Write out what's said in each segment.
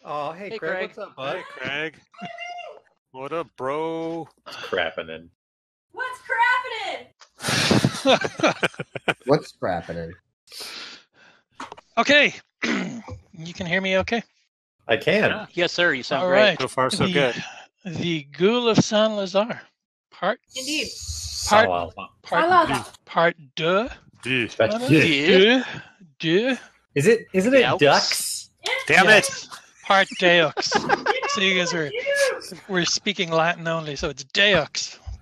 Oh, hey, Craig. What's up, bud? Hey, Craig. What up, bro? What's crapping? What's crapping? Okay. You can hear me okay? I can. Yes, sir. You sound All great. right. So far, so good. The Ghoul of St. Lazare. Indeed. Part deux. Dude. Deux. Isn't it Deux. ducks? Damn it! Part deux. So you guys we're speaking Latin only, so it's deux.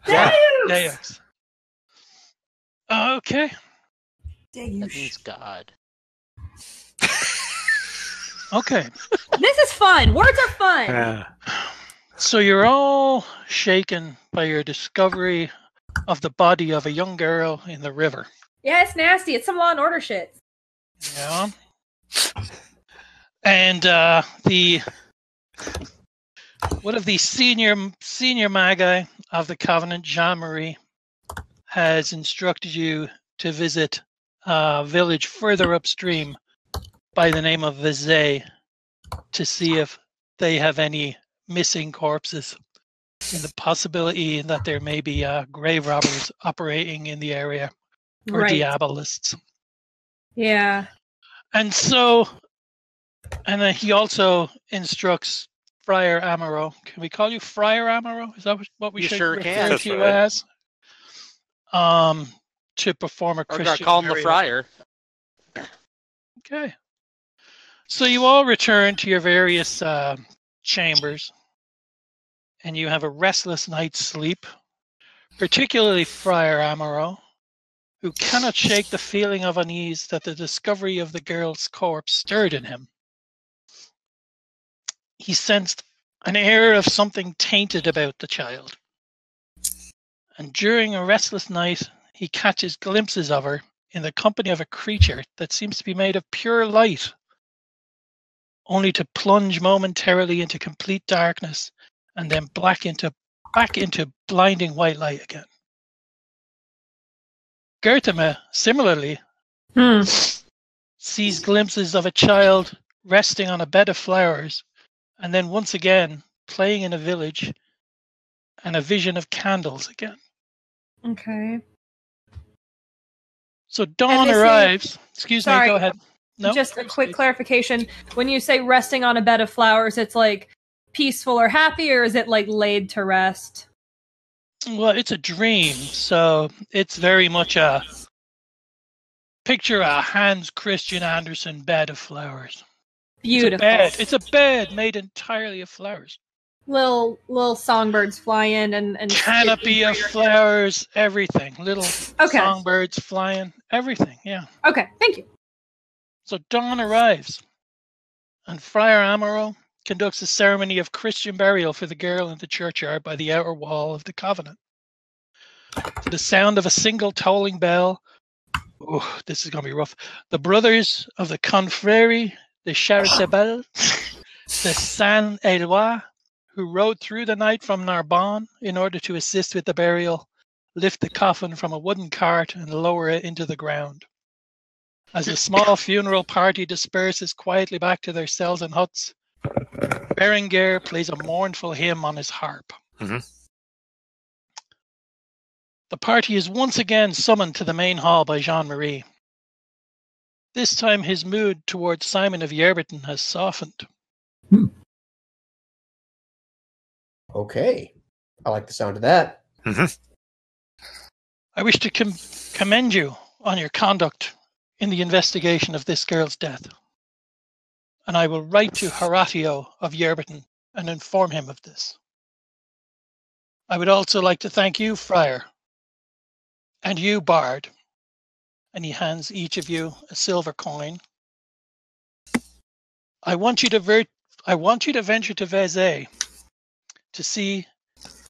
Deux. Okay. That means God. Okay. This is fun. Words are fun. Yeah. So you're all shaken by your discovery of the body of a young girl in the river. Yeah, it's nasty. It's some Law and Order shit. Yeah. And one of the senior magi of the Covenant, Jean-Marie, has instructed you to visit a village further upstream by the name of Vizay to see if they have any missing corpses, and the possibility that there may be grave robbers operating in the area, or Right. diabolists. Yeah. And then he also instructs Friar Amaro. Can we call you Friar Amaro? Is that what we You should sure refer can. That's to you right. as? To perform a Or Christian call him the burial. friar. Okay. So you all return to your various chambers, and you have a restless night's sleep, particularly Friar Amaro, who cannot shake the feeling of unease that the discovery of the girl's corpse stirred in him. He sensed an air of something tainted about the child, and during a restless night, he catches glimpses of her in the company of a creature that seems to be made of pure light, only to plunge momentarily into complete darkness and then back into blinding white light again. Gertema, similarly, sees glimpses of a child resting on a bed of flowers, and then once again playing in a village, and a vision of candles again. Okay. So dawn this is- arrives. Excuse me, Sorry. go ahead. No? Just a quick clarification. When you say resting on a bed of flowers, it's like peaceful or happy, or is it like laid to rest? Well, it's a dream, so it's very much a picture a Hans Christian Andersen bed of flowers. Beautiful. It's a bed made entirely of flowers. Little songbirds fly in and Canopy of flowers, everything. Little Okay. songbirds flying, everything, yeah. Okay, thank you. So dawn arrives, and Friar Amaro conducts a ceremony of Christian burial for the girl in the churchyard by the outer wall of the Covenant. To the sound of a single tolling bell, this is going to be rough, the brothers of the Confrérie de Charitables de Saint-Éloi, who rode through the night from Narbonne in order to assist with the burial, lift the coffin from a wooden cart and lower it into the ground. As the small funeral party disperses quietly back to their cells and huts, Berenguer plays a mournful hymn on his harp. Mhm. The party is once again summoned to the main hall by Jean-Marie. This time his mood towards Simon of Yerberton has softened. Okay. I like the sound of that. I wish to commend you on your conduct in the investigation of this girl's death, and I will write to Horatio of Yerberton and inform him of this. I would also like to thank you, Friar, and you, Bard, and he hands each of you a silver coin. I want you to venture to Vézé to see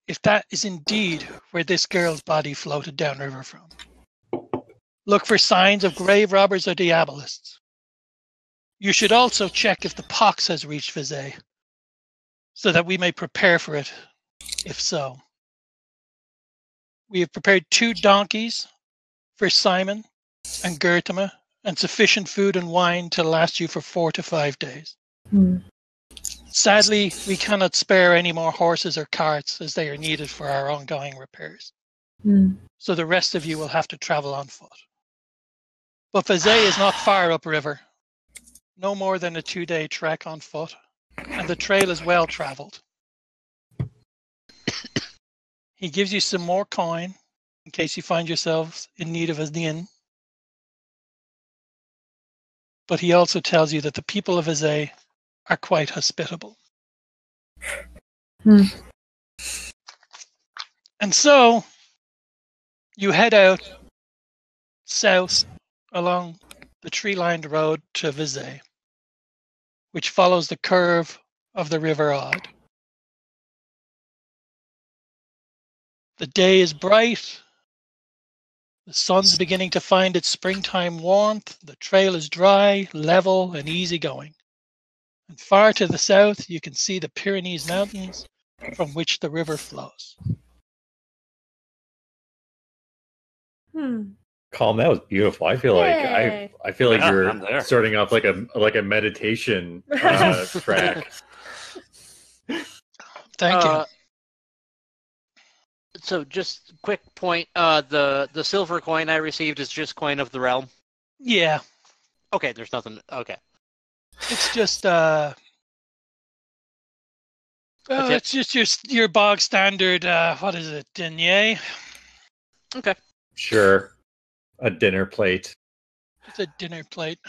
if that is indeed where this girl's body floated downriver from. Look for signs of grave robbers or diabolists. You should also check if the pox has reached Vézé, so that we may prepare for it, if so. We have prepared 2 donkeys for Simon and Gertema, and sufficient food and wine to last you for 4 to 5 days. Sadly, we cannot spare any more horses or carts as they are needed for our ongoing repairs. So the rest of you will have to travel on foot. But Vizay is not far upriver. No more than a 2-day trek on foot, and the trail is well traveled. He gives you some more coin in case you find yourselves in need of an inn. But he also tells you that the people of Vizay are quite hospitable. And so you head out south along the tree-lined road to Vizay, which follows the curve of the River Odd. The day is bright. The sun's beginning to find its springtime warmth. The trail is dry, level, and easygoing. And far to the south, you can see the Pyrenees Mountains from which the river flows. Colin, that was beautiful. I feel like Yay. I feel like Yeah, you're I'm there. starting off like a meditation track. Thank you. So just quick point, the silver coin I received is just coin of the realm. Yeah, Okay, there's nothing. Okay. it's just That's it. it's just your bog standard. What is it, denier? Okay. Sure, a dinner plate. It's a dinner plate.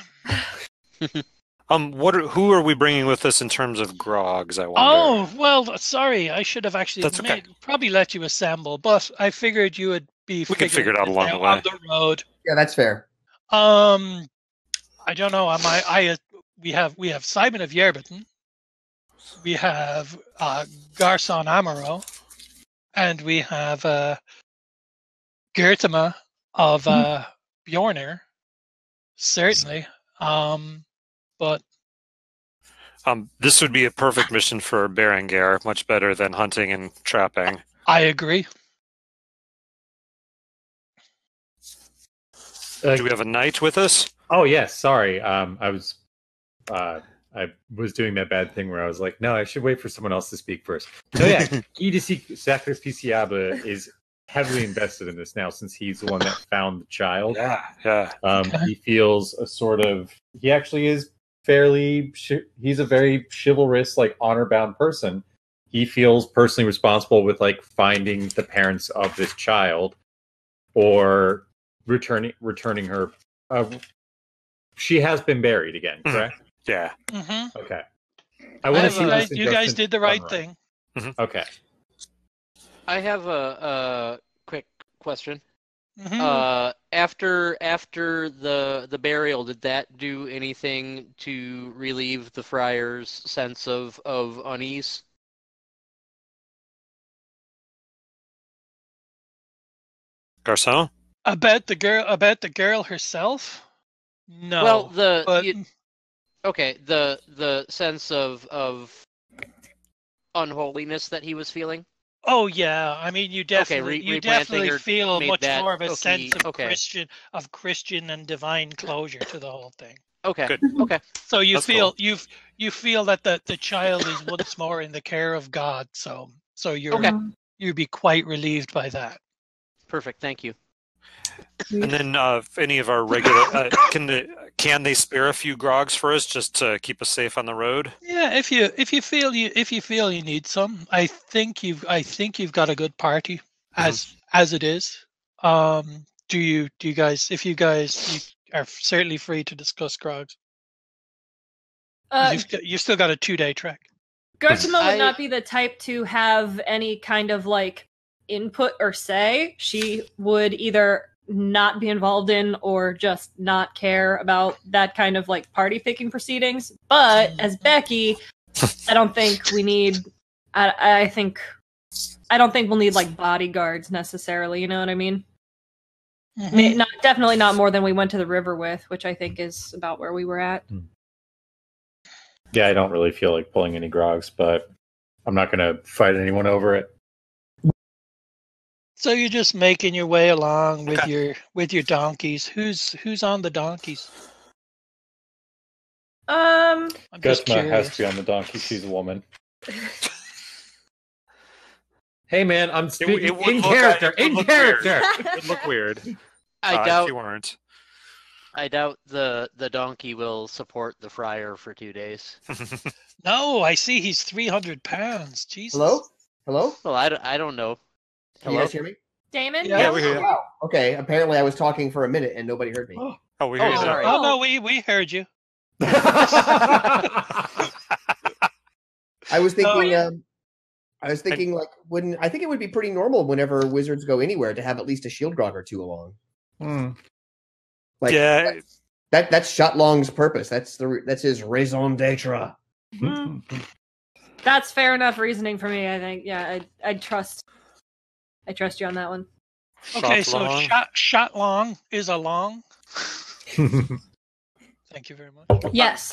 Who are we bringing with us in terms of grogs? I wonder. Oh well, sorry. I should have actually That's okay. probably let you assemble, but I figured you would be. We could figure it out figuring along this the out way. on the road. Yeah, that's fair. I don't know. We have Simon of Yerbiton. We have Garson Amaro, and we have Gertima of Bjornir. Certainly. But This would be a perfect mission for Berengar, much better than hunting and trapping. I agree. Do we have a knight with us? Oh yes, sorry. I was doing that bad thing where I was like, no, I should wait for someone else to speak first. So yeah, Guy de Sacrificiable is heavily invested in this now since he's the one that found the child. Yeah. He feels a sort of. He actually is fairly. He's a very chivalrous, like honor-bound person. He feels personally responsible with like finding the parents of this child, or returning her. She has been buried again, correct? Yeah. Mm-hmm. Okay. I want to see this. You guys did the right thing. Okay. I have a quick question. Mhm. After the burial, did that do anything to relieve the friar's sense of unease? Garcon? About the girl herself? No. Well, but the sense of unholiness that he was feeling. oh yeah, I mean you definitely replanting her feel made much that more of a okay, sense of okay. Christian and divine closure to the whole thing. Okay. Good. Okay. So you That's feel cool. you feel that the child is once more in the care of God. So you're Okay. you'd be quite relieved by that. Perfect. Thank you. And then if any of our regular can they spare a few grogs for us just to keep us safe on the road? Yeah, if you feel you need some, I think you've got a good party as it is. Do you guys? If you guys are certainly free to discuss grogs. You've still got a 2-day trek. Gertima would not be the type to have any kind of like input or say. She would either not be involved in or just not care about that kind of like party picking proceedings. But as Becky, I don't think we need. I don't think we'll need like bodyguards necessarily. You know what I mean? Mhm. Definitely not more than we went to the river with, which I think is about where we were at. Yeah, I don't really feel like pulling any grogs, but I'm not going to fight anyone over it. So you're just making your way along with your donkeys. Who's on the donkeys? I'm just Gutma has curious. to be on the donkey. She's a woman. Hey, man, I'm speaking it would in look- character. it would In look character. It would look weird. I if doubt you weren't. I doubt the donkey will support the friar for 2 days. No, I see he's 300 pounds. Jesus. Hello? Hello? Well, I don't know. Can you Hello? guys hear me? Damon? Yeah, yes? we hear you. Wow. Okay, apparently I was talking for a minute and nobody heard me. Oh, we hear Oh, you now. sorry. Oh, no, we heard you. I was thinking Oh. like I think it would be pretty normal whenever wizards go anywhere to have at least a shield grog or two along. Like Yeah. that's Shotlong's purpose. That's his raison d'etre. That's fair enough reasoning for me, I think. Yeah, I trust you on that one. Okay, Shot so long. shot long is a long. Thank you very much. Yes.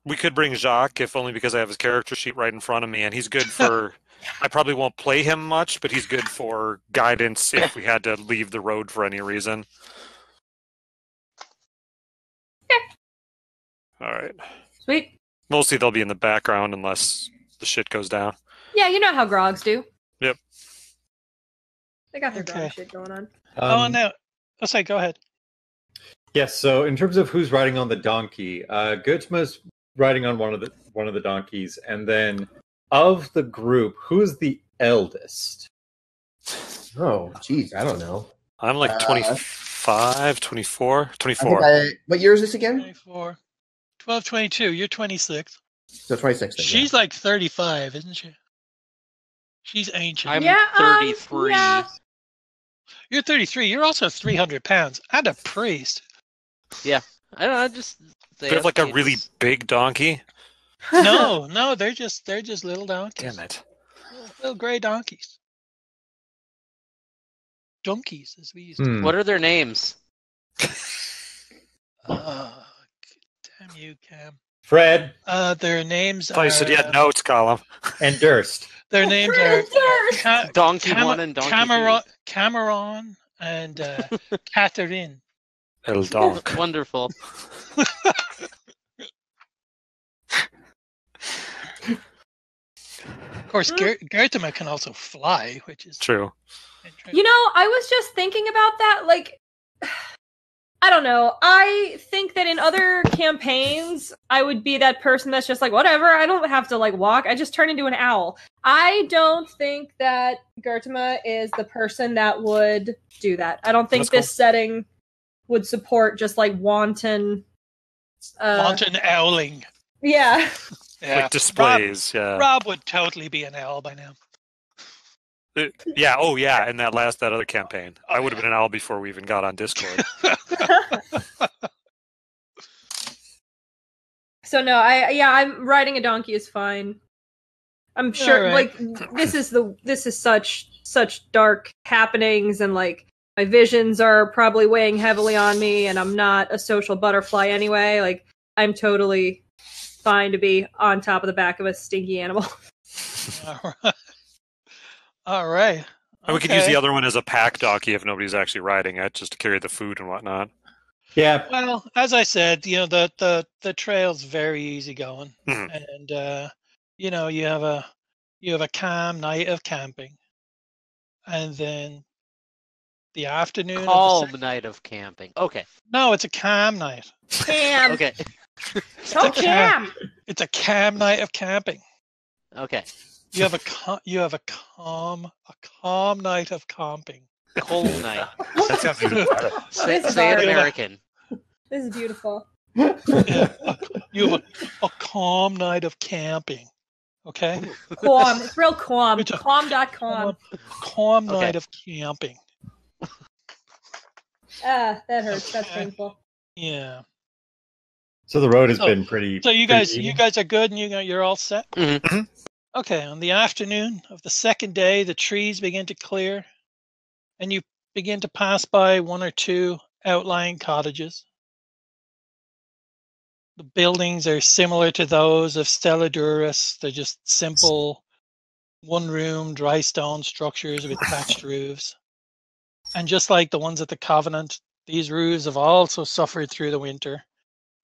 We could bring Jacques, if only because I have his character sheet right in front of me, and he's good for. I probably won't play him much, but he's good for guidance if we had to leave the road for any reason. All right. Sweet. Mostly they'll be in the background unless the shit goes down. Yeah, you know how grogs do. Yep. They got their Okay. grog shit going on. No. Let's say, go ahead. Yes. So, in terms of who's riding on the donkey, Gutma's riding on one of the donkeys, and then of the group, who's the eldest? Oh, geez, I don't know. I'm like 25, 24, I 24. think what year is this again? 24. 12, 22. You're 26. So 26. Then, She's like 35, isn't she? She's ancient. I'm Yeah, 33. yeah. You're 33. You're also 300 pounds and a priest. I don't know. Just They have like a really big donkey. No, they're just little donkeys. Damn it. Little gray donkeys. Donkeys, as we used to. What are their names? Damn you, Cam. Fred Their names I are. said you had notes, column. and Durst. Their names are Donkey 1 and Donkey Cameron and Catherine. El 2. Donk. Wonderful. Of course, Gertima can also fly, which is True. interesting. You know, I was just thinking about that. Like, I don't know. I think that in other campaigns, I would be that person that's just like, whatever, I don't have to like walk. I just turn into an owl. I don't think that Gertima is the person that would do that. I don't think That's this cool. setting would support just like wanton. Wanton owling. Yeah. Yeah. Like displays, yeah. Rob would totally be an owl by now. Yeah, oh yeah, in that other campaign. I would have been an owl before we even got on Discord. So no, I'm riding a donkey is fine. I'm sure Alright. like this is such dark happenings, and like my visions are probably weighing heavily on me, and I'm not a social butterfly anyway. Like I'm totally fine to be on top of the back of a stinky animal. All right. And we could use the other one as a pack donkey if nobody's actually riding it, just to carry the food and whatnot. Yeah. Well, as I said, the trail's very easy going, Mhm. and you have a calm night of camping, and then the afternoon. Calm night of camping. Okay. No, it's a calm night. Cam. Okay. So Cam. It's a calm night of camping. Okay. You have a calm night of camping. Cold night. That sounds even better. Say This is it already- American. This is beautiful. Yeah, you have a calm night of camping. Okay? Quam. It's real Quam. It's a- Quam.com. Calm Okay. night of camping. Ah, that hurts. That's Okay. painful. Yeah. So the road has So- been pretty. So you pretty guys are good, and you're all set. Mhm. Okay. On the afternoon of the second day, the trees begin to clear, and you begin to pass by one or two outlying cottages. The buildings are similar to those of Stella Duris. They're just simple, one-room, dry stone structures with thatched roofs. And just like the ones at the Covenant, these roofs have also suffered through the winter,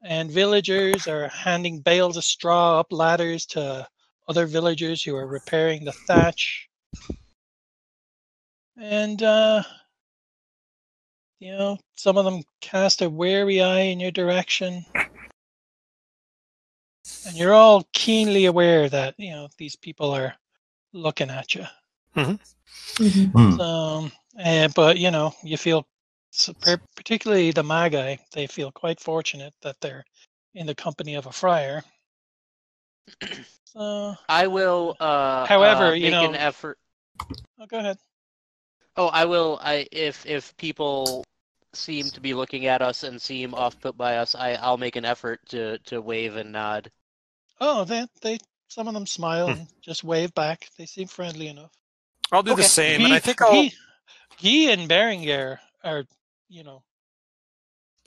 And villagers are handing bales of straw up ladders to other villagers who are repairing the thatch. And, some of them cast a wary eye in your direction. And you're all keenly aware that, these people are looking at you. So, but, you feel, particularly the Magi, they feel quite fortunate that they're in the company of a friar. So, I will, however, make an effort. Oh, go ahead. Oh, I will. If people seem to be looking at us and seem off-put by us, I'll make an effort to wave and nod. Oh, they some of them smile and just wave back. They seem friendly enough. I'll do the same, and I think he and Berengar are,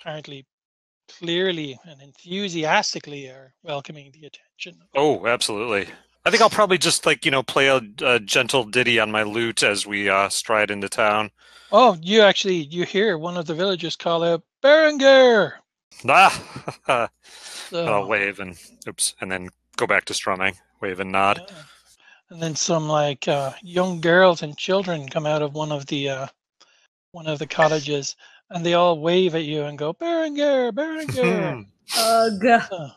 apparently, clearly and enthusiastically are welcoming the attention. Oh, absolutely. I think I'll probably just play a gentle ditty on my lute as we stride into town. Oh, you hear one of the villagers call out, Berengar! Ah! I'll wave and then go back to strumming, wave and nod. Yeah. And then some young girls and children come out of one of the cottages, and they all wave at you and go, Berengar, Berengar. Ugh.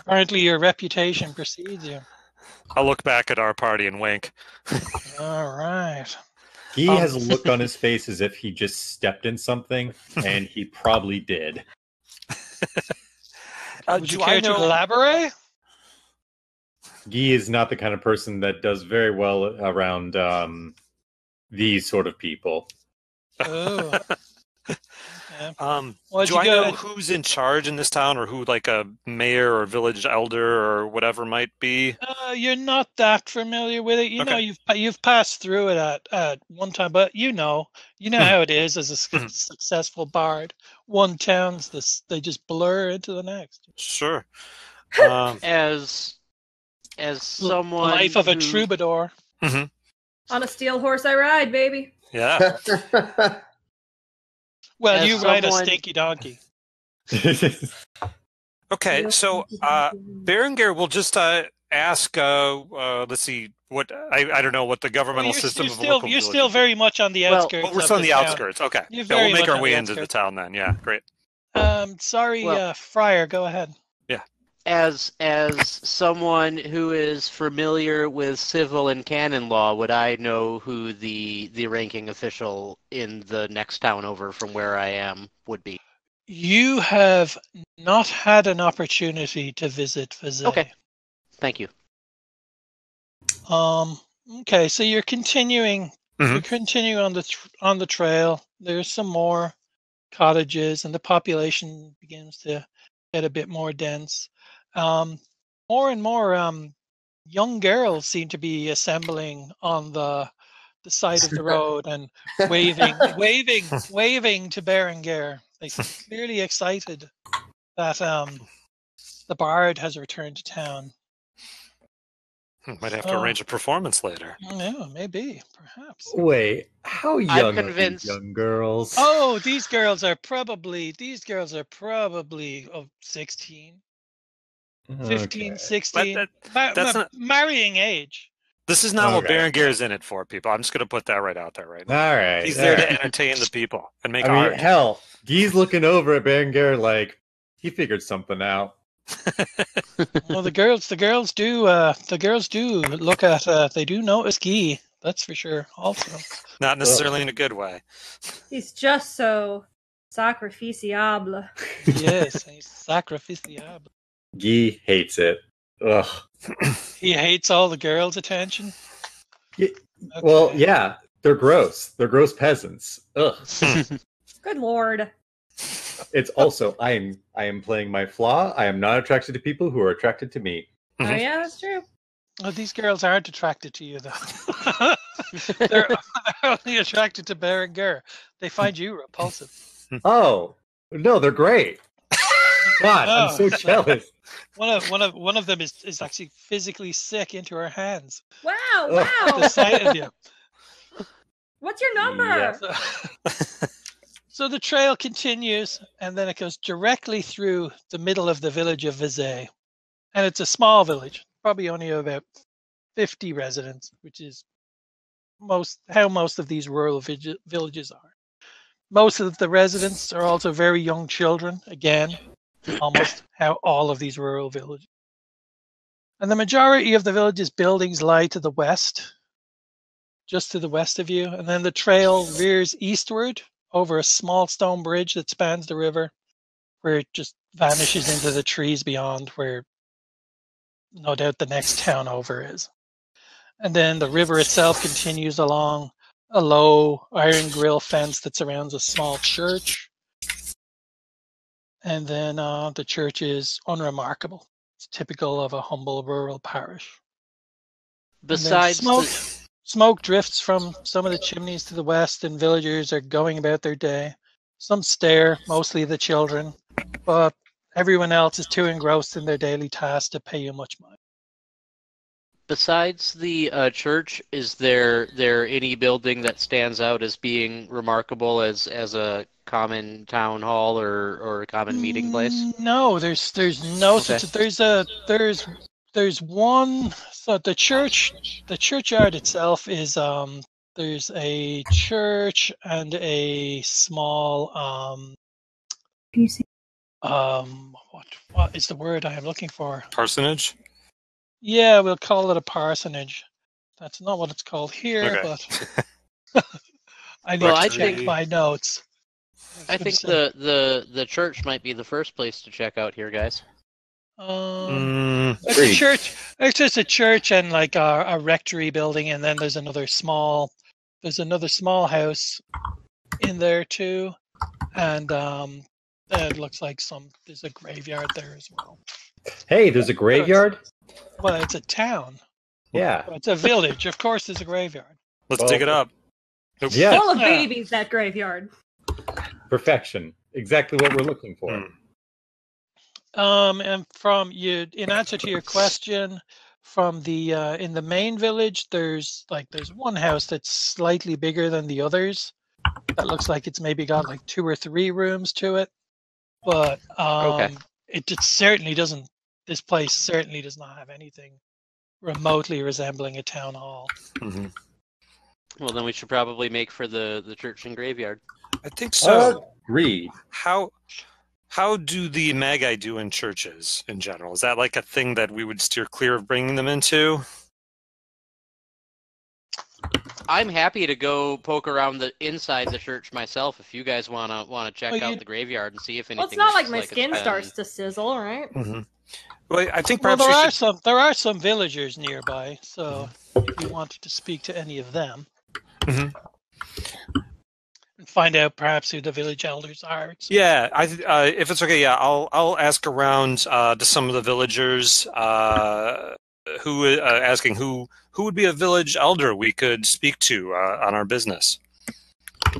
Apparently, your reputation precedes you. I'll look back at our party and wink. All right. He has a look on his face as if he just stepped in something, and he probably did. Would you care to elaborate? Guy is not the kind of person that does very well around these sort of people. Oh. Do I know who's in charge in this town, or who a mayor or village elder or whatever might be? You're not that familiar with it. You've passed through it at one time, but you know how it is as a successful bard. One town's they just blur into the next. Sure. As someone, the life of a troubadour. Mm-hmm. On a steel horse I ride, baby. Yeah. Well, you ride a stinky donkey. Okay, so Berengar will just ask. Let's see. What I don't know what the governmental system of local you're still very much on the outskirts. We're still on the outskirts. Okay, we'll make our way into the town then. Yeah, great. Sorry, Friar, go ahead. Yeah. As someone who is familiar with civil and canon law, would I know who the ranking official in the next town over from where I am would be? You have not had an opportunity to visit Vizay. Okay. Thank you. Okay, so you're continuing. You're continuing on the trail. There's some more cottages, and the population begins to get a bit more dense. More and more young girls seem to be assembling on the side of the road and waving to Berengar. They seem clearly excited that the bard has returned to town. Might have to arrange a performance later. Yeah, maybe, perhaps. Wait, how young are these young girls? Oh, these girls are probably of 16. 15, 16. That's not marrying age. This is not what Berengar is in it for, people. I'm just going to put that right out there right now. All right. He's there to entertain the people and make art. Hell, Guy's looking over at Berengar like he figured something out. Well, the girls do look at. They do notice Guy. That's for sure. Also, not necessarily in a good way. He's just so sacrificiable. Yes, he's sacrificiable. Guy hates it. Ugh. He hates all the girls' attention. Yeah, okay. Well, yeah, they're gross. They're gross peasants. Ugh. Good lord. It's also I am playing my flaw. I am not attracted to people who are attracted to me. Oh yeah, that's true. Well, these girls aren't attracted to you though. they're only attracted to Berengar. They find you repulsive. Oh no, they're great. God, I'm so jealous. One of them is actually physically sick into her hands. Wow! The sight of you. What's your number? Yeah. So the trail continues, and then it goes directly through the middle of the village of Vizay. And it's a small village, probably only about 50 residents, which is how most of these rural villages are. Most of the residents are also very young children, again, almost how all of these rural villages. And the majority of the village's buildings lie to the west, just to the west of you. And then the trail veers eastward over a small stone bridge that spans the river, where it just vanishes into the trees beyond, where no doubt the next town over is. And then the river itself continues along a low iron grill fence that surrounds a small church. And then the church is unremarkable. It's typical of a humble rural parish. Besides smoke drifts from some of the chimneys to the west, and villagers are going about their day. Some stare, mostly the children, but everyone else is too engrossed in their daily tasks to pay you much mind. Besides the church, is there any building that stands out as being remarkable as a common town hall or a common meeting place? No, there's no such. There's one. So the churchyard itself is there's a church and a small Can you see? What is the word I am looking for? Parsonage? Yeah, we'll call it a parsonage. That's not what it's called here, but I need to check my notes. I think the church might be the first place to check out here, guys. It's a church. It's just a church and like a rectory building, and then there's another small house in there too, and it looks like there's a graveyard there as well. Hey, there's a graveyard? Well, it's a town. Yeah. It's a village. Of course, there's a graveyard. Let's dig it up. Yeah. Full of babies, that graveyard. Perfection. Exactly what we're looking for. And from you, in answer to your question, from the in the main village, there's one house that's slightly bigger than the others. That looks like it's maybe got like 2 or 3 rooms to it. But it certainly doesn't. This place certainly does not have anything remotely resembling a town hall. Mm-hmm. Well, then we should probably make for the church and graveyard. I think so. Agreed. How do the Magi do in churches in general? Is that like a thing that we would steer clear of bringing them into? I'm happy to go poke around inside the church myself if you guys wanna check out the graveyard and see if anything. Well, it's not like my skin starts to sizzle, right? Mm-hmm. Well, I think perhaps there are some villagers nearby, so if you wanted to speak to any of them, and find out perhaps who the village elders are. So. Yeah, if it's okay, I'll ask around to some of the villagers asking who would be a village elder we could speak to on our business.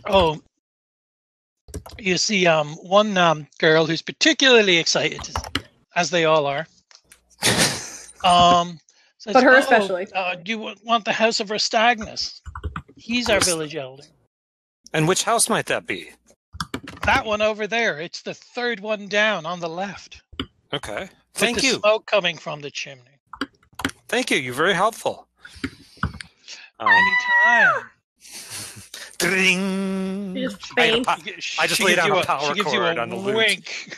Oh, you see, one girl who's particularly excited, as they all are. Says, But her especially. Do you want the House of Rastagnus? He's our village elder. And which house might that be? That one over there. It's the third one down on the left. Okay. Thank with you. The smoke coming from the chimney. Thank you. You're very helpful. Anytime. Ding. You just faint. I just laid down a power cord on the wink.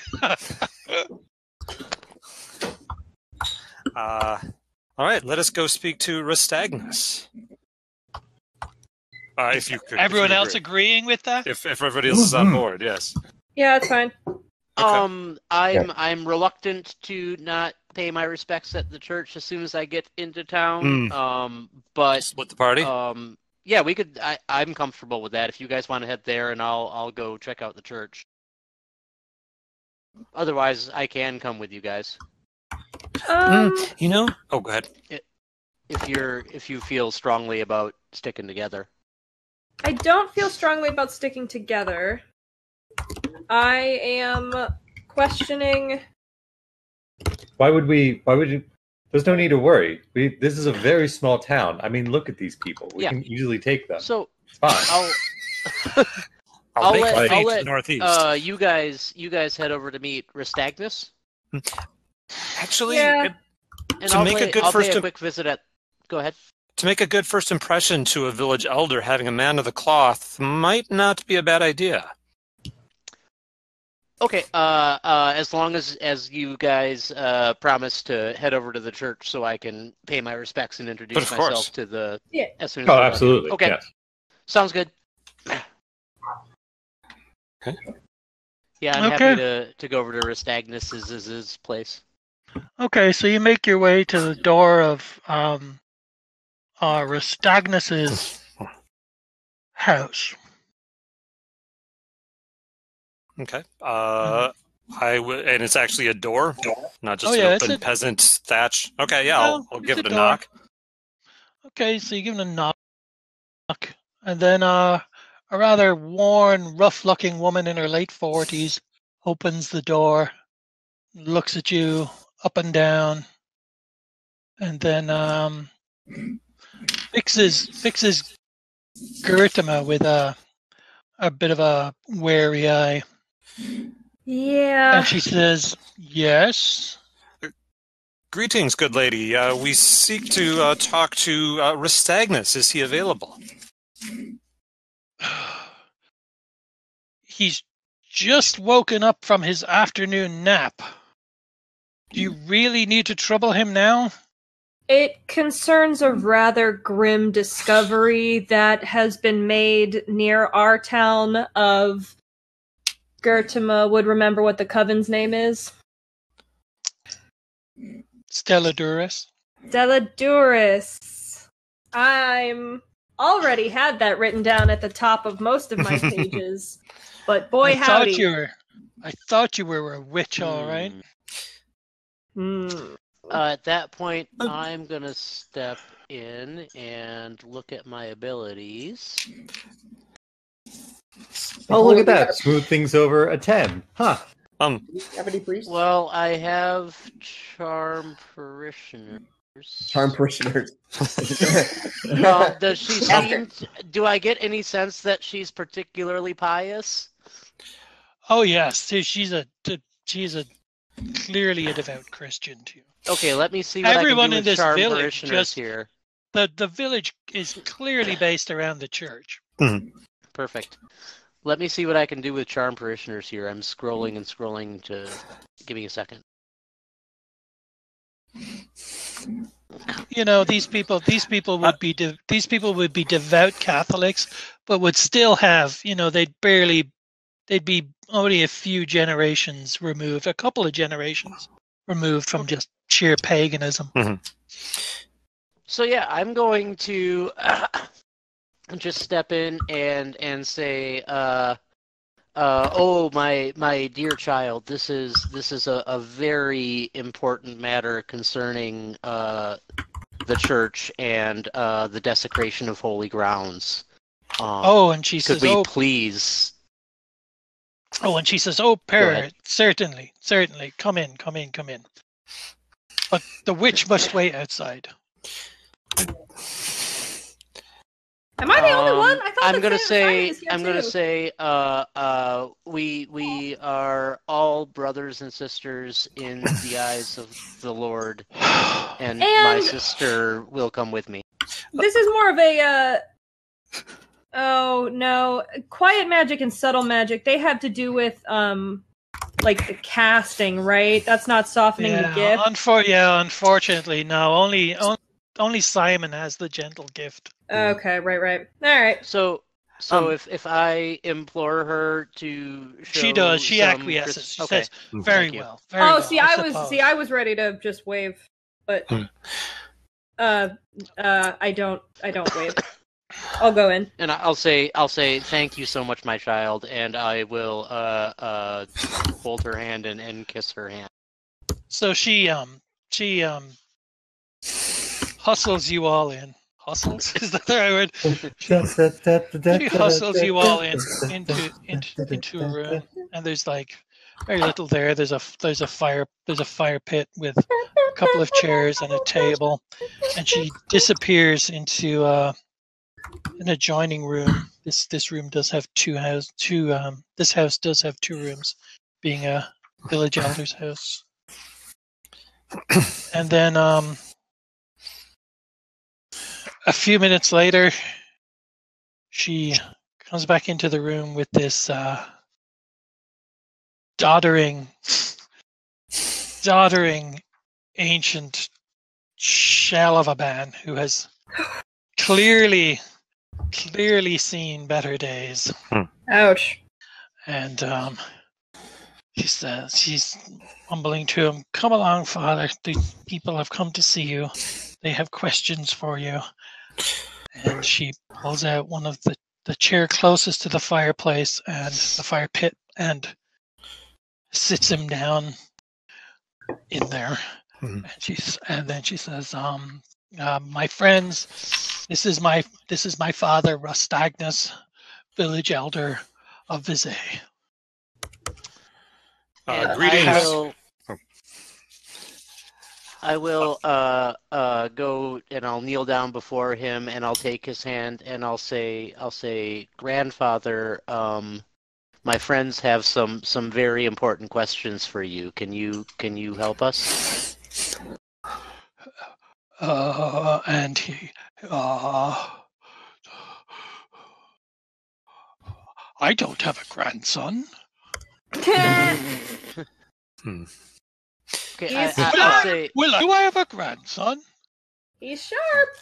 All right, let us go speak to Rastagnus. If you could. Everyone else agreeing with that? If everybody else is on board, yes. Yeah, it's fine. Okay. I'm reluctant to not pay my respects at the church as soon as I get into town. But split the party. Yeah, we could. I'm comfortable with that. If you guys want to head there, and I'll go check out the church. Otherwise, I can come with you guys. You know. Oh, go ahead. If you feel strongly about sticking together. I don't feel strongly about sticking together. I am questioning. Why would you? There's no need to worry. This is a very small town. I mean, look at these people. We can easily take them. So it's fine. I'll make let, my I'll way to let the northeast. you guys head over to meet Ristagnus. Actually, Yeah. And To make a good I'll first pay a im- quick visit at. Go ahead. to make a good first impression to a village elder, having a man of the cloth might not be a bad idea. Okay. As long as you guys promise to head over to the church so I can pay my respects and introduce But of course. myself to the. Yeah. As soon as we're Oh, done. absolutely. Okay. Yes. Sounds good. Okay. Yeah, I'm Okay. happy to go over to Ristagnus's place. Okay, so you make your way to the door of Ristagnus's house. Okay. And it's actually a door, not just Oh, yeah, an it's open a- peasant thatch. Okay, yeah, No, I'll it's give a it a door. knock. Okay, so you give him a knock, and then a rather worn, rough-looking woman in her late 40s opens the door, looks at you up and down, and then fixes Gertima with a bit of a wary eye, Yeah. and she says, "Yes." Greetings, good lady. We seek to talk to Ristagnus. Is he available? He's just woken up from his afternoon nap. Do you really need to trouble him now? It concerns a rather grim discovery that has been made near our town of Gertima would remember what the coven's name is. Stella Duris. Deladuris. I'm already had that written down at the top of most of my pages. But boy I howdy. thought you were a witch, all right. Hmm. At that point, I'm gonna step in and look at my abilities. Oh, look at that. Smooth things over a 10. Huh. Do you have any priests? Well, I have charm parishioners. Charm parishioners. Does she seem? Do I get any sense that she's particularly pious? Oh yes, she's clearly a devout Christian too. Okay, let me see what Everyone I can in do with this charm village parishioners here. The village is clearly based around the church. Perfect. Let me see what I can do with charm parishioners here. I'm scrolling and scrolling to. Give me a second. You know, these people would be devout Catholics, but would still have, they'd be only a few generations removed, a couple of generations removed from just sheer paganism. So yeah, I'm going to just step in and say, oh my dear child, this is a very important matter concerning the church and the desecration of holy grounds. And she says, could we please? Oh, and she says, "Oh, parrot, certainly, come in. But the witch must wait outside." Am I the only one? I thought I'm gonna say we are all brothers and sisters in the eyes of the Lord, and my sister will come with me. This is more of a oh no, quiet magic and subtle magic. They have to do with like the casting, right? That's not softening the gift. Unfortunately, no. Only Simon has the gentle gift. Okay, right. All right. So if I implore her to show she does. She some acquiesces. She says, Very well. I was ready to just wave, but I don't wave. I'll go in. And I'll say thank you so much, my child, and I will hold her hand and kiss her hand. So she hustles you all in. Hustles? Is that the right word? She hustles you all into a room, and there's like very little there. There's a fire pit with a couple of chairs and a table, and she disappears into an adjoining room. This room does have this house does have 2 rooms, being a village elder's house. And then a few minutes later, she comes back into the room with this doddering ancient shell of a man who has clearly seen better days. Ouch. And she says, she's mumbling to him, "Come along, Father. The people have come to see you. They have questions for you." And she pulls out one of the chair closest to the fireplace and the fire pit and sits him down in there. And then she says, "My friends, this is my father, Rustagnus, village elder of Vizay." Greetings. I will go and I'll kneel down before him and I'll take his hand and I'll say, "Grandfather, my friends have some very important questions for you. Can you help us?" And he, "I don't have a grandson." Okay, He's I'll say, "Do I have a grandson?" He's sharp.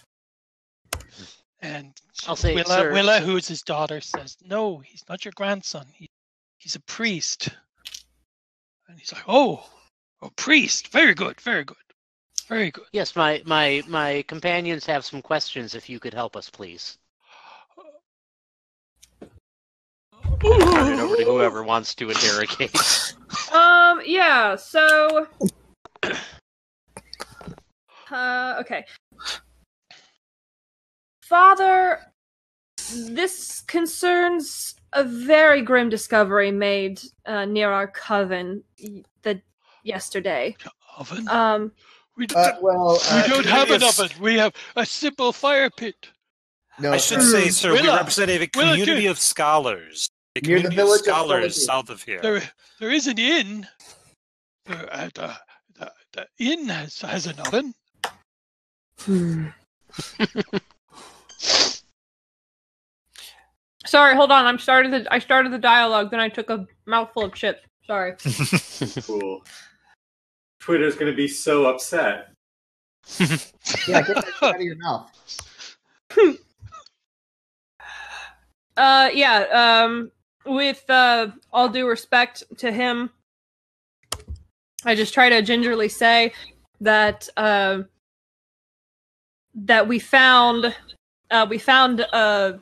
And I'll say, Willa, who's his daughter, says, "No, he's not your grandson. He's a priest." And he's like, "Oh, a priest. Very good, very good, very good." "Yes, my companions have some questions. If you could help us, please." Turn it over to whoever wants to interrogate. Yeah, so okay. Father, this concerns a very grim discovery made near our coven yesterday. Oven? We don't have an oven. We have a simple fire pit. No, I should say, sir, we Willa, represent a community of scholars. A Near the community village of of scholars Solitude. south of here. There is an inn. The inn has an oven. Sorry, hold on. I started the dialogue, then I took a mouthful of chips. Sorry. Cool. Twitter's going to be so upset. Yeah, get that shit out of your mouth. With all due respect to him, I just try to gingerly say that that we found a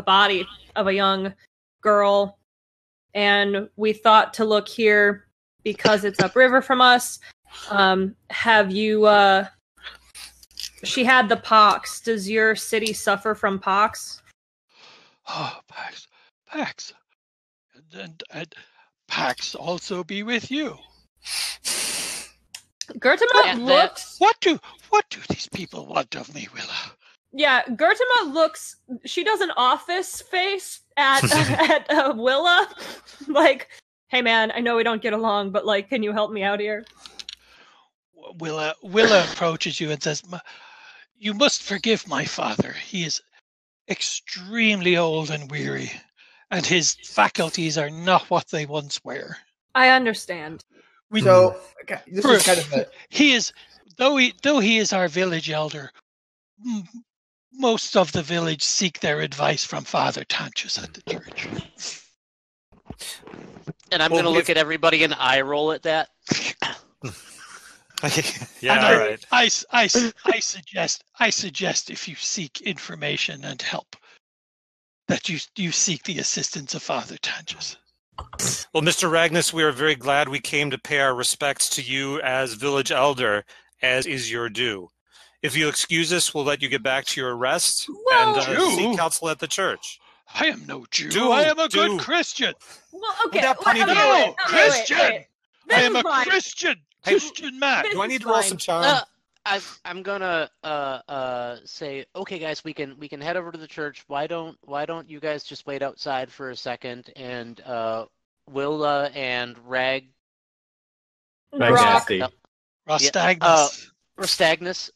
body of a young girl, and we thought to look here because it's upriver from us. Have you? She had the pox. Does your city suffer from pox? Oh, Pax. And Pax also be with you. Gertima looks. What do these people want of me, Willa? Yeah, Gertima looks. She does an office face at Willa, like, "Hey man, I know we don't get along, but like, can you help me out here?" Willa approaches you and says, "You must forgive my father. He is extremely old and weary, and his faculties are not what they once were." I understand. This is kind of a... He is, though he is our village elder, most of the village seek their advice from Father Tanchus at the church. And I'm going to look at everybody and eye roll at that. Yeah, all right. I suggest if you seek information and help, that you seek the assistance of Father Tanchus. Well, Mr. Ragnus, we are very glad we came to pay our respects to you as village elder, as is your due. If you'll excuse us, we'll let you get back to your rest and seek counsel at the church. I am no Jew. I am a good Christian. Well, okay. Christian. I am a Christian man. Do I need to roll some charm? I'm gonna say, okay, guys, we can head over to the church. Why don't you guys just wait outside for a second, and Willa and Ragnasty. Rostagnus. Rostagnus,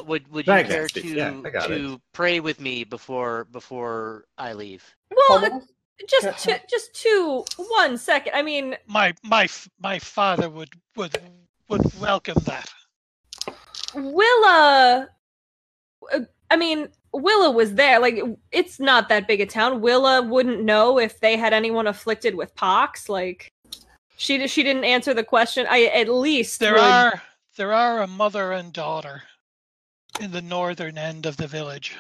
would you care to pray with me before I leave? Well, just 1 second. I mean, My father would welcome that. Willa. I mean, Willa was there. Like, it's not that big a town. Willa wouldn't know if they had anyone afflicted with pox. Like, she didn't answer the question. I at least there are a mother and daughter in the northern end of the village.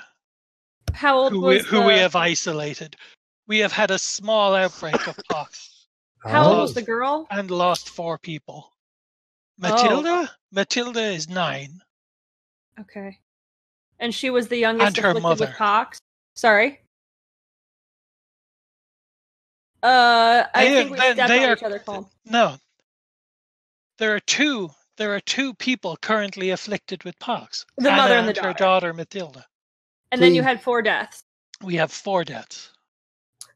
How old who we have isolated. We have had a small outbreak of pox. How old was the girl? And lost 4 people. Matilda is 9. Okay. And she was the youngest and her afflicted mother. with pox? Sorry? I think we stepped on each other, Colin. No. There are two people currently afflicted with pox. The mother and the daughter. Her daughter, Matilda. And then you had 4 deaths. We have 4 deaths.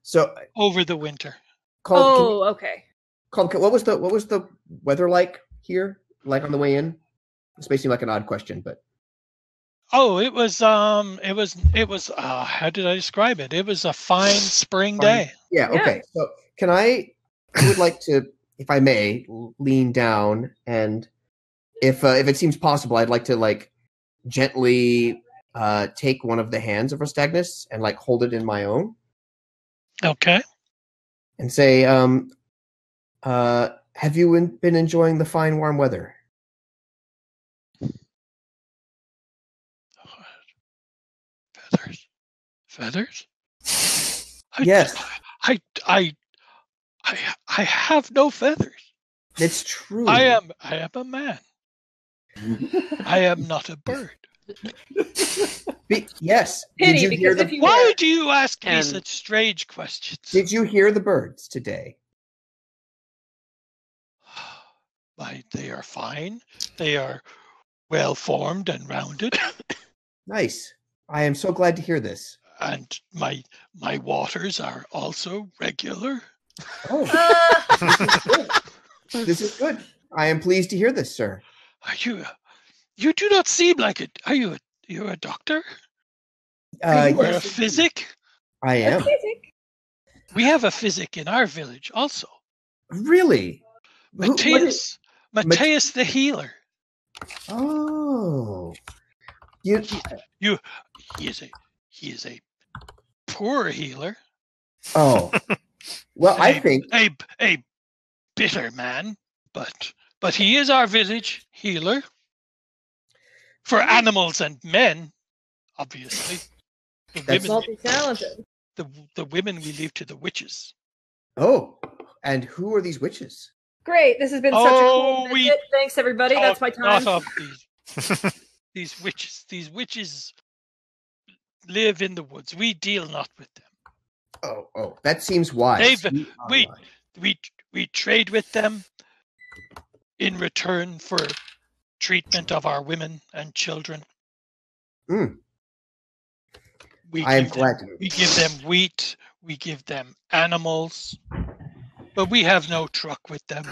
So over the winter. Colin, okay. Colin, what was the weather like here? Like on the way in? This may seem like an odd question, but it was how did I describe it? It was a fine spring day. Yeah, okay. So I would like to, if I may, lean down, and if it seems possible, I'd like to gently take one of the hands of Rostagnus and hold it in my own. Okay. And say, have you been enjoying the fine warm weather? Feathers? Yes. I have no feathers. It's true. I am a man. I am not a bird. Yes. Pity, did you hear the? Why do you ask me such strange questions? Did you hear the birds today? They are fine. They are well formed and rounded. Nice. I am so glad to hear this. And my waters are also regular. Oh, this is good. I am pleased to hear this, sir. Are you? You do not seem like it. Are you? You're a doctor? You're a physic? I am. We have a physic in our village also. Really? Matthias the healer. Oh. He is a poor healer. Oh. Well, I think a bitter man, but he is our village healer. For animals and men, obviously. That's multi-talented. The women we leave to the witches. Oh, and who are these witches? Great. This has been such a cool visit. Thanks, everybody. That's my time. Not of these witches. These witches live in the woods. We deal not with them. Oh, that seems wise. We trade with them in return for treatment of our women and children. I am glad to. We give them wheat. We give them animals. But we have no truck with them.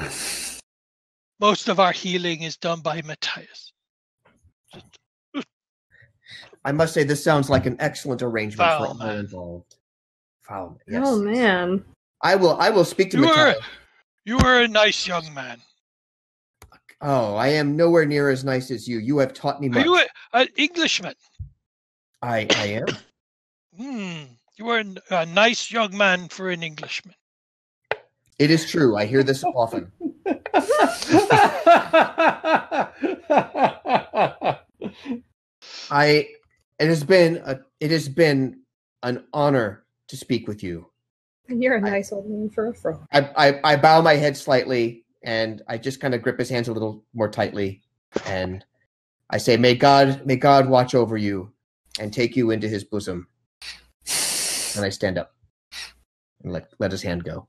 Most of our healing is done by Matthias. I must say, this sounds like an excellent arrangement for all involved. Foul. Yes. Oh, man. I will speak to Matthias. You are a nice young man. Oh, I am nowhere near as nice as you. You have taught me much. Are you an Englishman? I am. You are a nice young man for an Englishman. It is true. I hear this often. It has been an honor to speak with you. And you're a nice old man for a frog. I bow my head slightly, and I just kind of grip his hands a little more tightly, and I say, "May God watch over you and take you into His bosom." And I stand up and let his hand go.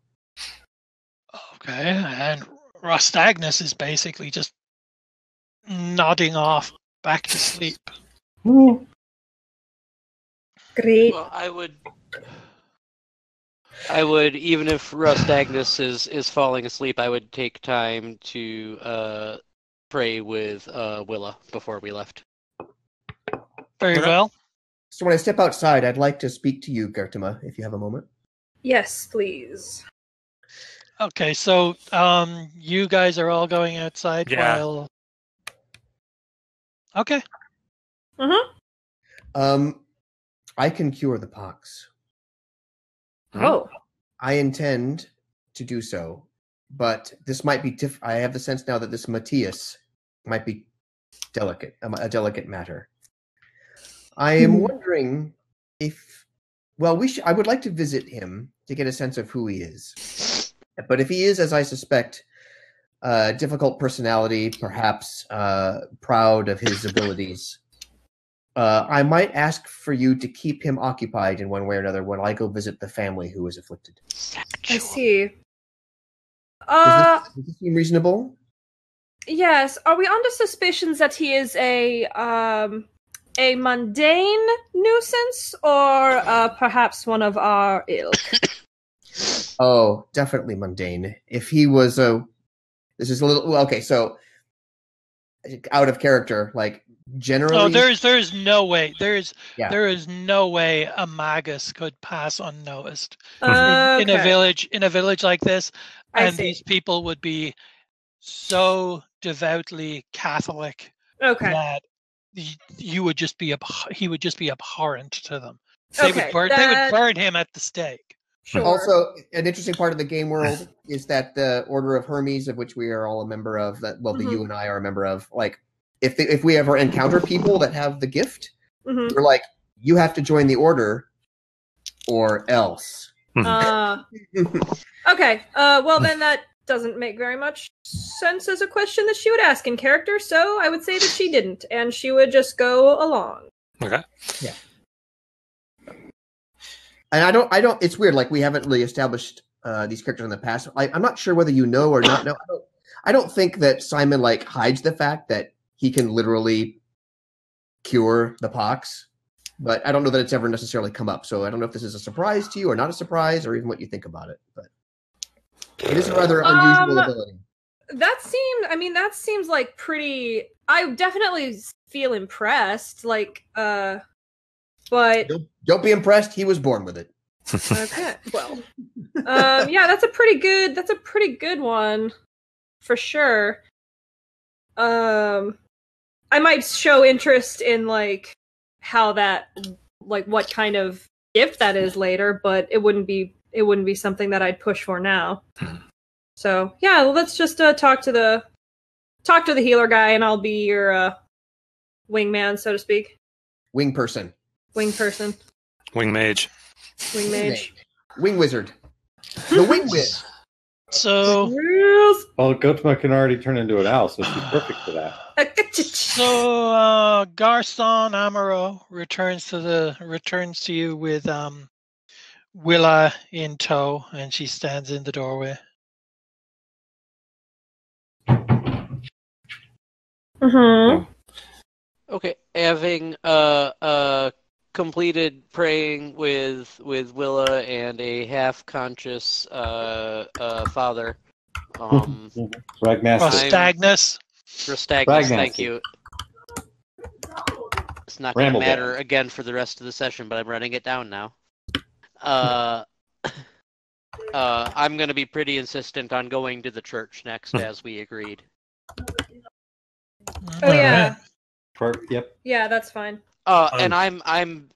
Okay, and Rostagnus is basically just nodding off back to sleep. Great. Well, I would, even if Rust Agnes is falling asleep, I would take time to pray with Willa before we left. Very well. So when I step outside, I'd like to speak to you, Gertima, if you have a moment. Yes, please. Okay, so you guys are all going outside while... Okay. Mm-hmm. I can cure the pox. Oh. I intend to do so, but this might be I have the sense now that this Matthias might be a delicate matter. I am wondering if, I would like to visit him to get a sense of who he is. But if he is, as I suspect, difficult personality, perhaps proud of his abilities, I might ask for you to keep him occupied in one way or another when I go visit the family who is afflicted. I see. Does this seem reasonable? Yes. Are we under suspicions that he is a mundane nuisance, or perhaps one of our ilk? Oh, definitely mundane. If he was this is a little okay. So out of character, like generally. Oh, there's no way. There is no way a magus could pass unnoticed in a village like this, and these people would be so devoutly Catholic that he would just be abhorrent to them. They would burn him at the stake. Sure. Also, an interesting part of the game world is that the Order of Hermes, of which we are all a member of, that you and I are a member of, like, if we ever encounter people that have the gift, we're like, you have to join the order, or else. Okay. Well, then that doesn't make very much sense as a question that she would ask in character, so I would say that she didn't, and she would just go along. Okay. Yeah. And I don't. It's weird. Like, we haven't really established these characters in the past. I'm not sure whether you know or not know. I don't think that Simon hides the fact that he can literally cure the pox, but I don't know that it's ever necessarily come up. So I don't know if this is a surprise to you or not a surprise, or even what you think about it. But it is a rather unusual ability. That seems like pretty. I definitely feel impressed. But don't be impressed. He was born with it. Okay. Well, yeah, that's a pretty good one, for sure. I might show interest in how that, what kind of gift that is later, but it wouldn't be something that I'd push for now. So yeah, let's just talk to the healer guy, and I'll be your wingman, so to speak. Wing person. Wing mage. Wing wizard. The wing whiz. So Gotma can already turn into an owl, so she's perfect for that. So Garcon Amaro returns to you with Willa in tow, and she stands in the doorway. Okay, having completed praying with Willa and a half-conscious father. Ragnass. Rastagnas, thank you. It's not going to matter again for the rest of the session, but I'm running it down now. I'm going to be pretty insistent on going to the church next, as we agreed. Oh yeah. Yep. Yeah, that's fine. And I'm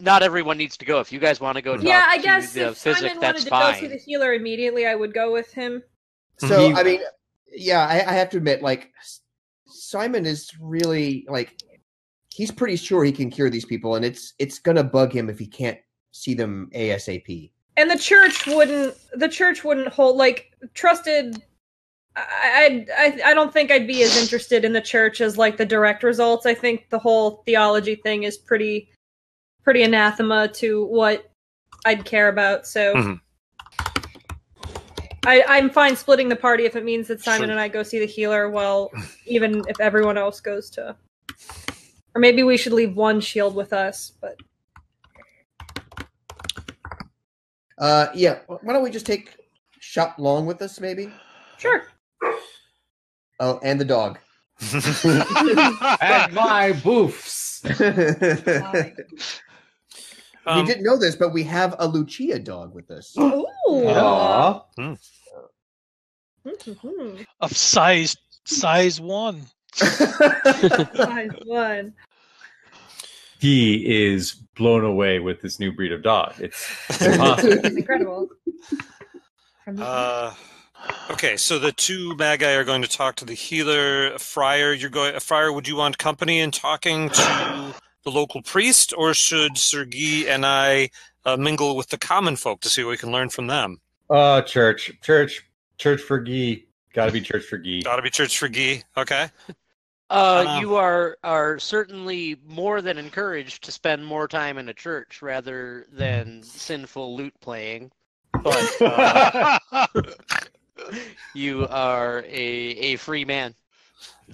not everyone needs to go. If you guys want to go talk I guess to the if physic, Simon that's wanted to fine. go see the healer immediately, I would go with him. So, I mean, yeah, I have to admit, Simon is really, he's pretty sure he can cure these people, and it's going to bug him if he can't see them ASAP. And the church wouldn't hold, trusted... I don't think I'd be as interested in the church as the direct results. I think the whole theology thing is pretty anathema to what I'd care about. So I'm fine splitting the party if it means that Simon and I go see the healer. Well, even if everyone else goes to, or maybe we should leave one shield with us. But Yeah. Why don't we just take Shop Long with us, maybe? Sure. Oh, and the dog. And my boofs. We didn't know this, but we have a Lucia dog with us. Ooh. Aww. Of size 1. Size 1. He is blown away with this new breed of dog. It's impossible. It's incredible. Okay, so the two magi are going to talk to the healer. Friar, Friar, would you want company in talking to the local priest, or should Sergei and I mingle with the common folk to see what we can learn from them? Church for Guy. Gotta be church for Guy. Gotta be church for Guy. Okay. You are certainly more than encouraged to spend more time in a church rather than sinful lute playing. But you are a free man.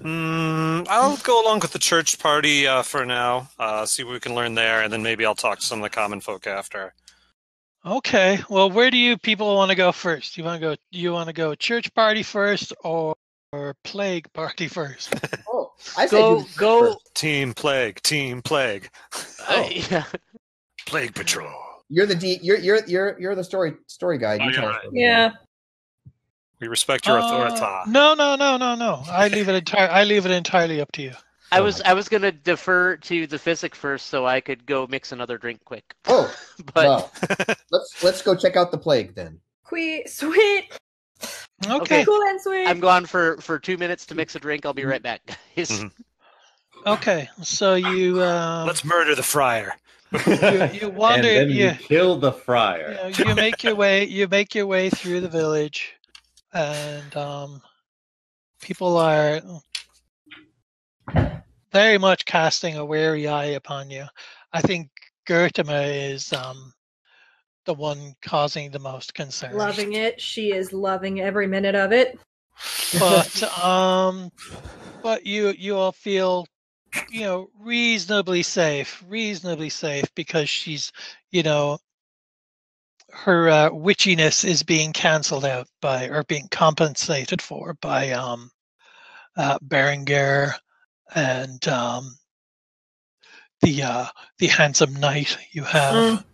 I'll go along with the church party for now. See what we can learn there, and then maybe I'll talk to some of the common folk after. Okay. Well, where do you people want to go first? You want to go church party first, or plague party first? Oh, I said go. Team Plague. Yeah. Plague Patrol. You're the you're the story guide. You tell us. Yeah. We respect your authority. No. I leave it entirely up to you. I was gonna defer to the physic first, so I could go mix another drink quick. Oh, but well, let's go check out the plague then. Sweet. Okay. Cool and sweet. I'm gone for 2 minutes to mix a drink. I'll be right back, guys. Okay. So you let's murder the friar. you wander. And then you kill the friar. You make your way. You make your way through the village, and people are very much casting a wary eye upon you. I think Gertima is the one causing the most concern. Loving it. She is loving every minute of it. But you all feel, reasonably safe because she's, her witchiness is being canceled out or being compensated for by Berengar and the handsome knight you have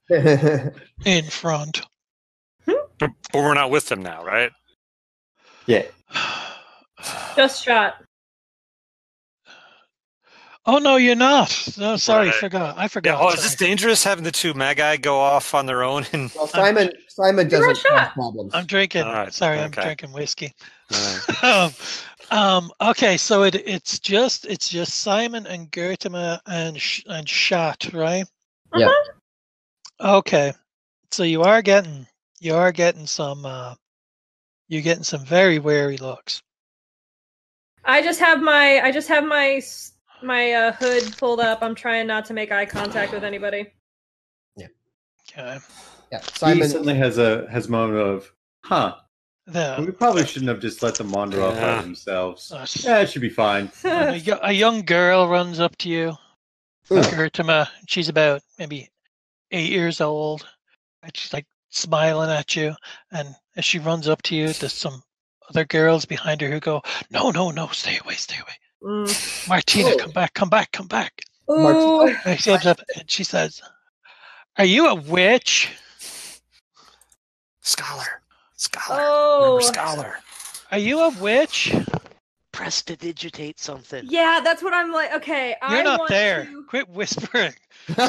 in front. But we're not with them now, right? Yeah. Just shot. Oh no, you're not. No, sorry, Right. I forgot. Yeah, is this dangerous having the two magi go off on their own? And Well, Simon doesn't have problems. I'm drinking. All right, Sorry, I'm okay. drinking whiskey. All right. Okay, so it's just Simon and Gertima and Shat, right? Yeah. Okay, so you're getting some very wary looks. I just have my hood pulled up. I'm trying not to make eye contact with anybody. Okay. Yeah. He Simon suddenly has a moment of, we probably shouldn't have just let them wander off by themselves. Yeah, it should be fine. A young girl runs up to you, Gertima. She's about maybe 8 years old, and she's like smiling at you. And as she runs up to you, there's some other girls behind her who go, "No, stay away." Martina, come back. Ooh. And she comes up and she says, "Are you a witch?" Scholar. Oh. Remember Scholar. Are you a witch? Prestidigitate something. Yeah, that's what I'm like. Okay, You're I not want there. to... Quit whispering. All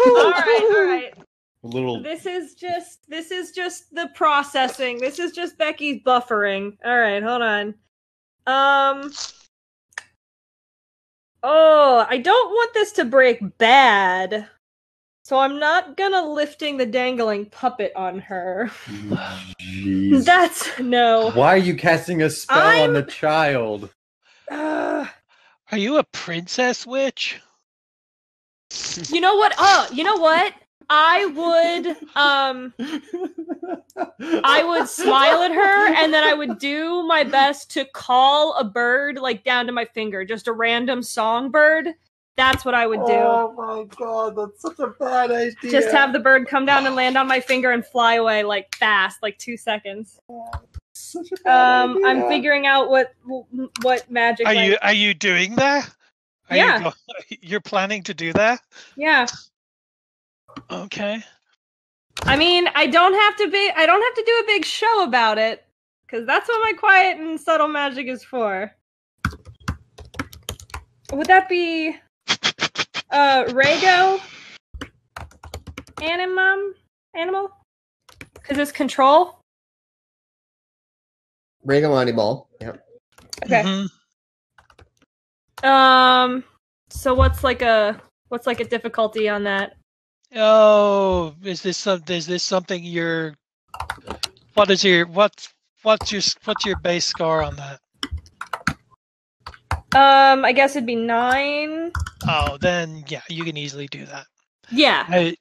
right. A little. This is just the processing. This is just Becky's buffering. All right, hold on. Oh, I don't want this to break bad. So I'm not gonna lifting the dangling puppet on her. Jeez. That's no. Why are you casting a spell on the child? Are you a princess witch? You know what? Oh, you know what? I would smile at her, and then I would do my best to call a bird like down to my finger, just a random songbird, That's what I would do. Oh my god, that's such a bad idea. Just have the bird come down and land on my finger and fly away like fast, like 2 seconds. Such a bad idea. I'm figuring out what magic. Are you doing that? Yeah. You're planning to do that? Yeah. Okay. I mean, I don't have to do a big show about it, because that's what my quiet and subtle magic is for. Would that be Rego animal? Because it's control. Rego animal. Yep. Okay. Mm-hmm. So what's like a difficulty on that? Oh, is this something you're? What's your base score on that? I guess it'd be 9. Oh, then yeah, you can easily do that. Yeah.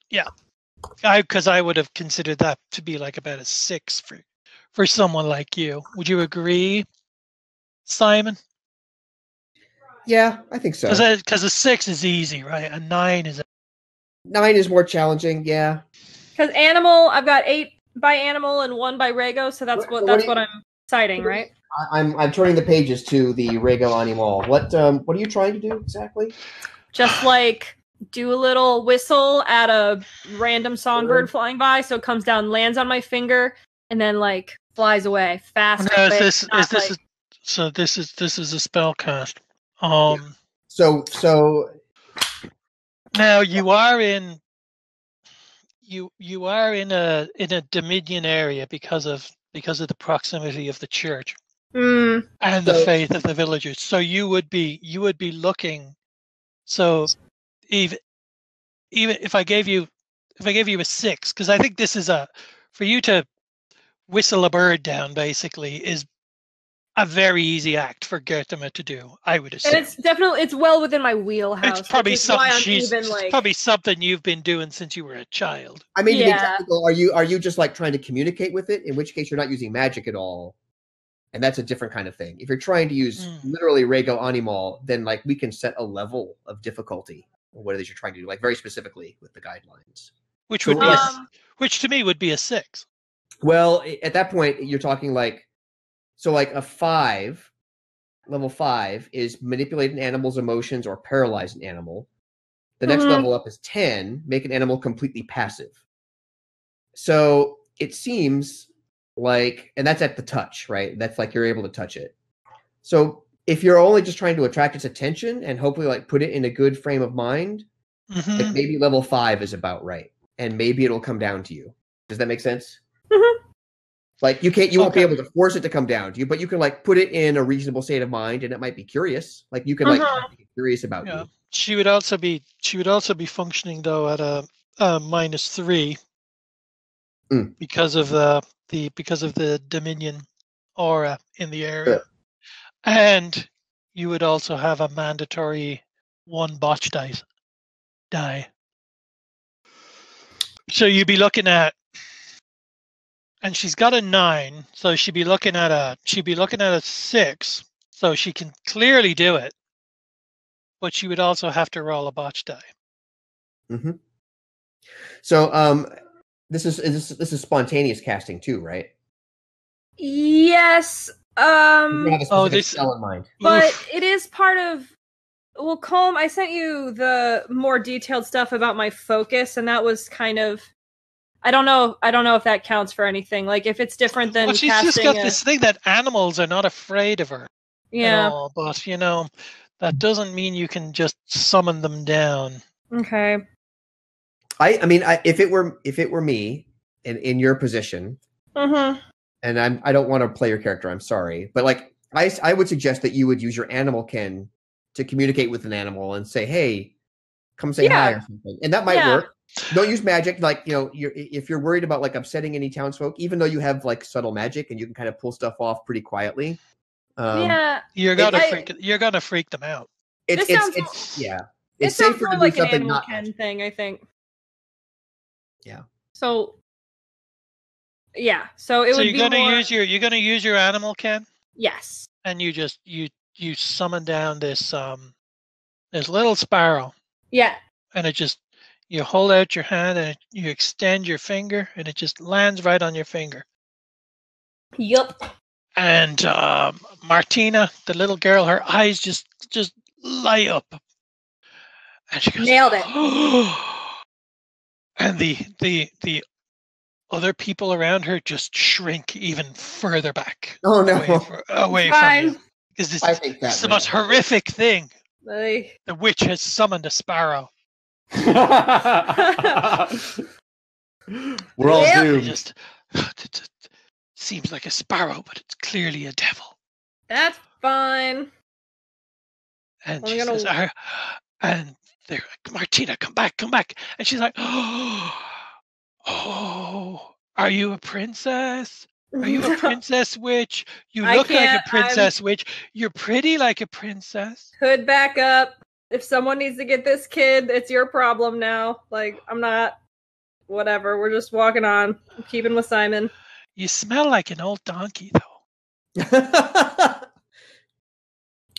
Because I would have considered that to be like about a 6 for someone like you. Would you agree, Simon? Yeah, I think so. Because a 6 is easy, right? A 9 is 9 is more challenging. Yeah. Because animal, I've got 8 by animal and 1 by Rego, so that's what I'm citing, right? I'm turning the pages to the Rego animal. What are you trying to do exactly? Just like do a little whistle at a random songbird flying by, so it comes down, lands on my finger, and then like flies away fast. No, this is a spell cast. So now you are in a Dominion area because of the proximity of the church and the faith of the villagers. So you would be looking. So even if I gave you a 6, because I think this is for you to whistle a bird down basically is a very easy act for Gertima to do, I would assume. And it's well within my wheelhouse. It's probably probably something you've been doing since you were a child. I mean, to be technical, are you just like trying to communicate with it? In which case, you're not using magic at all, and that's a different kind of thing. If you're trying to use literally Rego Animal, then like we can set a level of difficulty on what it is you're trying to do, like very specifically with the guidelines. Which to me would be a 6. Well, at that point, you're talking like. So like a 5, level 5 is manipulate an animal's emotions or paralyze an animal. The next level up is 10, make an animal completely passive. So it seems like, and that's at the touch, right? That's like you're able to touch it. So if you're only just trying to attract its attention and hopefully like put it in a good frame of mind, like maybe level 5 is about right. And maybe it'll come down to you. Does that make sense? Like you won't be able to force it to come down to you, but you can like put it in a reasonable state of mind, and it might be curious. Like you can like be curious about you. She would also be functioning though at a -3 because of the Dominion aura in the area, and you would also have a mandatory 1 botch die. So you'd be looking at. And she's got a 9, so she'd be looking at a 6, so she can clearly do it. But she would also have to roll a botch die. So this is spontaneous casting too, right? Yes. You have a specific spell in mind. But it is part of. Well, Colm, I sent you the more detailed stuff about my focus, and that was kind of. I don't know if that counts for anything. Like if it's different than she's casting just got this thing that animals are not afraid of her. Yeah. At all, but that doesn't mean you can just summon them down. Okay. I mean, if it were me in your position, and I don't want to play your character. I'm sorry, but like I would suggest that you would use your animal kin to communicate with an animal and say, "Hey, come say hi" or something, and that might work. Don't use magic, like if you're worried about like upsetting any townsfolk, even though you have like subtle magic and you can kind of pull stuff off pretty quietly. You're gonna freak them out. It's safer to do like something an animal not ken thing, I think. Yeah. So it would be you're gonna use your animal ken. Yes. And you summon down this this little sparrow, Yeah. and it just, you hold out your hand and you extend your finger, and it just lands right on your finger. Yup. And Martina, the little girl, her eyes just light up, and she goes, Nailed it. and the other people around her just shrink even further back. Oh no! Away from Fine. you. Because this I is think that's the most horrific thing. Like, The witch has summoned a sparrow. We're all Yep. It doomed. just seems like a sparrow, but it's clearly a devil. that's fine. And I'm she gonna- says, and they're like, Martina, come back. And she's like, oh, are you a princess? Are you a princess witch? You I look like can't, a princess witch. You're pretty like a princess. Hood back up. If someone needs to get this kid, it's your problem now. Like, I'm not. Whatever. We're just walking on. I'm keeping with Simon. You smell like an old donkey, though.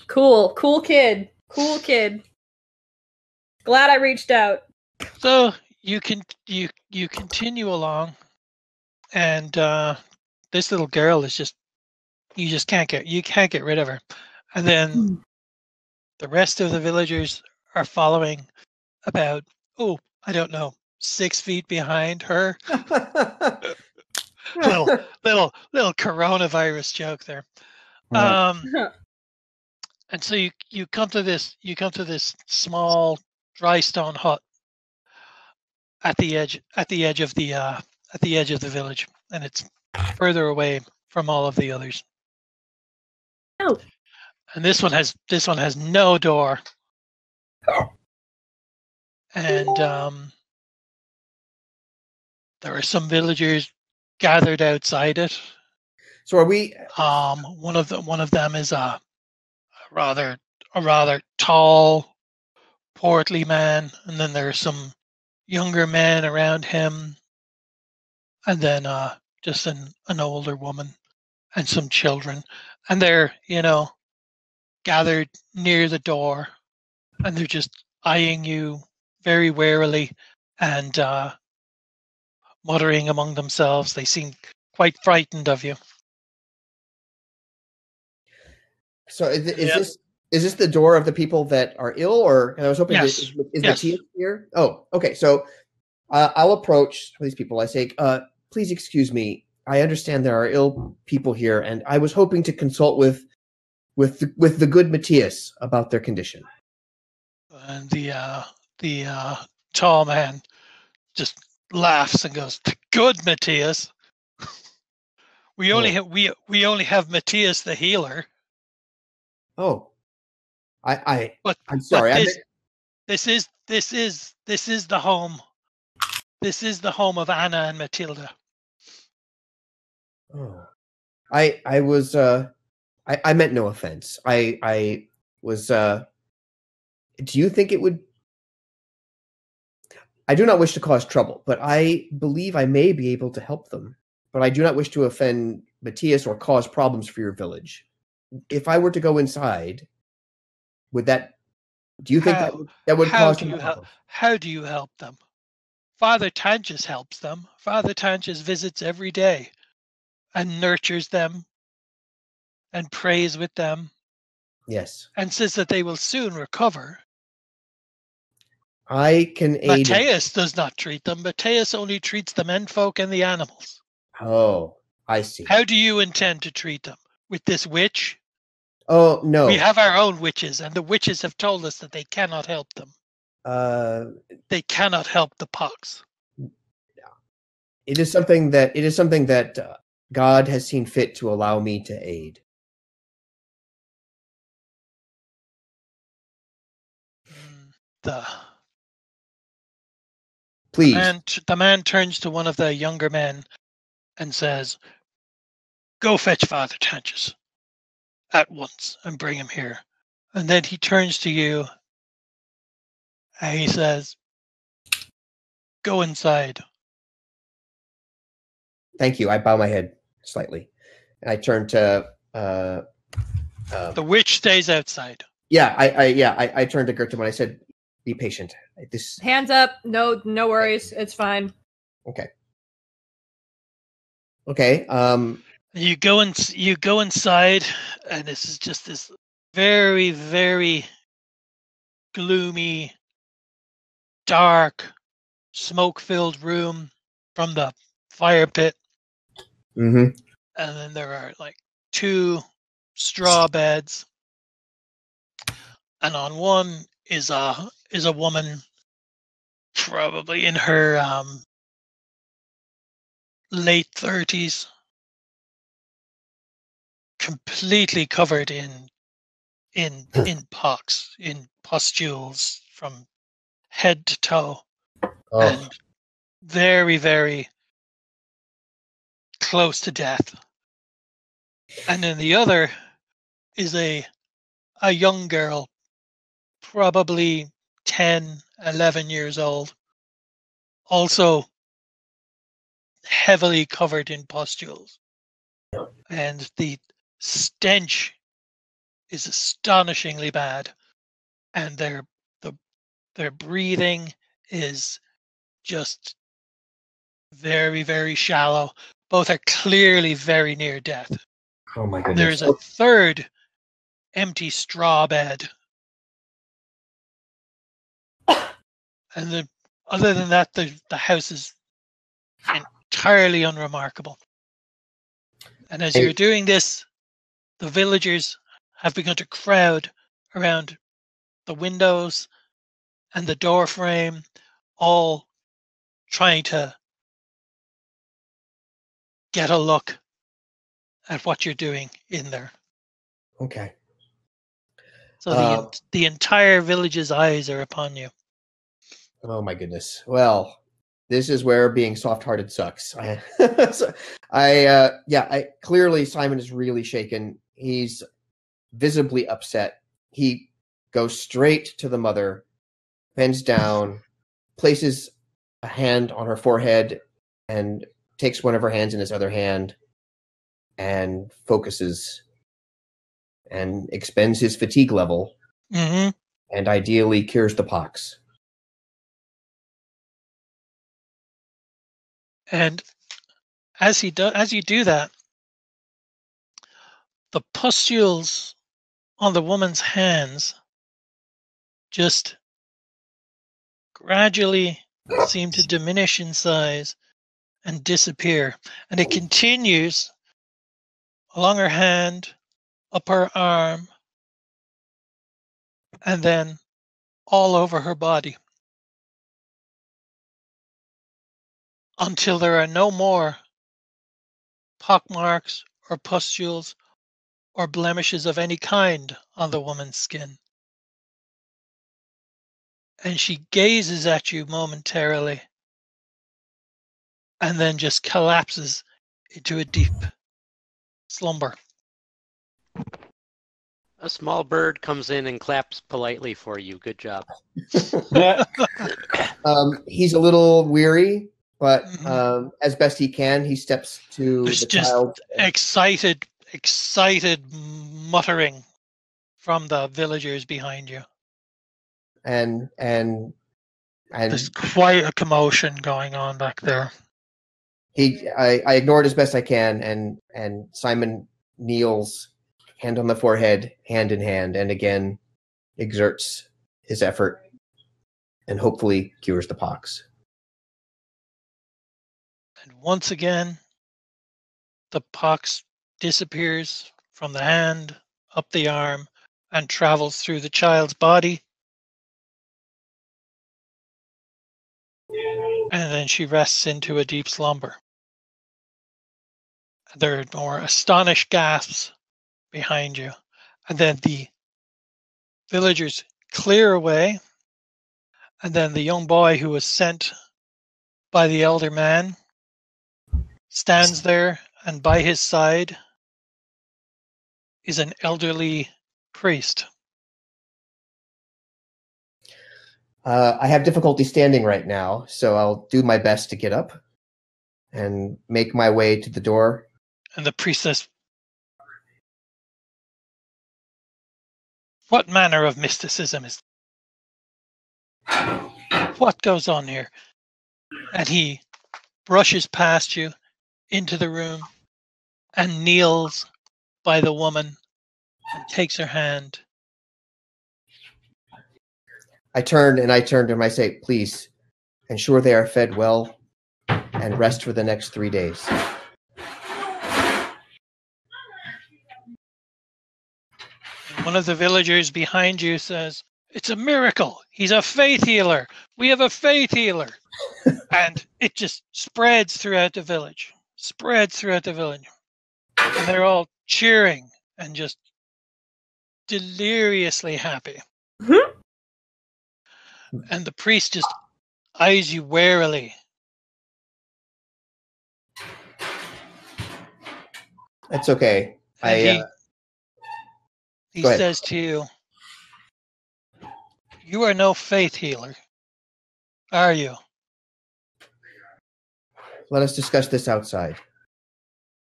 Cool. Cool kid. Cool kid. Glad I reached out. So you continue along, and this little girl is just, you can't get rid of her. And then the rest of the villagers are following about, I don't know, 6 feet behind her. little coronavirus joke there. Right. And so you come to this small dry stone hut at the edge of the village, and it's further away from all of the others. Oh. And this one has no door. And there are some villagers gathered outside it. So are we? One of them is a rather tall, portly man, and then there are some younger men around him, and then just an older woman and some children, and they're gathered near the door, and they're just eyeing you very warily and muttering among themselves. They seem quite frightened of you. So is this the door of the people that are ill, or? And I was hoping Yes. is Yes. Matthias here? Oh, okay. So I'll approach these people. I say, "Please excuse me. I understand there are ill people here, and I was hoping to consult with the good Matthias about their condition." And the tall man just laughs and goes, "The good Matthias. We only have Matthias the healer." Oh, I'm But sorry. this is the home. This is the home of Anna and Matilda. I was I meant no offense. I was do you think it would? I do not wish to cause trouble, but I believe I may be able to help them. But I do not wish to offend Matthias or cause problems for your village. If I were to go inside, would that? Do you think that would cause some problems? How do you help them? Father Tanchus helps them. Father Tanchus visits every day and nurtures them and prays with them Yes, and says that they will soon recover. I can aid. Matthias does not treat them. Matthias only treats the menfolk and the animals. Oh, I see. How do you intend to treat them? With this witch? Oh no, We have our own witches, and the witches have told us that they cannot help them. They cannot help the pox. It is something that God has seen fit to allow me to aid. Please. The man turns to one of the younger men and says, "Go fetch Father Tanchus at once and bring him here." And then he turns to you and he says, "Go inside." Thank you. I bow my head slightly, and I turn to. The witch stays outside. I turned to Gertrude and I said, "Be patient." Hands up. No worries. It's fine. Okay. Okay. You go inside, and this is just this very, very gloomy, dark, smoke-filled room from the fire pit. Mm-hmm. And then there are like 2 straw beds, and on one is a woman, probably in her late 30s, completely covered in pox, in pustules from head to toe, and very, very close to death. And then the other is a young girl, probably 10, 11 years old, also heavily covered in pustules. And the stench is astonishingly bad. And their breathing is just very, very shallow. Both are clearly very near death. Oh my goodness. There's a third empty straw bed. And other than that, the house is entirely unremarkable. And as you're doing this, the villagers have begun to crowd around the windows and the door frame, all trying to get a look at what you're doing in there. Okay. So the entire village's eyes are upon you. Oh my goodness. Well, this is where being soft-hearted sucks. Clearly Simon is really shaken. He's visibly upset. He goes straight to the mother, bends down, places a hand on her forehead, and takes one of her hands in his other hand, and focuses and expends his fatigue level, Mm-hmm. and ideally cures the pox. And as you do that, the pustules on the woman's hands just gradually seem to diminish in size and disappear. And it continues along her hand, up her arm, and then all over her body, until there are no more pockmarks or pustules or blemishes of any kind on the woman's skin. And she gazes at you momentarily and then just collapses into a deep slumber. A small bird comes in and claps politely for you. Good job. He's a little weary, but as best he can, he steps to There's the just child. excited muttering from the villagers behind you. And There's quite a commotion going on back there. I ignore it as best I can, and Simon kneels, hand on the forehead, hand in hand, and again exerts his effort and hopefully cures the pox. And once again, the pox disappears from the hand, up the arm, and travels through the child's body. And then she rests into a deep slumber. There are more astonished gasps behind you. And then the villagers clear away. And then the young boy who was sent by the elder man stands there, and by his side is an elderly priest. I have difficulty standing right now, so I'll do my best to get up and make my way to the door. And the priestess What manner of mysticism is what goes on here? And he brushes past you into the room and kneels by the woman and takes her hand. I turn to him and I say, please, ensure they are fed well and rest for the next 3 days. One of the villagers behind you says, it's a miracle. He's a faith healer. We have a faith healer. And it just spreads throughout the village. And they're all cheering and just deliriously happy. Mhm. And the priest just eyes you warily. That's okay. And he says to you, you are no faith healer, are you? Let us discuss this outside.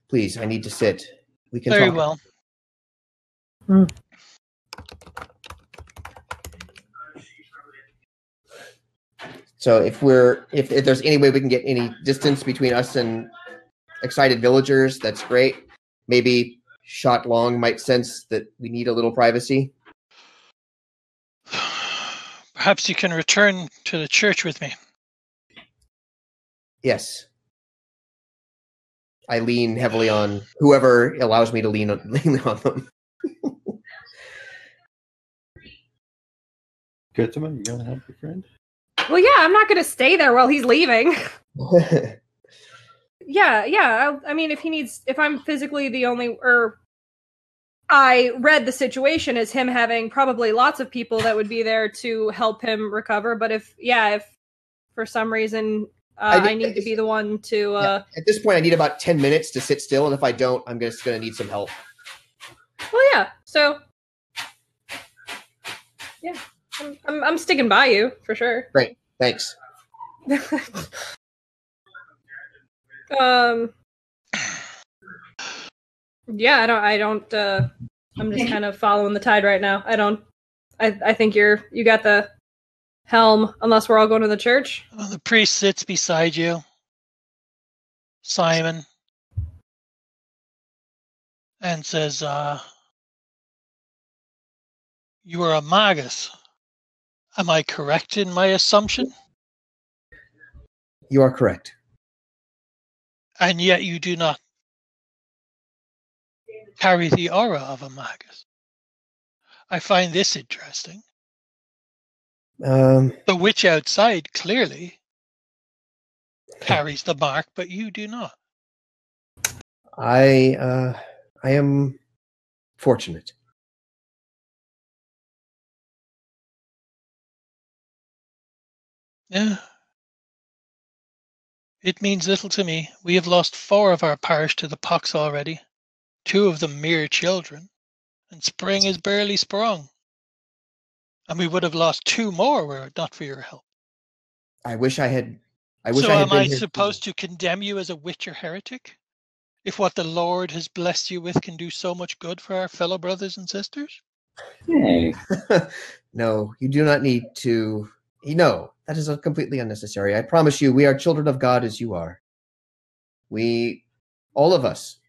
Please, I need to sit. We can Very talk. well. So if there's any way we can get any distance between us and excited villagers, that's great. Maybe Shot Long might sense that we need a little privacy. Perhaps you can return to the church with me. Yes. I lean heavily on whoever allows me to lean on them. Gutterman, you gonna help your friend? Well, yeah, I'm not going to stay there while he's leaving. Yeah. I mean, if I'm physically the only, or I read the situation as him having probably lots of people that would be there to help him recover. But if for some reason I need to be the one to. At this point, I need about 10 minutes to sit still, and if I don't, I'm just going to need some help. Well, yeah. So, yeah, I'm sticking by you for sure. Great, thanks. Yeah, I don't. I'm just kind of following the tide right now. I think you got the helm, unless we're all going to the church. Well, the priest sits beside you, Simon, and says, you are a magus. Am I correct in my assumption? You are correct. And yet you do not carry the aura of a magus. I find this interesting. The witch outside clearly carries the mark, but you do not. I am fortunate. Yeah. It means little to me. We have lost 4 of our parish to the pox already, 2 of them mere children, and spring is barely sprung. And we would have lost 2 more were it not for your help. I wish I had am I supposed to condemn you as a witch or heretic? If what the Lord has blessed you with can do so much good for our fellow brothers and sisters? Hey. No, you do not need to. No, that is completely unnecessary. I promise you, we are children of God as you are. We, all of us,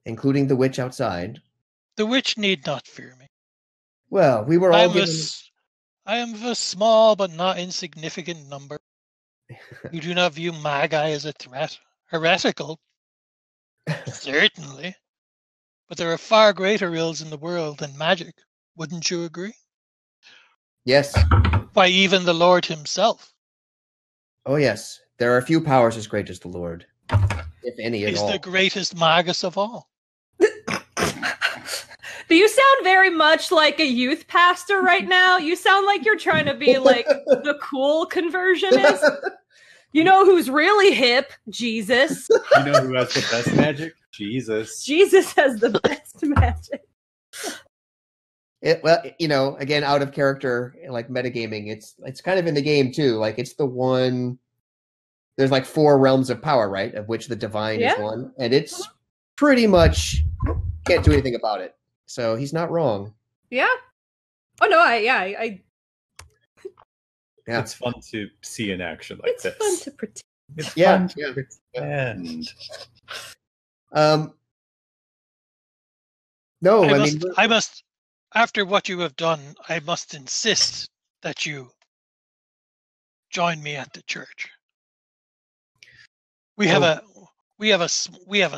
including the witch outside. The witch need not fear me. Well, we were all I am of a small but not insignificant number. You do not view magi as a threat. Heretical, certainly. But there are far greater ills in the world than magic. Wouldn't you agree? Yes. Why, even the Lord himself. Oh, yes. There are few powers as great as the Lord, if any at all. He's the greatest magus of all. Do you sound very much like a youth pastor right now? You sound like you're trying to be like the cool conversionist. You know who's really hip? Jesus. You know who has the best magic? Jesus. Jesus has the best magic. Well, again, out of character, like metagaming, it's kind of in the game too. Like it's the one. There's like 4 realms of power, right? Of which the divine is one, and it's pretty much can't do anything about it. So he's not wrong. Yeah, Oh no, I Yeah. It's fun to see in action like it's this. fun to pretend. It's Yeah, fun to yeah. pretend. No, I must, after what you have done, I must insist that you join me at the church. We have a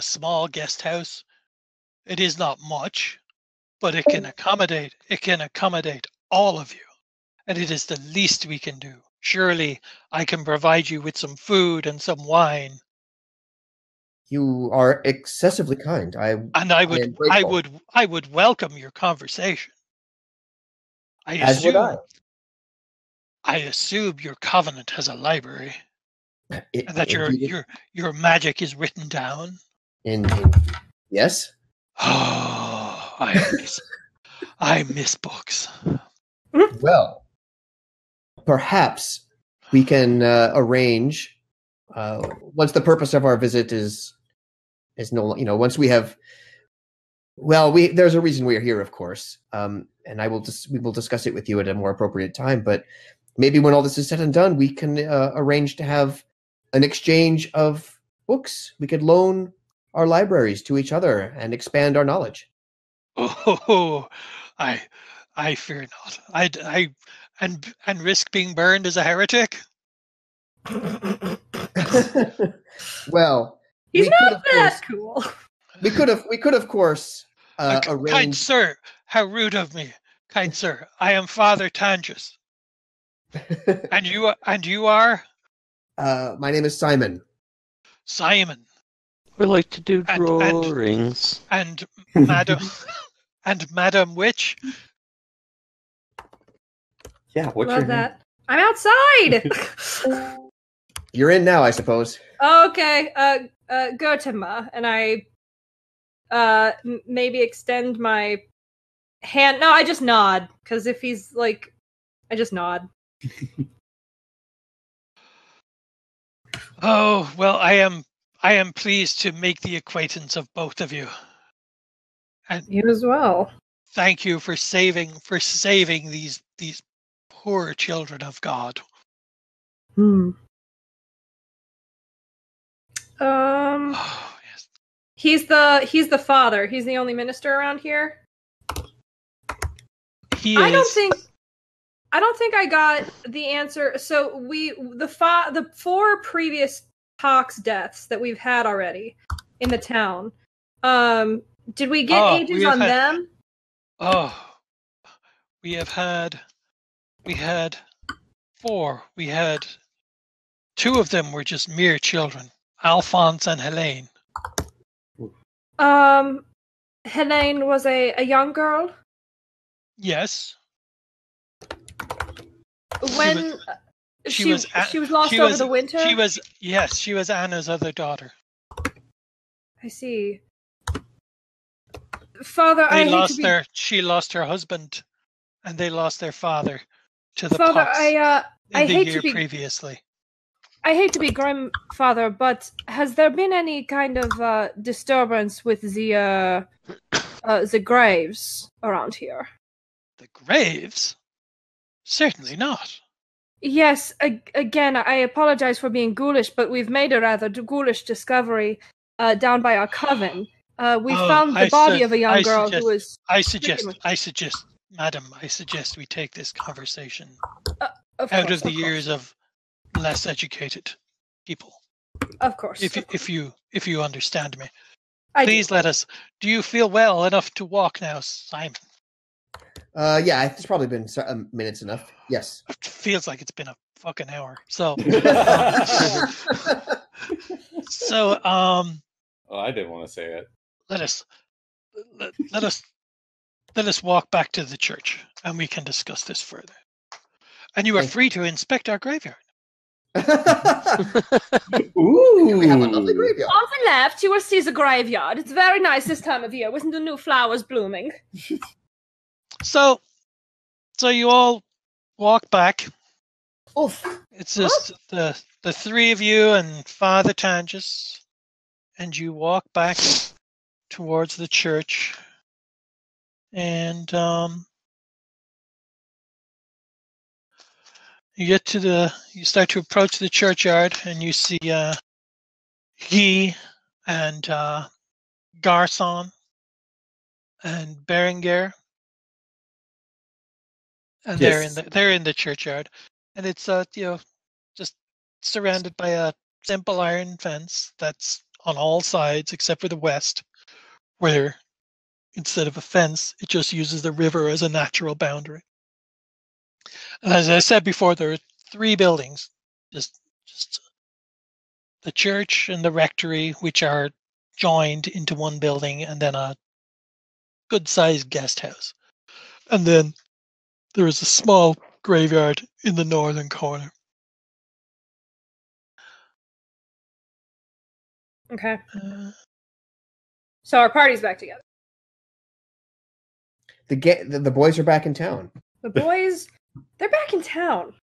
small guest house. It is not much, but it can accommodate all of you, and it is the least we can do. Surely I can provide you with some food and some wine. you are excessively kind. I am grateful. I would welcome your conversation. As would I. I assume your covenant has a library, and that Indeed. your magic is written down. Yes. Oh, I miss books. Well, perhaps we can arrange once the purpose of our visit is no, once we have. Well, there's a reason we are here, of course, and we will discuss it with you at a more appropriate time. But maybe when all this is said and done, we can arrange to have an exchange of books. We could loan our libraries to each other and expand our knowledge. Oh, I fear not. And risk being burned as a heretic. Well, He's not that cool. We could of course arrange. Kind sir, how rude of me. Kind sir, I am Father Tangus. And you are? My name is Simon. Simon. We like to do drawings. And Madam and Madam Witch. Yeah, what's Love your name? that. I'm outside. You're in now, I suppose. Okay, Gotema, and I maybe extend my hand. No, I just nod, because if he's like, I just nod. Oh, well, I am pleased to make the acquaintance of both of you. And you as well. Thank you for saving these poor children of God. Oh, yes. He's the father. He's the only minister around here. He is. I don't think I got the answer. So the 4 previous Pox deaths that we've had already in the town. Did we get ages on them? Oh, we had 4. We had 2 of them were just mere children, Alphonse and Helene. Helene was a young girl. Yes. When she was lost over the winter. She was Anna's other daughter. I see. Father, she lost her husband, and they lost their father to the Father, pox previously. I hate to be grim, Father, but has there been any kind of disturbance with the graves around here? The graves? Certainly not. Yes, again, I apologize for being ghoulish, but we've made a rather ghoulish discovery down by our coven. We found the body of a young girl who was... I suggest, Madam, we take this conversation out of the ears of less educated people. Of course. If you understand me. Please let us... Do you feel well enough to walk now, Simon? Yeah, it's probably been minutes enough. Yes. It feels like it's been a fucking hour. So, I didn't want to say it. Let us walk back to the church, and we can discuss this further. And you are free to inspect our graveyard. Ooh, we have a lovely graveyard. On the left, you will see the graveyard. It's very nice this time of year, with the new flowers blooming. So you all walk back. Oof. It's just the 3 of you and Father Tangus, and you walk back towards the church. And You start to approach the churchyard, and you see he and Garçon and Berenguer, and Yes. they're in the churchyard, and it's just surrounded by a simple iron fence that's on all sides except for the west, where instead of a fence, it just uses the river as a natural boundary. And as I said before, there are 3 buildings, just the church and the rectory, which are joined into one building, and then a good-sized guest house. And then there is a small graveyard in the northern corner. Okay. So our party's back together. The boys are back in town. The boys, they're back in town.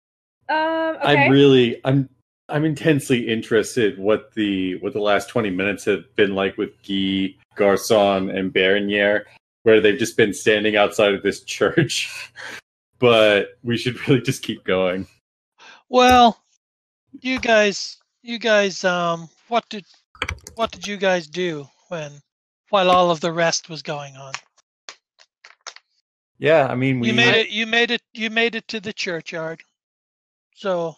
Okay. I'm intensely interested what the last 20 minutes have been like with Guy, Garçon, and Bernier, where they've just been standing outside of this church. But we should really just keep going. Well, you guys, what did you guys do while all of the rest was going on? Yeah, I mean, You made it to the churchyard. So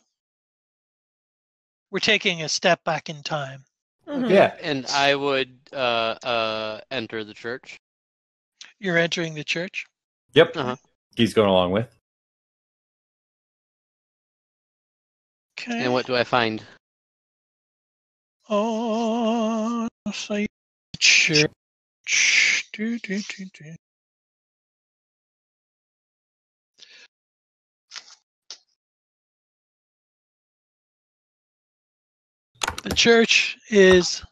we're taking a step back in time. Mhm. Yeah. And I would enter the church. You're entering the church? Yep. Uh-huh. He's going along with. Okay. And what do I find? Oh, say church. Do. The church is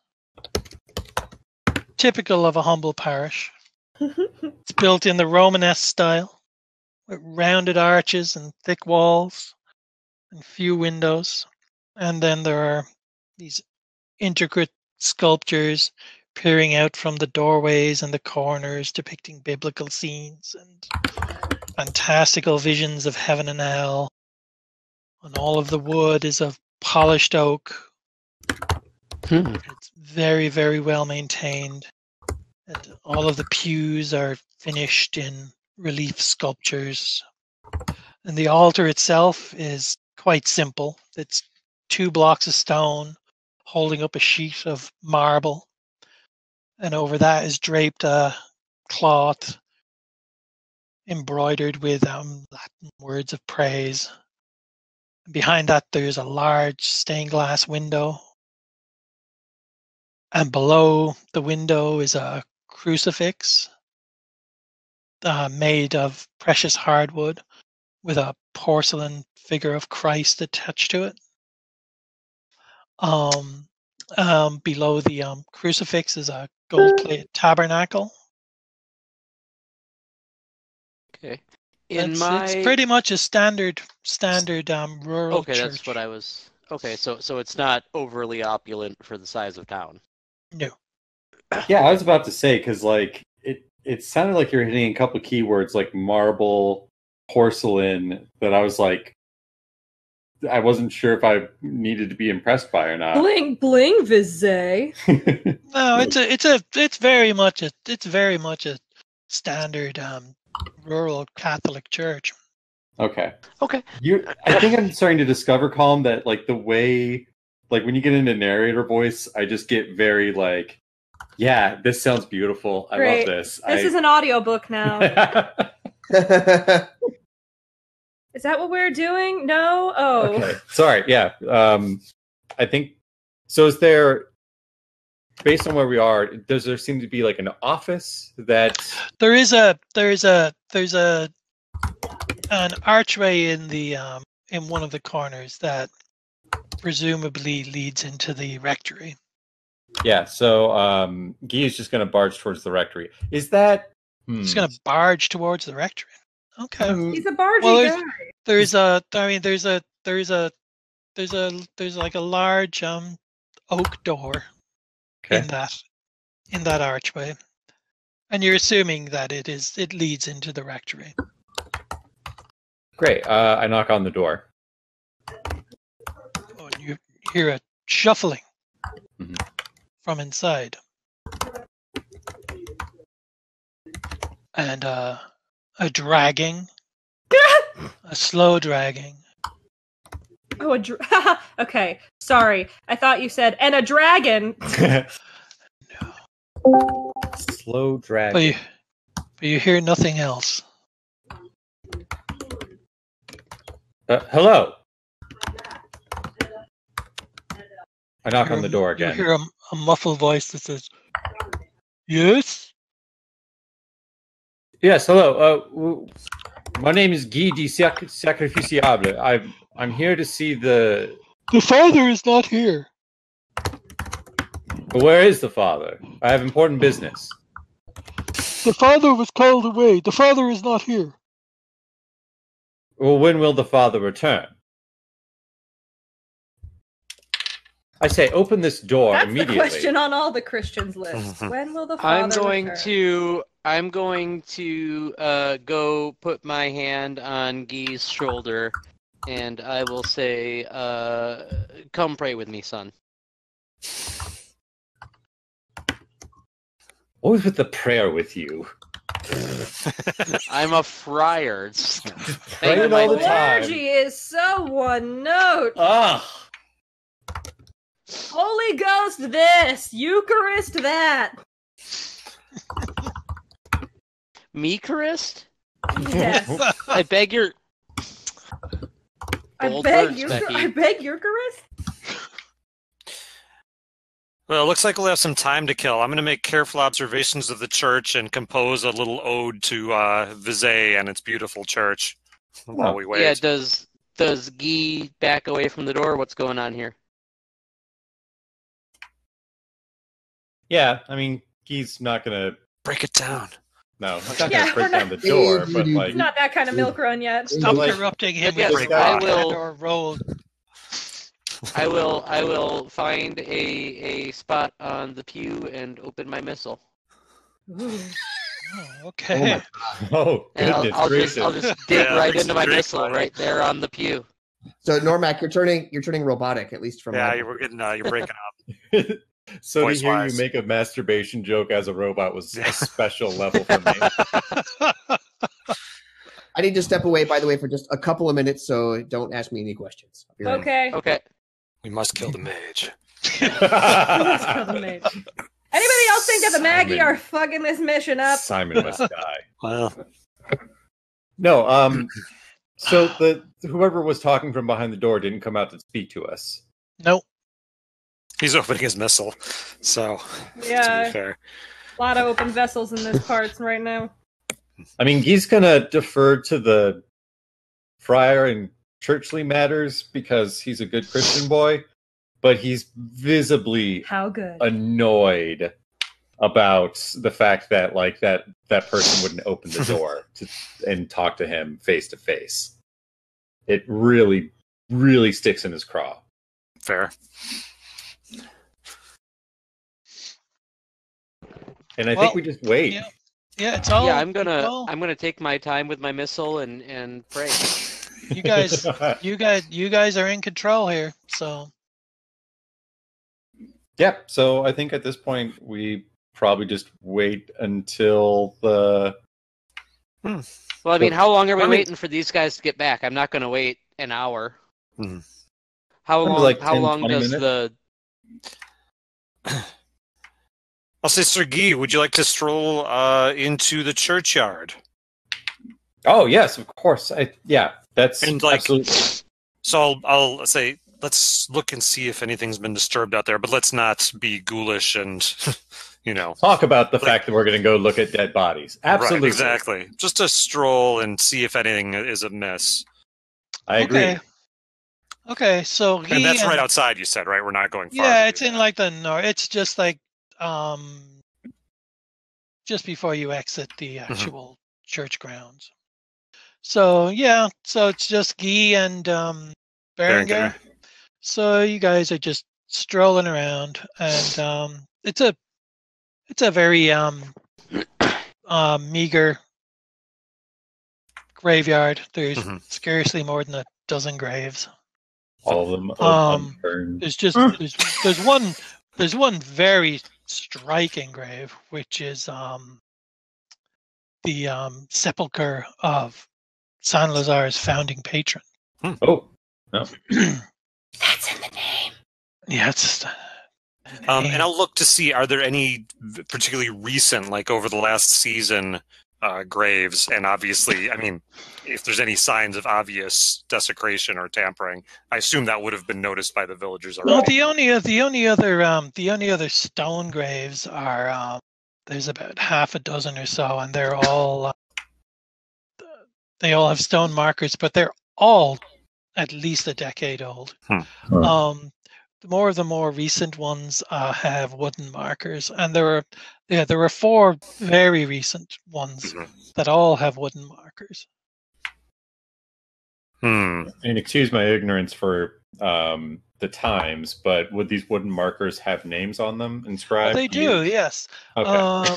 typical of a humble parish. It's built in the Romanesque style, with rounded arches and thick walls and few windows. And then there are these intricate sculptures peering out from the doorways and the corners, depicting biblical scenes and fantastical visions of heaven and hell. And all of the wood is of polished oak. It's very, very well maintained. And all of the pews are finished in relief sculptures. And the altar itself is quite simple. It's 2 blocks of stone holding up a sheet of marble. And over that is draped a cloth embroidered with Latin words of praise. And behind that, there's a large stained glass window. And below the window is a crucifix made of precious hardwood with a porcelain figure of Christ attached to it. Below the crucifix is a gold-plated tabernacle. Okay. It's pretty much a standard rural Okay, church. that's what I was. Okay, so it's not overly opulent for the size of town. No. Yeah, I was about to say, because like it sounded like you were hitting a couple of keywords like marble, porcelain, that I was like, I wasn't sure if I needed to be impressed by or not. Bling bling vise. No, it's very much a standard rural Catholic church. Okay. Okay. I think I'm starting to discover, Colm, that like the way, like when you get into narrator voice, I just get very like, yeah, this sounds beautiful. I Great. love this. This is an audiobook now. Is that what we're doing? No? Oh. Okay. Sorry. Yeah. I think so. Is there, based on where we are, does there seem to be like an office that there's an archway in the in one of the corners that presumably leads into the rectory. Yeah, so Guy is just going to barge towards the rectory. Is that He's going to barge towards the rectory? Okay. He's a bargy guy. There's like a large oak door in that archway, and you're assuming that it leads into the rectory. Great. I knock on the door. hear a shuffling Mhm. from inside. And a dragging, a slow dragging. Oh, okay. Sorry. I thought you said, and a dragon. Slow drag. But you hear nothing else. Hello. I knock on the door You again. hear a muffled voice that says, "Yes." Yes, hello. My name is Guy de Sacrificiable. I'm here to see the. The father is not here. Where is the father? I have important business. The father was called away. The father is not here. Well, when will the father return? I say, open this door That's immediately. the question on all the Christians' lists. When will the father return? I'm going to go put my hand on Guy's shoulder, and I will say, "Come pray with me, son." What was with the prayer with you? I'm a friar. Praying all the time. Clergy is so one note. Ah. Holy Ghost this, Eucharist that. Meekarist? Yes. I beg your. I Bold beg words, you. Becky. I beg Eucharist. Well, it looks like we'll have some time to kill. I'm going to make careful observations of the church and compose a little ode to Vizay and its beautiful church while we wait. Yeah, does Guy back away from the door? What's going on here? Yeah, I mean, he's not gonna. Break it down. No, he's not Yeah, gonna break we're down the not- door, but It's like. not that kind of milk run yet. Stop Like- interrupting him Yes, with I will- or roll. I will find a spot on the pew and open my missile. Oh, okay. Oh, And goodness I'll gracious. just dig Yeah, right into my drink missile money. right there on the pew. So Normac, you're turning robotic, at least from Yeah, my you're getting you're breaking up. So to hear Voice-wise. you make a masturbation joke as a robot was Yeah. a special level for me. I need to step away, by the way, for just a couple of minutes, so don't ask me any questions. I'll be right Okay. Okay. We must kill the mage. Let's kill the mage. Anybody else think that the Maggie Simon. are fucking this mission up? Simon must die. Well, No, so whoever was talking from behind the door didn't come out to speak to us. Nope. he's opening his missile, so to Yeah, be fair. a lot of open vessels in this parts right now. I mean, he's gonna defer to the friar in churchly matters because he's a good Christian boy, but he's visibly How good. annoyed about the fact that like that person wouldn't open the door and talk to him face to face. It really, really sticks in his craw. Fair. And I Well, think we just wait. yeah. Yeah, it's all. Yeah, I'm well, gonna take my time with my missile and pray. You guys are in control here. So Yep. So I think at this point we probably just wait until the. Well, I mean, how long are we I mean- waiting for these guys to get back? I'm not gonna wait an hour. Mhm. How Maybe long? like how 10, long 20 does minutes? I'll say, Sir Guy, would you like to stroll into the churchyard? Oh yes, of course. That's And, like, absolutely. So I'll say, let's look and see if anything's been disturbed out there, but let's not be ghoulish and, Talk about the like- fact that we're going to go look at dead bodies. Absolutely, Right, exactly. Just a stroll and see if anything is amiss. I agree. Okay. So And that's right outside, you said, right? We're not going far. Yeah, to it's do in that. like the north. It's just like just before you exit the actual church grounds. So yeah, so it's just Guy and Berengar. So you guys are just strolling around, and it's a very meager graveyard. There's Mhm. scarcely more than a dozen graves. All of them unturned. There's one very striking grave, which is the sepulcher of San Lazare's founding patron. Oh, no. That's in the name. Yeah, it's. And I'll look to see, are there any particularly recent, like over the last season, graves? And obviously, I mean, if there's any signs of obvious desecration or tampering, I assume that would have been noticed by the villagers already. No, the only other stone graves are there's about half a dozen or so, and they all have stone markers, but they're all at least a decade old. The more recent ones have wooden markers, and there were 4 very recent ones that all have wooden markers. And excuse my ignorance for the times, but would these wooden markers have names on them inscribed? They do, yes. Okay.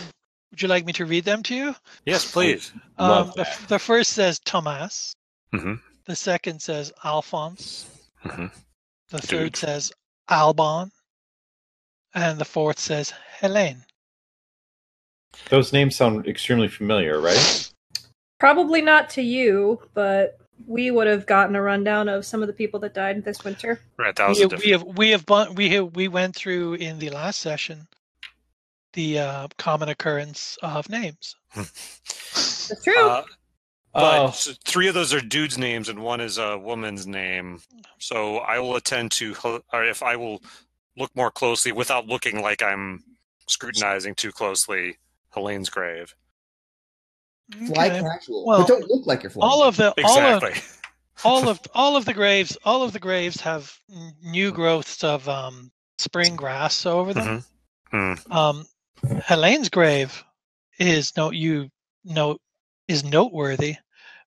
Would you like me to read them to you? Yes, please. The first says Thomas. Mm-hmm. The second says Alphonse. Mm-hmm. The third says Alban. And the fourth says Helene. Those names sound extremely familiar, right? Probably not to you, but we would have gotten a rundown of some of the people that died this winter. Right, that was we went through in the last session the common occurrence of names. That's true. But 3 of those are dudes' names and 1 is a woman's name. So I will attend to, or if I will look more closely without looking like I'm scrutinizing too closely, Helene's grave. Fly casual. Well, but don't look like you're flying. All of the graves have new growths of spring grass over them. Helene's grave is noteworthy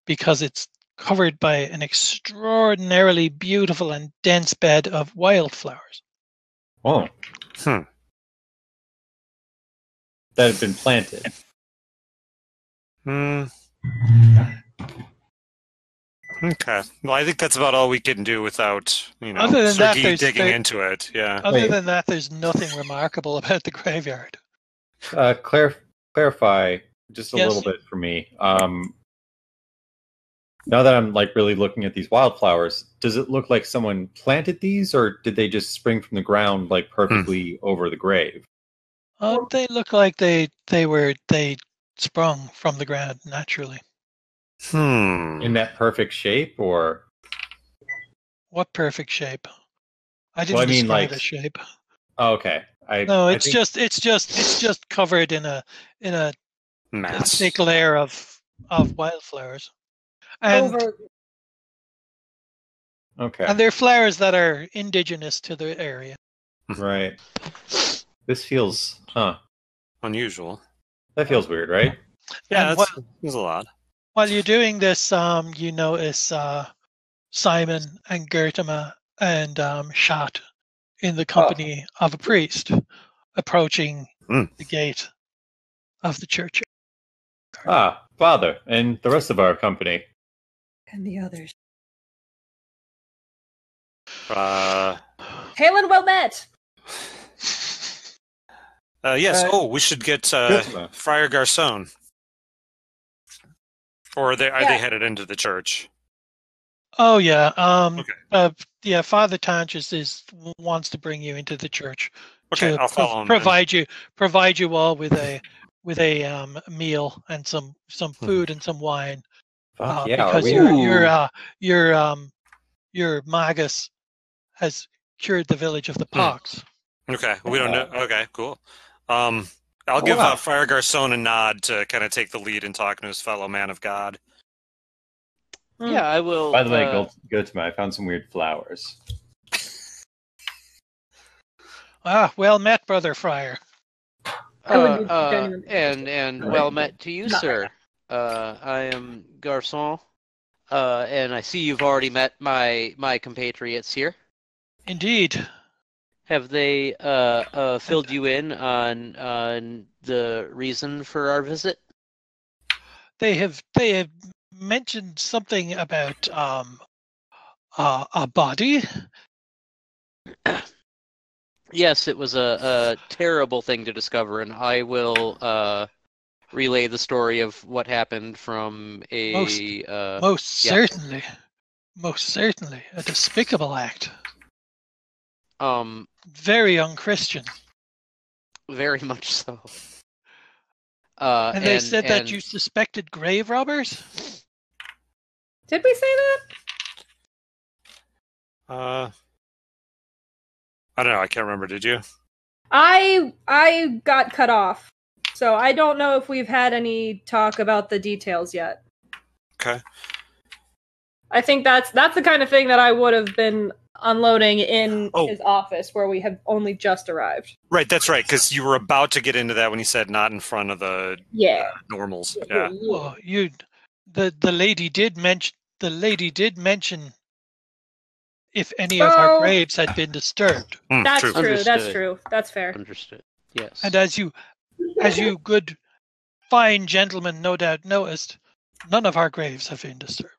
because it's covered by an extraordinarily beautiful and dense bed of wildflowers. Oh. That had been planted. Okay. Well, I think that's about all we can do without, Other than that, digging into it. Yeah. Other than that, there's nothing remarkable about the graveyard. Clarify just a little bit for me. Now that I'm really looking at these wildflowers, does it look like someone planted these, or did they just spring from the ground perfectly over the grave? They look like they sprung from the ground naturally. In that perfect shape, or what perfect shape? I didn't describe a shape. Oh, okay. It's just covered in a thick layer of wildflowers. And okay. And they're flowers that are indigenous to the area. Right. This feels unusual. That feels weird, right? Yeah, that's a lot. While you're doing this, you notice Simon and Gertima and Shat in the company of a priest approaching the gate of the church. Father, and the rest of our company. And the others. Hail and well met! Yes. We should get Friar Garçon. Or are they headed into the church? Oh yeah. Okay. Father Tanchus wants to bring you into the church. Okay, I'll follow him. Provide you all with a meal and some food and some wine. Because your magus has cured the village of the pox. Okay, we don't know. Okay, cool. I'll give Friar Garçon a nod to kind of take the lead in talking to his fellow man of God. Yeah, I will. By the way, Gertima, I found some weird flowers. Well met, brother Friar. And well met to you, sir. I am Garçon, and I see you've already met my compatriots here. Indeed. Have they filled you in on the reason for our visit? They have mentioned something about a body? Yes, it was a terrible thing to discover, and I will relay the story of what happened from a Most yeah. certainly. Most certainly. A despicable act. Very unchristian. Very much so. And they said that you suspected grave robbers? Did we say that? I don't know. I can't remember. Did you? I got cut off, so I don't know if we've had any talk about the details yet. Okay. I think that's the kind of thing that I would have been unloading in his office, where we have only just arrived. Right, that's right, because you were about to get into that when he said not in front of the normals. Yeah. Well, the lady did mention if any of our graves had been disturbed. That's true. true. Understood. That's true. That's fair. Understood. Yes. And as you good, fine gentlemen no doubt noticed, none of our graves have been disturbed.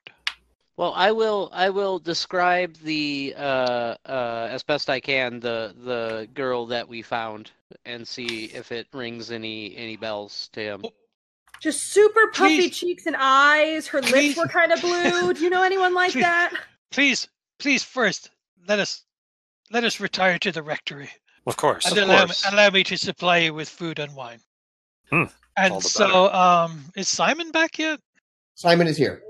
Well, I will describe the as best I can the girl that we found and see if it rings any bells to him. Just super puffy cheeks and eyes. Her lips were kind of blue. Do you know anyone like that? Please, first let us retire to the rectory. Of course. And allow me to supply you with food and wine. And so, is Simon back yet? Simon is here.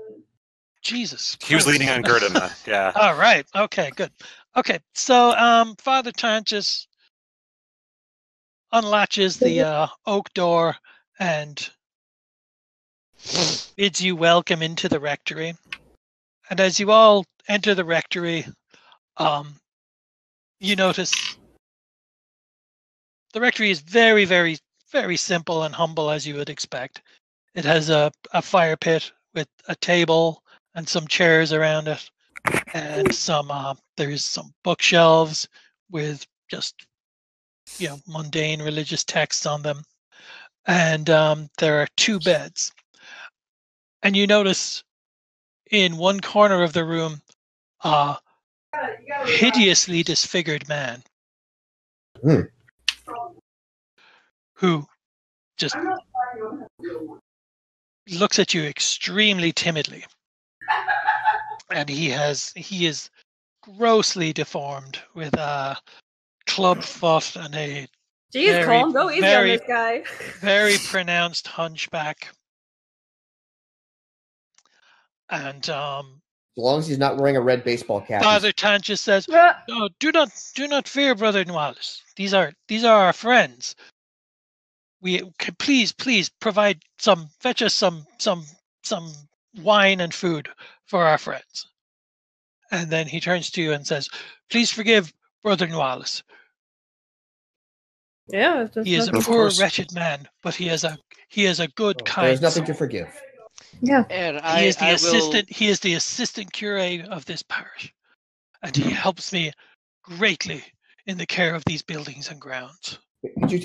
Jesus. He was leaning on Gerda. Yeah. All right. Okay, good. Okay, so Father Tanchus unlatches the oak door and bids you welcome into the rectory. And as you all enter the rectory, you notice the rectory is very, very, very simple and humble, as you would expect. It has a fire pit with a table and some chairs around it, and there's some bookshelves with just mundane religious texts on them, and there are 2 beds. And you notice in one corner of the room a hideously disfigured man who just looks at you extremely timidly. And he is grossly deformed with a club foot and a Colm, go easy on this guy. very pronounced hunchback. And as long as he's not wearing a red baseball cap. Father Tanchus says, "No, do not fear, Brother Wallace. These are our friends. We can please fetch us some wine and food for our friends." And then he turns to you and says, "Please forgive Brother Wallace. Yeah, he is a poor, wretched man, but he is a good, kind There's nothing soul. to forgive." Yeah, and he is the assistant curate of this parish, and he helps me greatly in the care of these buildings and grounds. Give me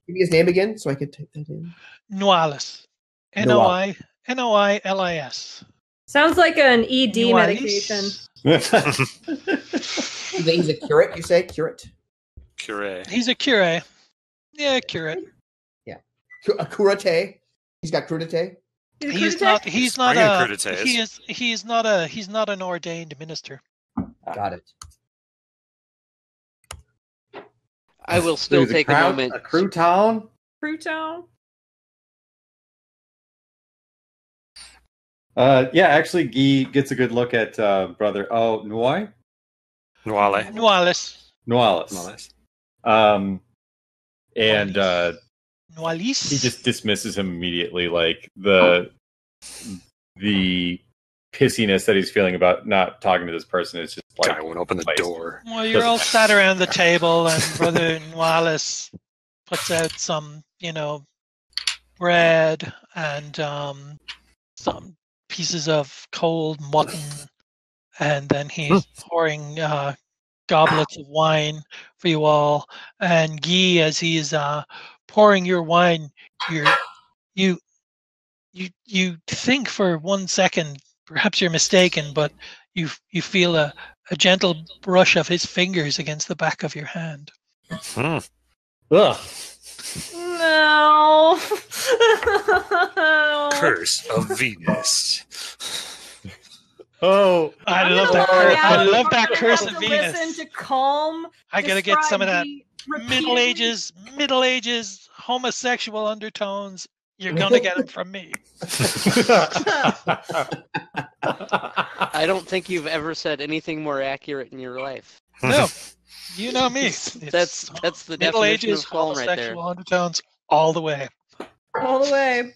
his name again so I could type that in. Noailles. Noilis. Sounds like an ED medication. He's a curate, you say? Curate? Curate. He's a curate. Yeah, curate. Yeah. A curate? He's got crudité? He's not an ordained minister. Got it. I will still take a moment. A crouton? Crouton? Yeah, actually, Guy gets a good look at brother. Oh, Noailles. And Noailles. he just dismisses him immediately, like the pissiness that he's feeling about not talking to this person is just like I won't open the door. Well, you're all sat around the table, and Brother Noailles puts out some, bread and some pieces of cold mutton, and then he's pouring goblets of wine for you all. And Guy, as he's pouring your wine, you think for 1 second, perhaps you're mistaken, but You feel a gentle brush of his fingers against the back of your hand. Ugh. No. Curse of Venus. Oh, I I'm love gonna that. work I out love if that we're curse gonna of have to Venus. Listen to calm. I gotta get some of that describe the Middle Ages homosexual undertones. You're gonna get them from me. I don't think you've ever said anything more accurate in your life. No, you know me. That's the Middle definition Ages of calm right there. homosexual undertones all the way. all the way.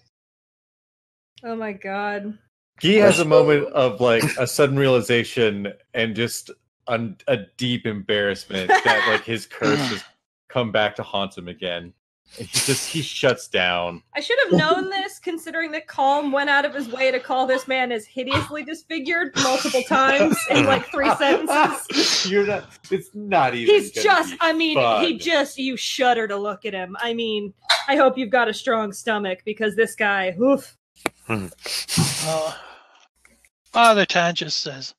Oh my god. He has a moment of like a sudden realization and just a deep embarrassment that like his curse has come back to haunt him again. And he shuts down. I should have known this, considering that Calm went out of his way to call this man as hideously disfigured multiple times in like 3 sentences. It's not even. He's just, you shudder to look at him. I mean, I hope you've got a strong stomach because this guy, oof. Father Tangus says,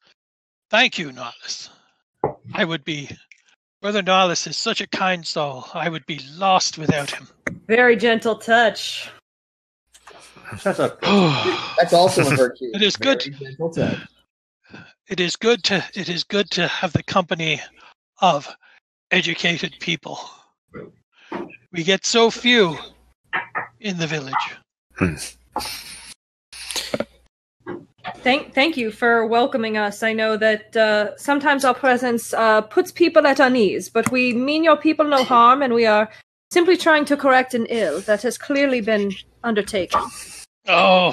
"Thank you, Nihilus. Brother Nihilus is such a kind soul. I would be lost without him." Very gentle touch. That's also a virtue. It is good. Very gentle touch. It is good to have the company of educated people. We get so few in the village. Thank you for welcoming us. I know that sometimes our presence puts people at unease, but we mean your people no harm, and we are simply trying to correct an ill that has clearly been undertaken. Oh,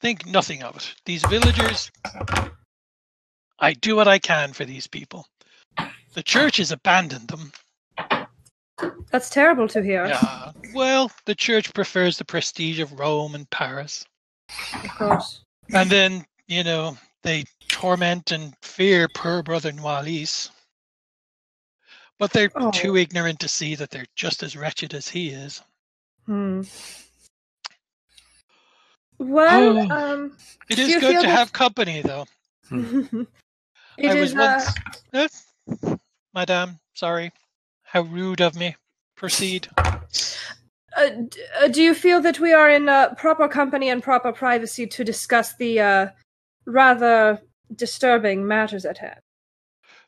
think nothing of it. These villagers, I do what I can for these people. The church has abandoned them. That's terrible to hear. Yeah, well, the church prefers the prestige of Rome and Paris. Of course. And then, they torment and fear poor brother Noalis. But they're too ignorant to see that they're just as wretched as he is. Well, it is good to have company, though. Madame, sorry. How rude of me. Proceed. Do you feel that we are in proper company and proper privacy to discuss the rather disturbing matters at hand?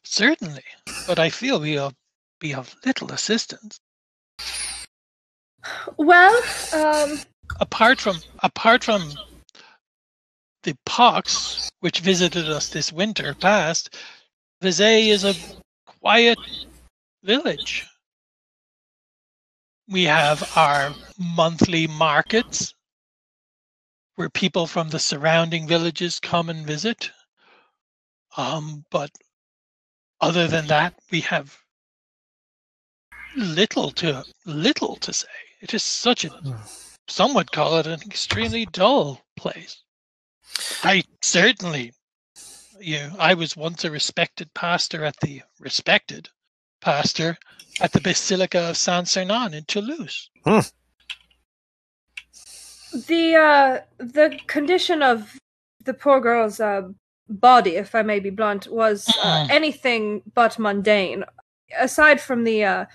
Certainly, but I feel we'll be of little assistance. Well, apart from the pox which visited us this winter past, Lazare is a quiet village. We have our monthly markets where people from the surrounding villages come and visit. But other than that, we have little to say. It is some would call it an extremely dull place. I was once a respected pastor at the Basilica of Saint-Cernan in Toulouse. The condition of the poor girl's body, if I may be blunt, was anything but mundane. Aside from the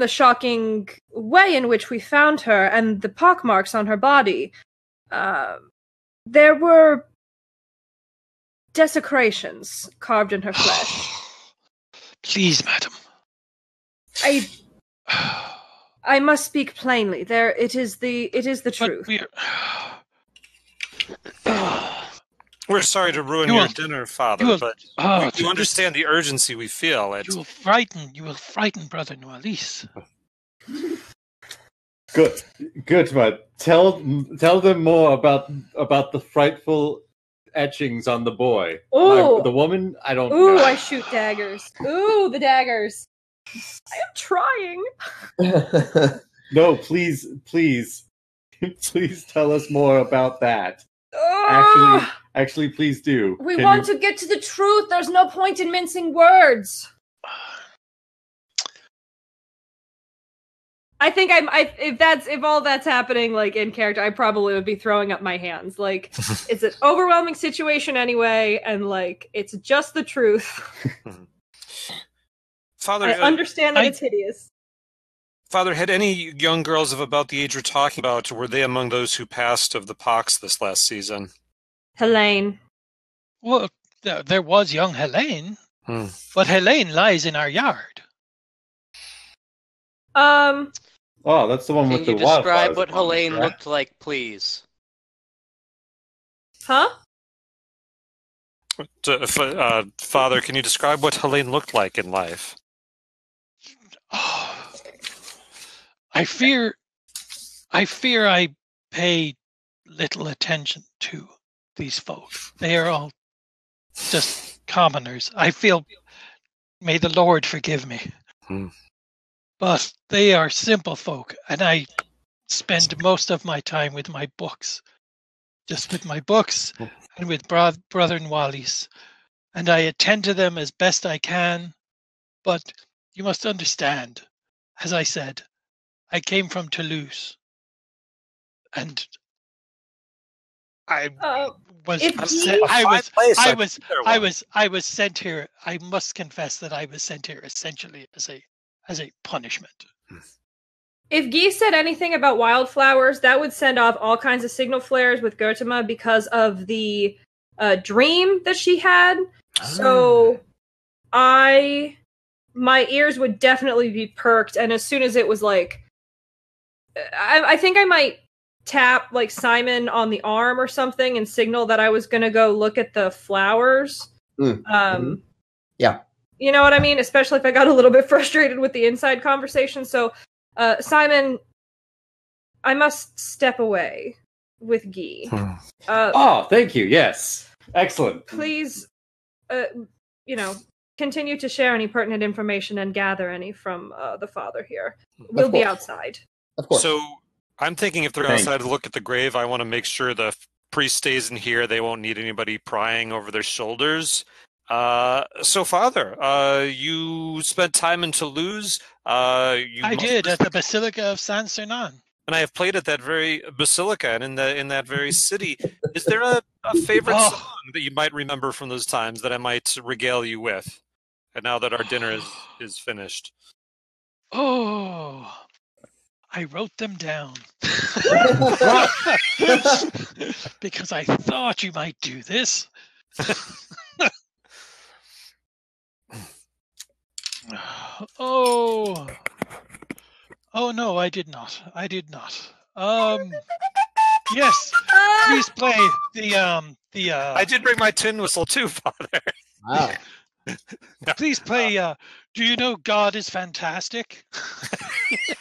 shocking way in which we found her and the pockmarks on her body, there were desecrations carved in her flesh. Please, madam. I must speak plainly. It is the truth. We're sorry to ruin your dinner, Father, but you understand the urgency we feel. You will frighten Brother Noalis. Good, but tell them more about the frightful etchings on the boy. Ooh. The woman, I don't know. Ooh, I shoot daggers. Ooh, the daggers. I am trying. No, please tell us more about that. Actually, please do. We want to get to the truth. There's no point in mincing words. I think if all that's happening like in character, I probably would be throwing up my hands. Like it's an overwhelming situation anyway, and like it's just the truth. Father, I understand that it's hideous. Father, had any young girls of about the age we're talking about, were they among those who passed of the pox this last season? Helene. Well, there was young Helene, but Helene lies in our yard. Oh, that's the one with the Can you describe what Helene looked like, please? Huh? Father, can you describe what Helene looked like in life? Oh, I fear I pay little attention to these folk. They are all just commoners. I feel, may the Lord forgive me. But they are simple folk, and I spend most of my time with my books. Just with my books and with Brother and Wally's. And I attend to them as best I can. But you must understand, as I said, I came from Toulouse. And I was sent here. I must confess that I was sent here essentially as a punishment. If Guy said anything about wildflowers, that would send off all kinds of signal flares with Gautama because of the dream that she had. So my ears would definitely be perked, and as soon as it was like, I think I might tap like Simon on the arm or something and signal that I was going to go look at the flowers. Yeah. You know what I mean? Especially if I got a little bit frustrated with the inside conversation. So, Simon, I must step away with Guy. Thank you. Yes. Excellent. Please, continue to share any pertinent information and gather any from the father here. We'll be outside. Of course. So I'm thinking if they're outside to look at the grave, I want to make sure the priest stays in here. They won't need anybody prying over their shoulders. So, Father, you spent time in Toulouse. I did at the Basilica of Saint-Sernin. And I have played at that very basilica and in that very city. Is there a favorite song that you might remember from those times that I might regale you with? And now that our dinner is finished. Oh, I wrote them down. Because I thought you might do this. Oh no, I did not. Yes, please play the I did bring my tin whistle too, Father. Wow. Please play Do you know God is Fantastic?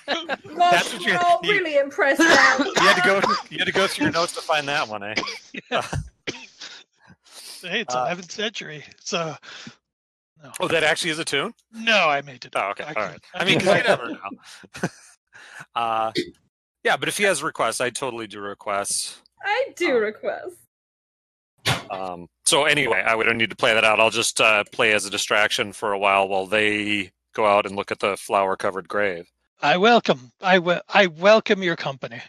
That's what you're all really impressed now. You had to go through your notes to find that one, eh? Yeah. Hey, it's 11th century, so no. Oh, that actually is a tune? No, I made it. Oh, okay. All right. I mean, because you never know. Yeah, but if he has requests, I totally do requests. I do request. So anyway, we don't need to play that out. I'll just play as a distraction for a while they go out and look at the flower-covered grave. I welcome your company.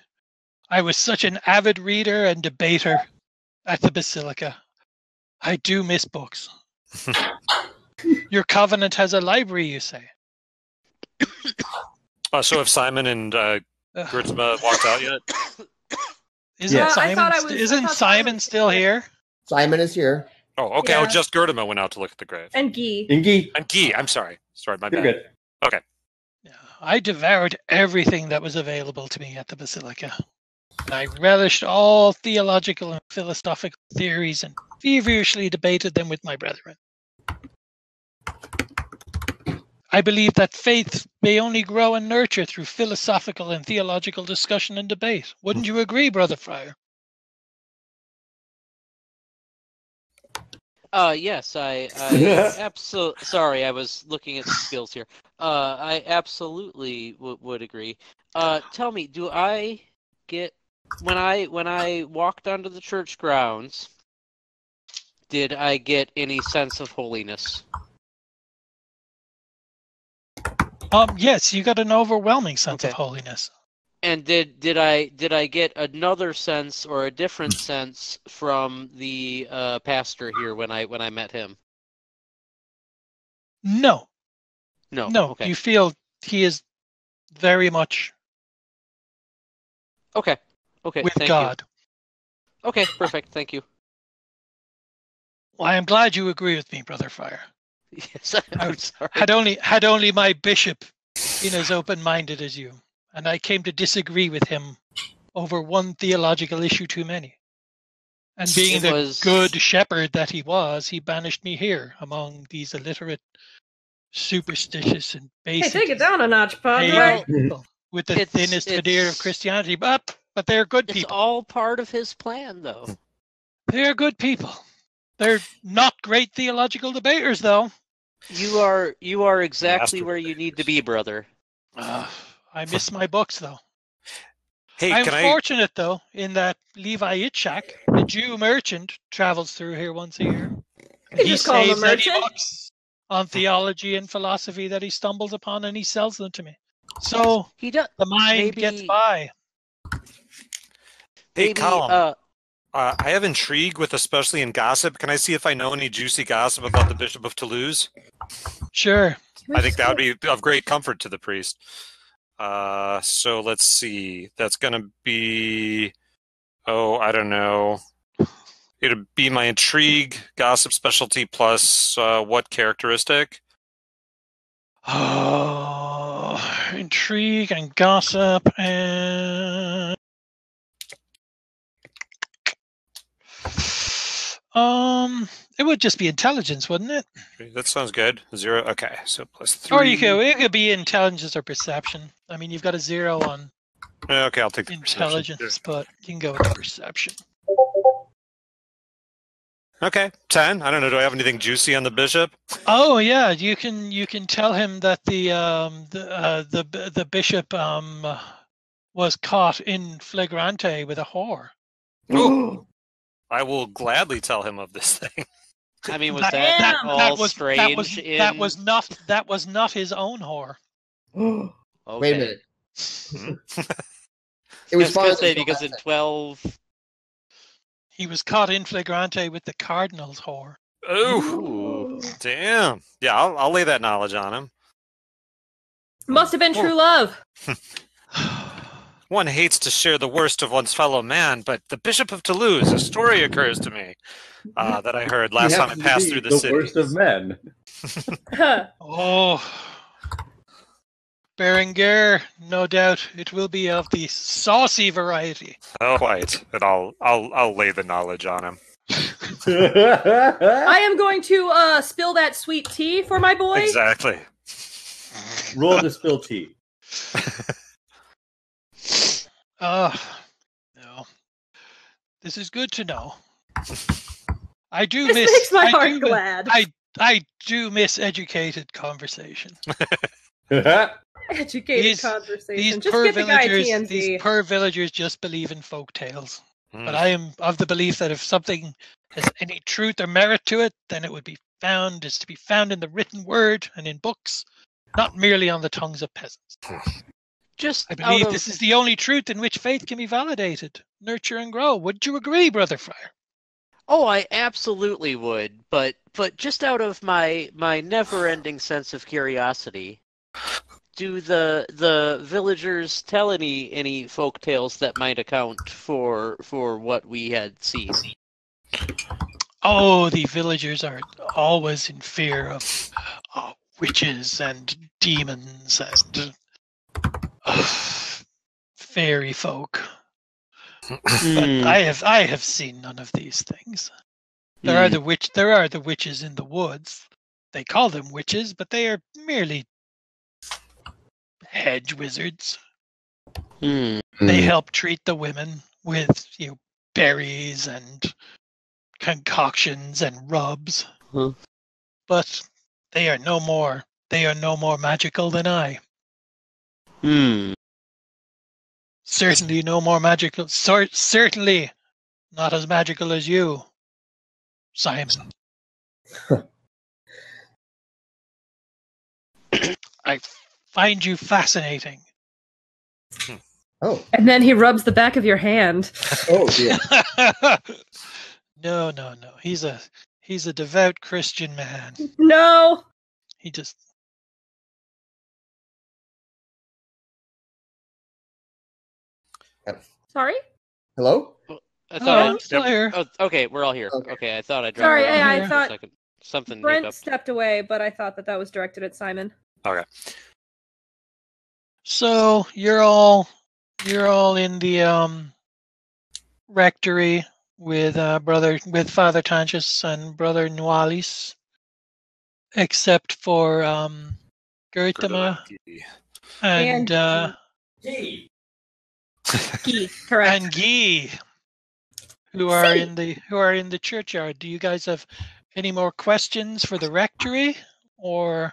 I was such an avid reader and debater at the Basilica. I do miss books. Your covenant has a library, you say? So have Simon and Gertzma walked out yet? Isn't Simon still here? Simon is here. Oh, okay. Yeah. Oh, just Gertima went out to look at the grave. And Guy. And Guy. I'm sorry. My bad. You're good. Okay. Yeah, I devoured everything that was available to me at the Basilica. I relished all theological and philosophical theories and feverishly debated them with my brethren. I believe that faith may only grow and nurture through philosophical and theological discussion and debate. Wouldn't you agree, Brother Friar? Yes, I absolutely. Sorry, I was looking at the skills here. I absolutely would agree. Tell me, do I get when I walked onto the church grounds? Did I get any sense of holiness? Yes, you got an overwhelming sense of Okay. holiness. And did I get another sense or a different sense from the pastor here when I met him? No, No. no. Okay. You feel he is very much Okay. Okay. with Thank God. you. Okay. Perfect. Thank you. Well, I am glad you agree with me, Brother Friar. Yes. I'm sorry. Had only my bishop been as open-minded as you, and I came to disagree with him over one theological issue too many. And being It the was- good shepherd that he was, he banished me here among these illiterate, superstitious, and Hey, basic take it down a notch, pagan Padre. people with the It's- thinnest veneer of it's- Christianity. But they're good It's people. all part of his plan, though. They're good people. They're not great theological debaters, though. You are exactly Master where you need to be, brother. I miss my books, though. Hey, I'm can I? fortunate, though, in that Levi Yitzhak, the Jew merchant, travels through here once a year. You just call him a saves any merchant? books on theology and philosophy that he stumbles upon, and he sells them to me. So He does. the mind gets Maybe- by. Hey, Maybe, Colin. I have intrigue with, especially in gossip. Can I see if I know any juicy gossip about the Bishop of Toulouse? Sure. I think that would be of great comfort to the priest. So let's see. That's going to be, I don't know. It'd be my intrigue, gossip specialty plus what characteristic? Oh, intrigue and gossip and it would just be intelligence, wouldn't it? That sounds good. 0. Okay, so plus 3. Or it could be intelligence or perception. I mean, you've got a 0 on Okay, I'll take the intelligence, perception. but you can go with the perception. Okay, 10. I don't know. Do I have anything juicy on the bishop? Oh yeah, you can tell him that the bishop was caught in flagrante with a whore. Ooh. I will gladly tell him of this thing. I mean, was That- that all strange? that was not his own whore. Okay. Wait a minute. Hmm? It was I was gonna fine. say because in 12. He was caught in flagrante with the cardinal's whore. Ooh, Ooh. damn. Yeah, I'll lay that knowledge on him. Must have been true love. One hates to share the worst of one's fellow man, but the Bishop of Toulouse, a story occurs to me that I heard last time I passed through the city. worst of men. Oh, Berengar, no doubt it will be of the saucy variety. Oh, quite. And I'll lay the knowledge on him. I am going to spill that sweet tea for my boy. Exactly. Roll to spill tea. No. This is good to know. I do This miss. makes my I heart do, glad. I do miss educated conversation. Educated These conversation. Just poor get the guy villagers, TNT. these poor villagers just believe in folk tales. Hmm. But I am of the belief that if something has any truth or merit to it, then it would be found is to be found in the written word and in books, not merely on the tongues of peasants. Just I believe out of, this is the only truth in which faith can be validated, nurture, and grow. Would you agree, Brother Friar? Oh, I absolutely would, but just out of my never-ending sense of curiosity, do the villagers tell any folk tales that might account for what we had seen? Oh, the villagers are always in fear of witches and demons and fairy folk. But I have seen none of these things. There are the witches in the woods. They call them witches, but they are merely hedge wizards. They help treat the women with berries and concoctions and rubs. Huh. But they are no more magical than I. Certainly no more magical. Certainly not as magical as you, Simon. find you fascinating. Oh, And then he rubs the back of your hand. oh dear. No. He's a devout Christian man. No. He just Sorry. Hello? I Hello, thought I'm still here. Oh, okay, we're all here. Okay. Okay, I thought I dropped Sorry, out I for a thought second. Something Brent hiccuped. stepped away, but I thought that was directed at Simon. Okay. So you're all in the rectory with Father Tanchus and Brother Nualis, except for Gertama and Guy, correct. and Guy, who are in the churchyard. Do you guys have any more questions for the rectory, or?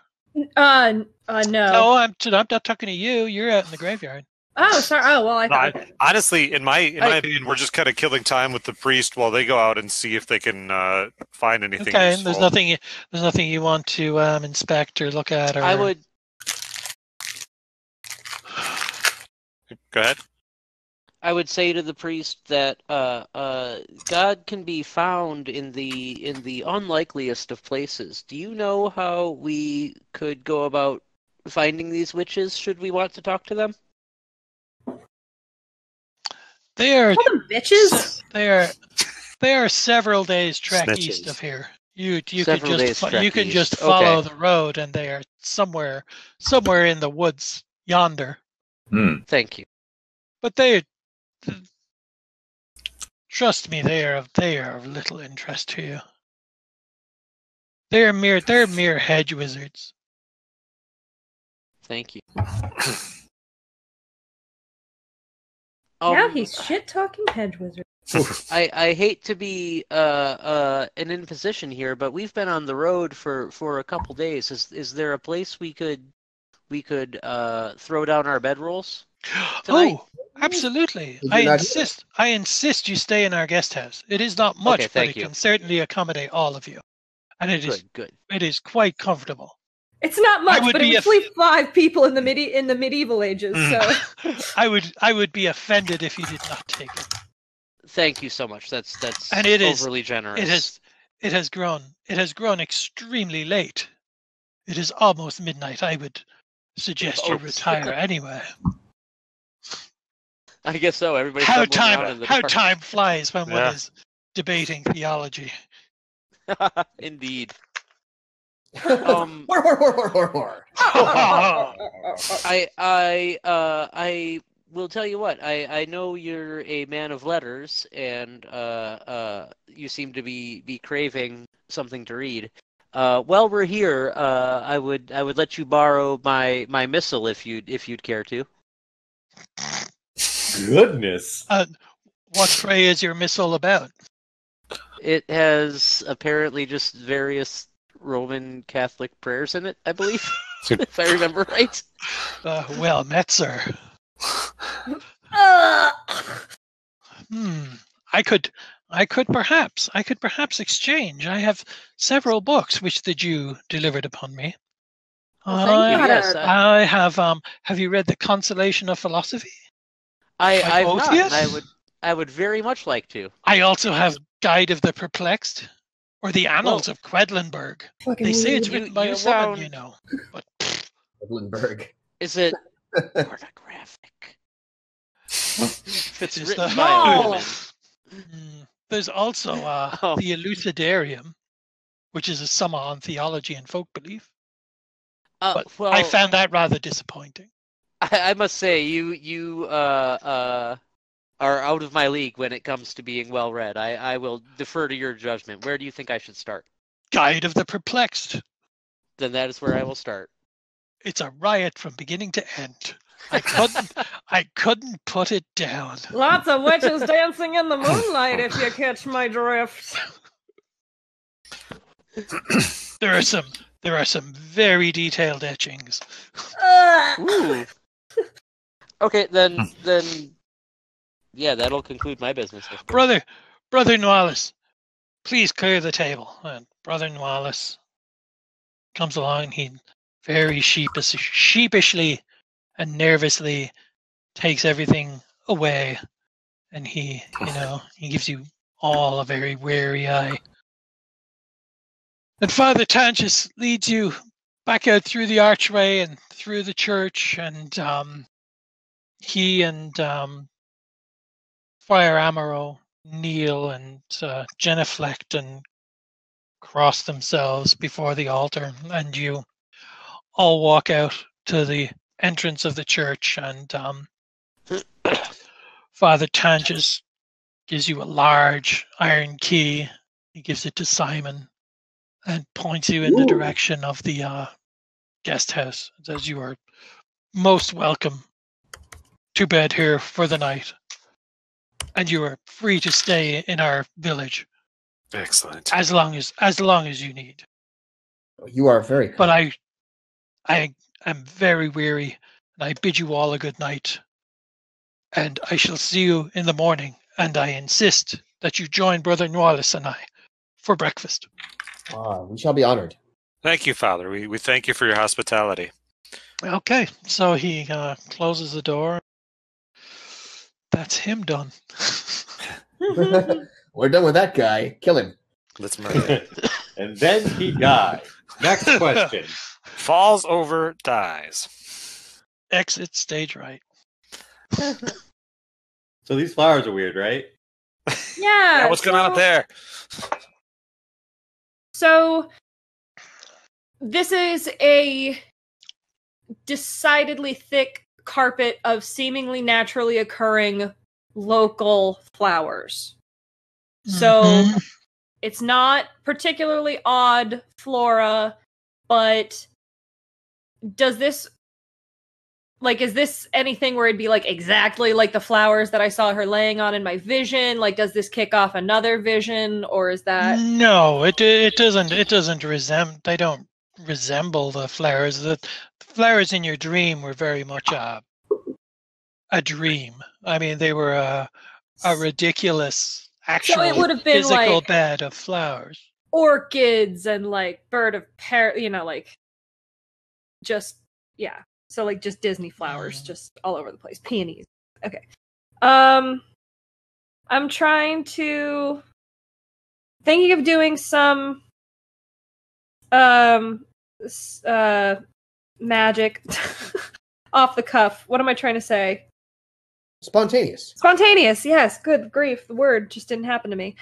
No. No, I'm not talking to you. You're out in the graveyard. Oh, sorry. Oh, well, I No, thought. Okay. honestly, in my opinion, we're just kind of killing time with the priest while they go out and see if they can find anything. Okay, useful. there's nothing you want to inspect or look at, or I would. Go ahead. I would say to the priest that God can be found in the unlikeliest of places. Do you know how we could go about finding these witches? Should we want to talk to them? They are Call them bitches. They are several days trek Snitches. east of here. You Several days trek can east. just follow Okay. the road, and they are somewhere in the woods yonder. Thank you. But trust me, they are of little interest to you. They're mere hedge wizards. Thank you. Now he's shit talking hedge wizard. I hate to be an imposition here, but we've been on the road for a couple days. Is there a place we could throw down our bedrolls tonight? Oh, absolutely! Did I you not insist you stay in our guest house. It is not much, Okay, but thank it you. can certainly accommodate all of you, and Good. it is quite comfortable. It's not I much, would but it be would a- sleep 5 people in the medieval ages. So I would be offended if you did not take it. Thank you so much. That's And it is- overly generous. It has grown extremely late. It is almost midnight. I would suggest you Oh. retire anyway. I guess so. Everybody's How stumbling around in the dark. time flies when one Yeah. is debating theology. Indeed. War. I will tell you what. I know you're a man of letters, and you seem to be craving something to read. While we're here, I would let you borrow my missal if you'd care to. Goodness. What pray is your missal about? It has apparently just various Roman Catholic prayers in it, I believe, if I remember right. Well met, sir. I could perhaps exchange. I have several books which the Jew delivered upon me. Oh, thank you. Yes, I have. Have you read The Consolation of Philosophy? I've both not. yet? And I would very much like to. I also have Guide of the Perplexed, or The Annals of Quedlinburg. They say it's written by a woman, you know. But Edlinburg. Is it pornographic? If it's Is written the- by a No. woman. there's also Oh. The Elucidarium, which is a summa on theology and folk belief. But Well, I found that rather disappointing. I must say you are out of my league when it comes to being well read. I will defer to your judgment. Where do you think I should start? Guide of the Perplexed. Then that is where I will start. It's a riot from beginning to end. I couldn't put it down. Lots of witches dancing in the moonlight, if you catch my drift. There are some very detailed etchings. Ooh. Okay, then yeah, that'll conclude my business. I suppose. Brother Nualis, please clear the table. And Brother Nualis comes along. He very sheepishly and nervously takes everything away, and he gives you all a very wary eye. And Father Tanchus leads you back out through the archway and through the church, and he and Friar Amaro kneel and genuflect and cross themselves before the altar, and you all walk out to the entrance of the church, and Father Tanchus gives you a large iron key. He gives it to Simon and points you in the direction of the guest house. Says you are most welcome to bed here for the night, and you are free to stay in our village. Excellent. As long as you need. You are very kind. But I am very weary, and I bid you all a good night. And I shall see you in the morning, and I insist that you join Brother Nualis and I for breakfast. We shall be honored. Thank you, Father. We thank you for your hospitality. Okay, so he closes the door. That's him done. We're done with that guy. Kill him. Let's murder. And then he died. Next question. Falls over, dies. Exit stage right. So these flowers are weird, right? Yeah. What's going on up there? So this is a decidedly thick carpet of seemingly naturally occurring local flowers. So it's not particularly odd flora, but is this anything where it'd be like exactly like the flowers that I saw her laying on in my vision? Like, does this kick off another vision, or is that... No, it doesn't. It doesn't resemble. They don't resemble the flowers. The flowers in your dream were very much a dream. I mean, they were a ridiculous, actual, so it would have been physical like bed of flowers. Orchids and like bird of just so like just Disney flowers just all over the place. Peonies. Okay. I'm thinking of doing some magic off the cuff. What am I trying to say? Spontaneous. Spontaneous, yes. Good grief. The word just didn't happen to me.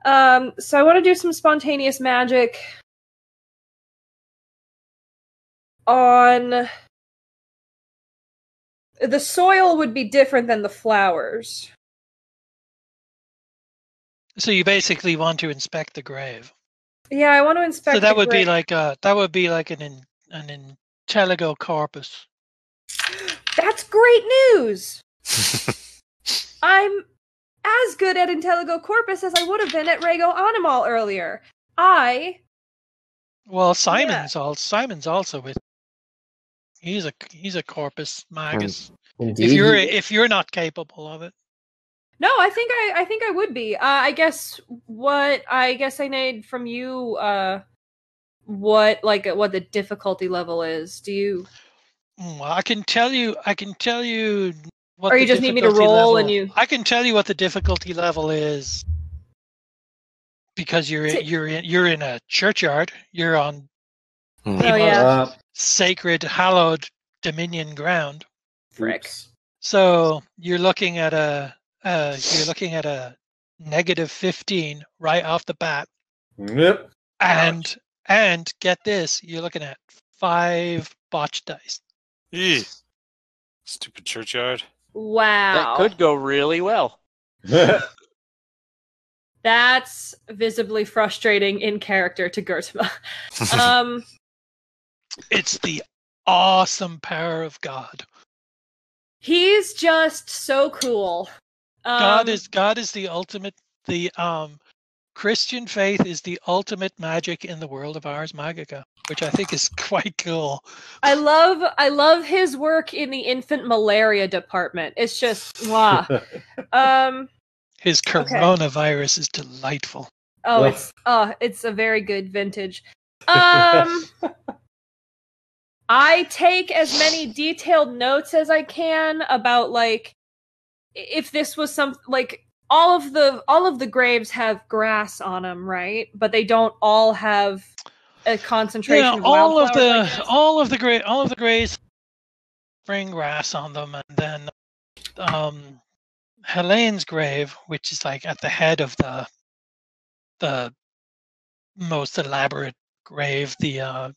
So I want to do some spontaneous magic on... The soil would be different than the flowers. So you basically want to inspect the grave. Yeah, I want to inspect. So that the would grave. be like an intelligo corpus. That's great news. I'm as good at intelligo corpus as I would have been at rego animal earlier. Well, Simon's also with. He's a corpus magus. Indeed. If you're not capable of it. No, I think I would be. I guess I need from you what the difficulty level is. Do you? Well, I can tell you what. Or you just need me to roll and you. I can tell you what the difficulty level is because you're in a churchyard. You're on. Sacred, hallowed Dominion ground. Frick. So you're looking at a -15 right off the bat. Yep. And get this, you're looking at 5 botch dice. Eee. Stupid churchyard. Wow. That could go really well. That's visibly frustrating in character to Gertima. It's the awesome power of God. He's just so cool. God is the ultimate. The Christian faith is the ultimate magic in the world of Ars Magica, which I think is quite cool. I love his work in the infant malaria department. It's just His coronavirus is delightful. It's a very good vintage. I take as many detailed notes as I can about like if this was some like all of the graves have grass on them, right? But they don't all have a concentration of wildflowers. all of the graves bring grass on them, and then Helene's grave, which is like at the head of the most elaborate grave, the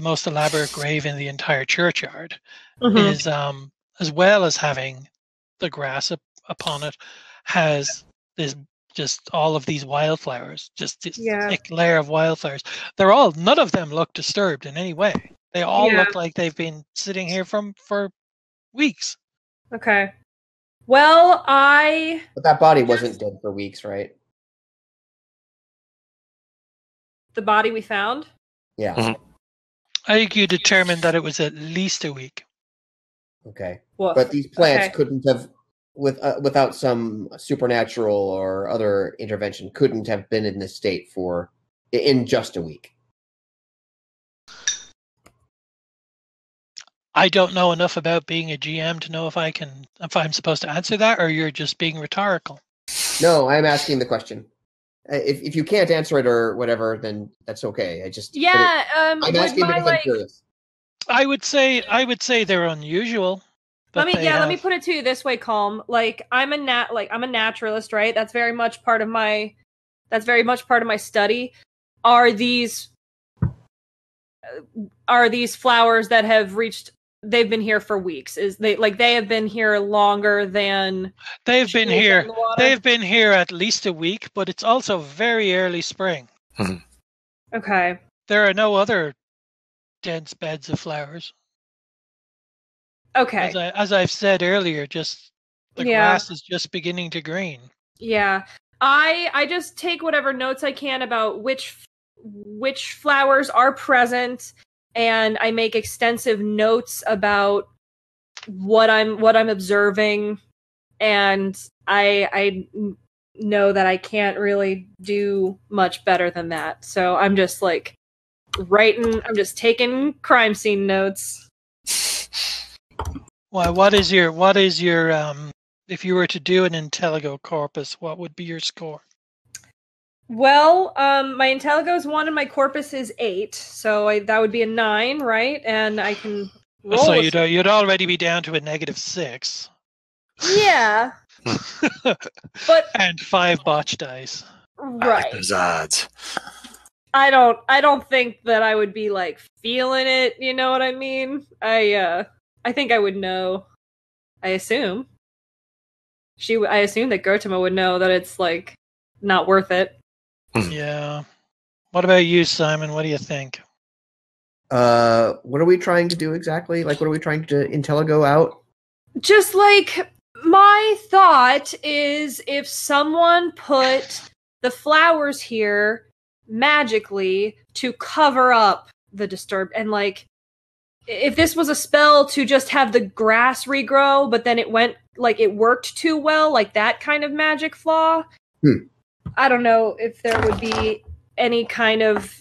most elaborate grave in the entire churchyard, is as well as having the grass upon it, has this just all of these wildflowers, just this thick layer of wildflowers. None of them look disturbed in any way. They all look like they've been sitting here for weeks. Okay. Well, But that body wasn't dead for weeks, right? The body we found? Yeah. Mm-hmm. I think you determined that it was at least a week. Okay. Woof. But these plants couldn't have, without some supernatural or other intervention, couldn't have been in this state in just a week. I don't know enough about being a GM to know if I'm supposed to answer that, or you're just being rhetorical. No, I'm asking the question. If you can't answer it or whatever, then that's okay. I'm asking because I'm curious. I would say they're unusual. Let me put it to you this way, Calm. Like I'm a naturalist, right? That's very much part of my study. Are these flowers that have reached? They've been here for weeks. They have been here longer than they've been here. They've been here at least a week, but it's also very early spring. Okay. There are no other dense beds of flowers. Okay. As I've said earlier, just the grass is just beginning to green. Yeah. I just take whatever notes I can about which flowers are present, and I make extensive notes about what I'm observing, and I know that I can't really do much better than that. So I'm just like I'm just taking crime scene notes. Well, what is your if you were to do an Intelligo Corpus, what would be your score? Well, my Intelligo is 1 and my Corpus is 8, so that would be a 9, right? And I can roll. So you'd already be down to a -6. Yeah. But and 5 botch dice. Right. I like those odds. I don't think that I would be like feeling it, you know what I mean? I think I would know. I assume that Gertima would know that it's like not worth it. Yeah. What about you, Simon? What do you think? What are we trying to do exactly? Like, what are we trying to Intelligo out? Just like, my thought is if someone put the flowers here magically to cover up the disturbed, and like, if this was a spell to just have the grass regrow, but then it worked too well, like that kind of magic flaw. I don't know if there would be any kind of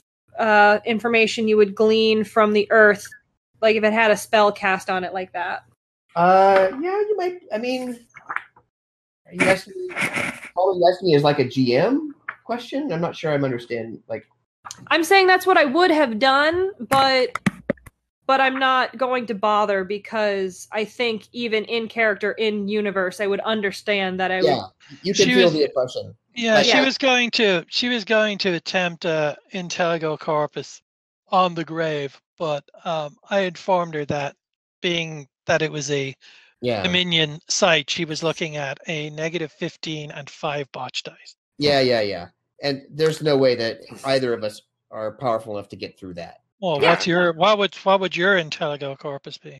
information you would glean from the earth, like if it had a spell cast on it like that. Yeah, you might. I mean, are you asking me as like a GM question? I'm not sure I'm understanding. Like, I'm saying that's what I would have done, but I'm not going to bother because I think even in character, in universe, I would understand that I would. Yeah, you can feel the oppression. Yeah, she was going to attempt Intelligo Corpus on the grave, but I informed her that being that it was a Dominion site, she was looking at a -15 and 5 botch dice. Yeah. And there's no way that either of us are powerful enough to get through that. Well, what would your Intelligo Corpus be?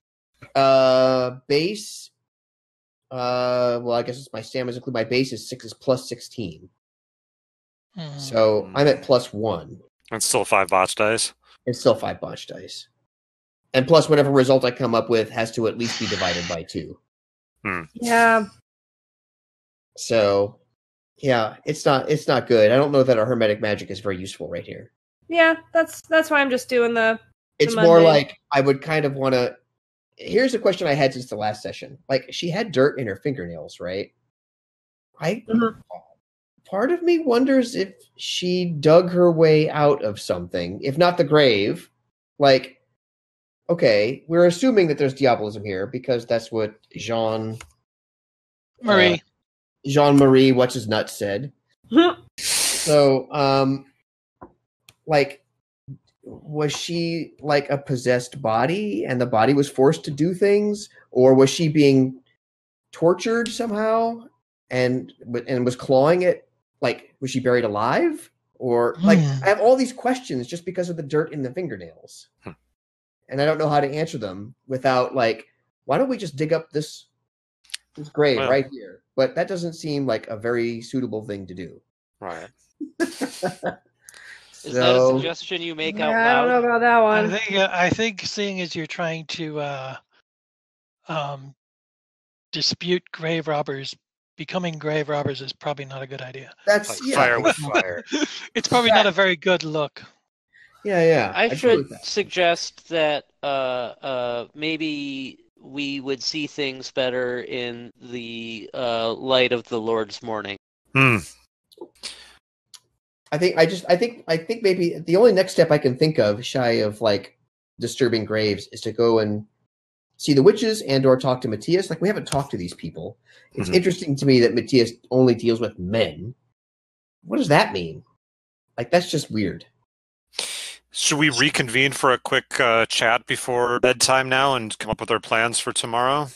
Base. Well, I guess it's my stamina include my base is 6 is plus 16. So I'm at +1. It's still 5 botch dice. It's still 5 botch dice. And plus whatever result I come up with has to at least be divided by 2. Yeah. So yeah, it's not good. I don't know that our hermetic magic is very useful right here. Yeah, that's why I'm just doing the It's more like I would kind of want to. Here's a question I had since the last session. Like, she had dirt in her fingernails, right? Part of me wonders if she dug her way out of something, if not the grave. Like, okay, we're assuming that there's diabolism here because that's what Jean-Marie, what's his nuts, said. So, like, was she like a possessed body and the body was forced to do things? Or was she being tortured somehow and was clawing it? Like, was she buried alive? Or, like, I have all these questions just because of the dirt in the fingernails. And I don't know how to answer them without, like, why don't we just dig up this grave right here? But that doesn't seem like a very suitable thing to do. Right. Is that a suggestion you make out loud? I don't know about that one. I think seeing as you're trying to dispute grave robbers, becoming grave robbers is probably not a good idea. That's like fire with fire. It's probably not a very good look. Yeah. I should suggest that maybe we would see things better in the light of the Lord's morning. I think maybe the only next step I can think of, shy of like disturbing graves, is to go and see the witches and/or talk to Matthias. Like, we haven't talked to these people. It's interesting to me that Matthias only deals with men. What does that mean? Like, that's just weird. Should we reconvene for a quick chat before bedtime now and come up with our plans for tomorrow?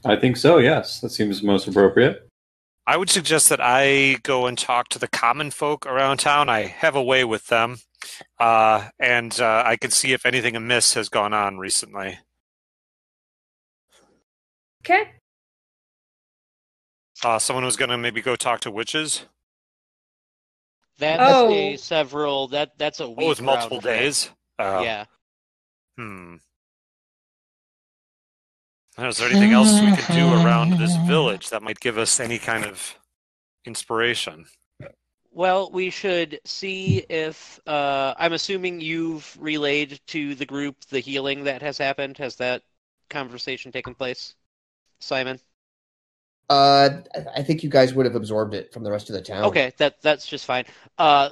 I think so, yes. That seems most appropriate. I would suggest that I go and talk to the common folk around town. I have a way with them, and I can see if anything amiss has gone on recently. Okay. Someone was going to maybe go talk to witches? That's that's a week. Oh, it's multiple days? Yeah. Is there anything else we could do around this village that might give us any kind of inspiration? Well, we should see if... I'm assuming you've relayed to the group the healing that has happened. Has that conversation taken place, Simon? I think you guys would have absorbed it from the rest of the town. Okay, that's just fine.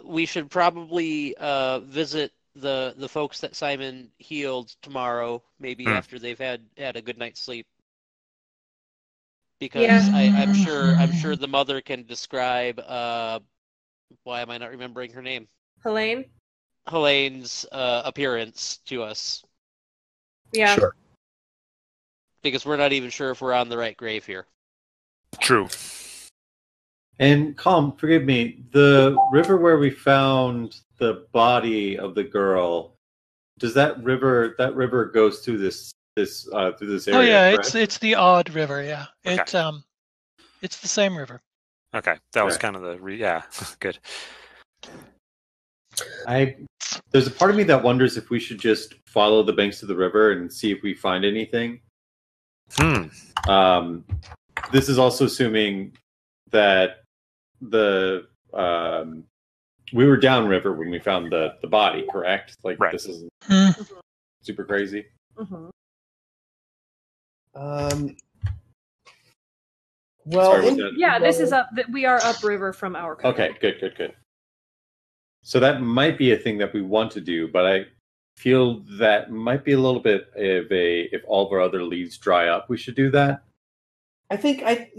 We should probably visit the folks that Simon healed tomorrow, maybe after they've had a good night's sleep. Because I'm sure the mother can describe why am I not remembering her name? Helene's appearance to us. Yeah. Sure. Because we're not even sure if we're on the right grave here. True. And Calm, forgive me, the river where we found the body of the girl, does that river goes through this area? Oh yeah, correct? it's the Odd River, yeah. Okay. It's the same river. Okay, that was kind of the good. There's a part of me that wonders if we should just follow the banks of the river and see if we find anything. This is also assuming that we were downriver when we found the body, correct? Like, right. This isn't super crazy. Well, this is up. We are upriver from our country. Okay, good. So that might be a thing that we want to do, but I feel that might be a little bit of if all of our other leads dry up, we should do that. I think I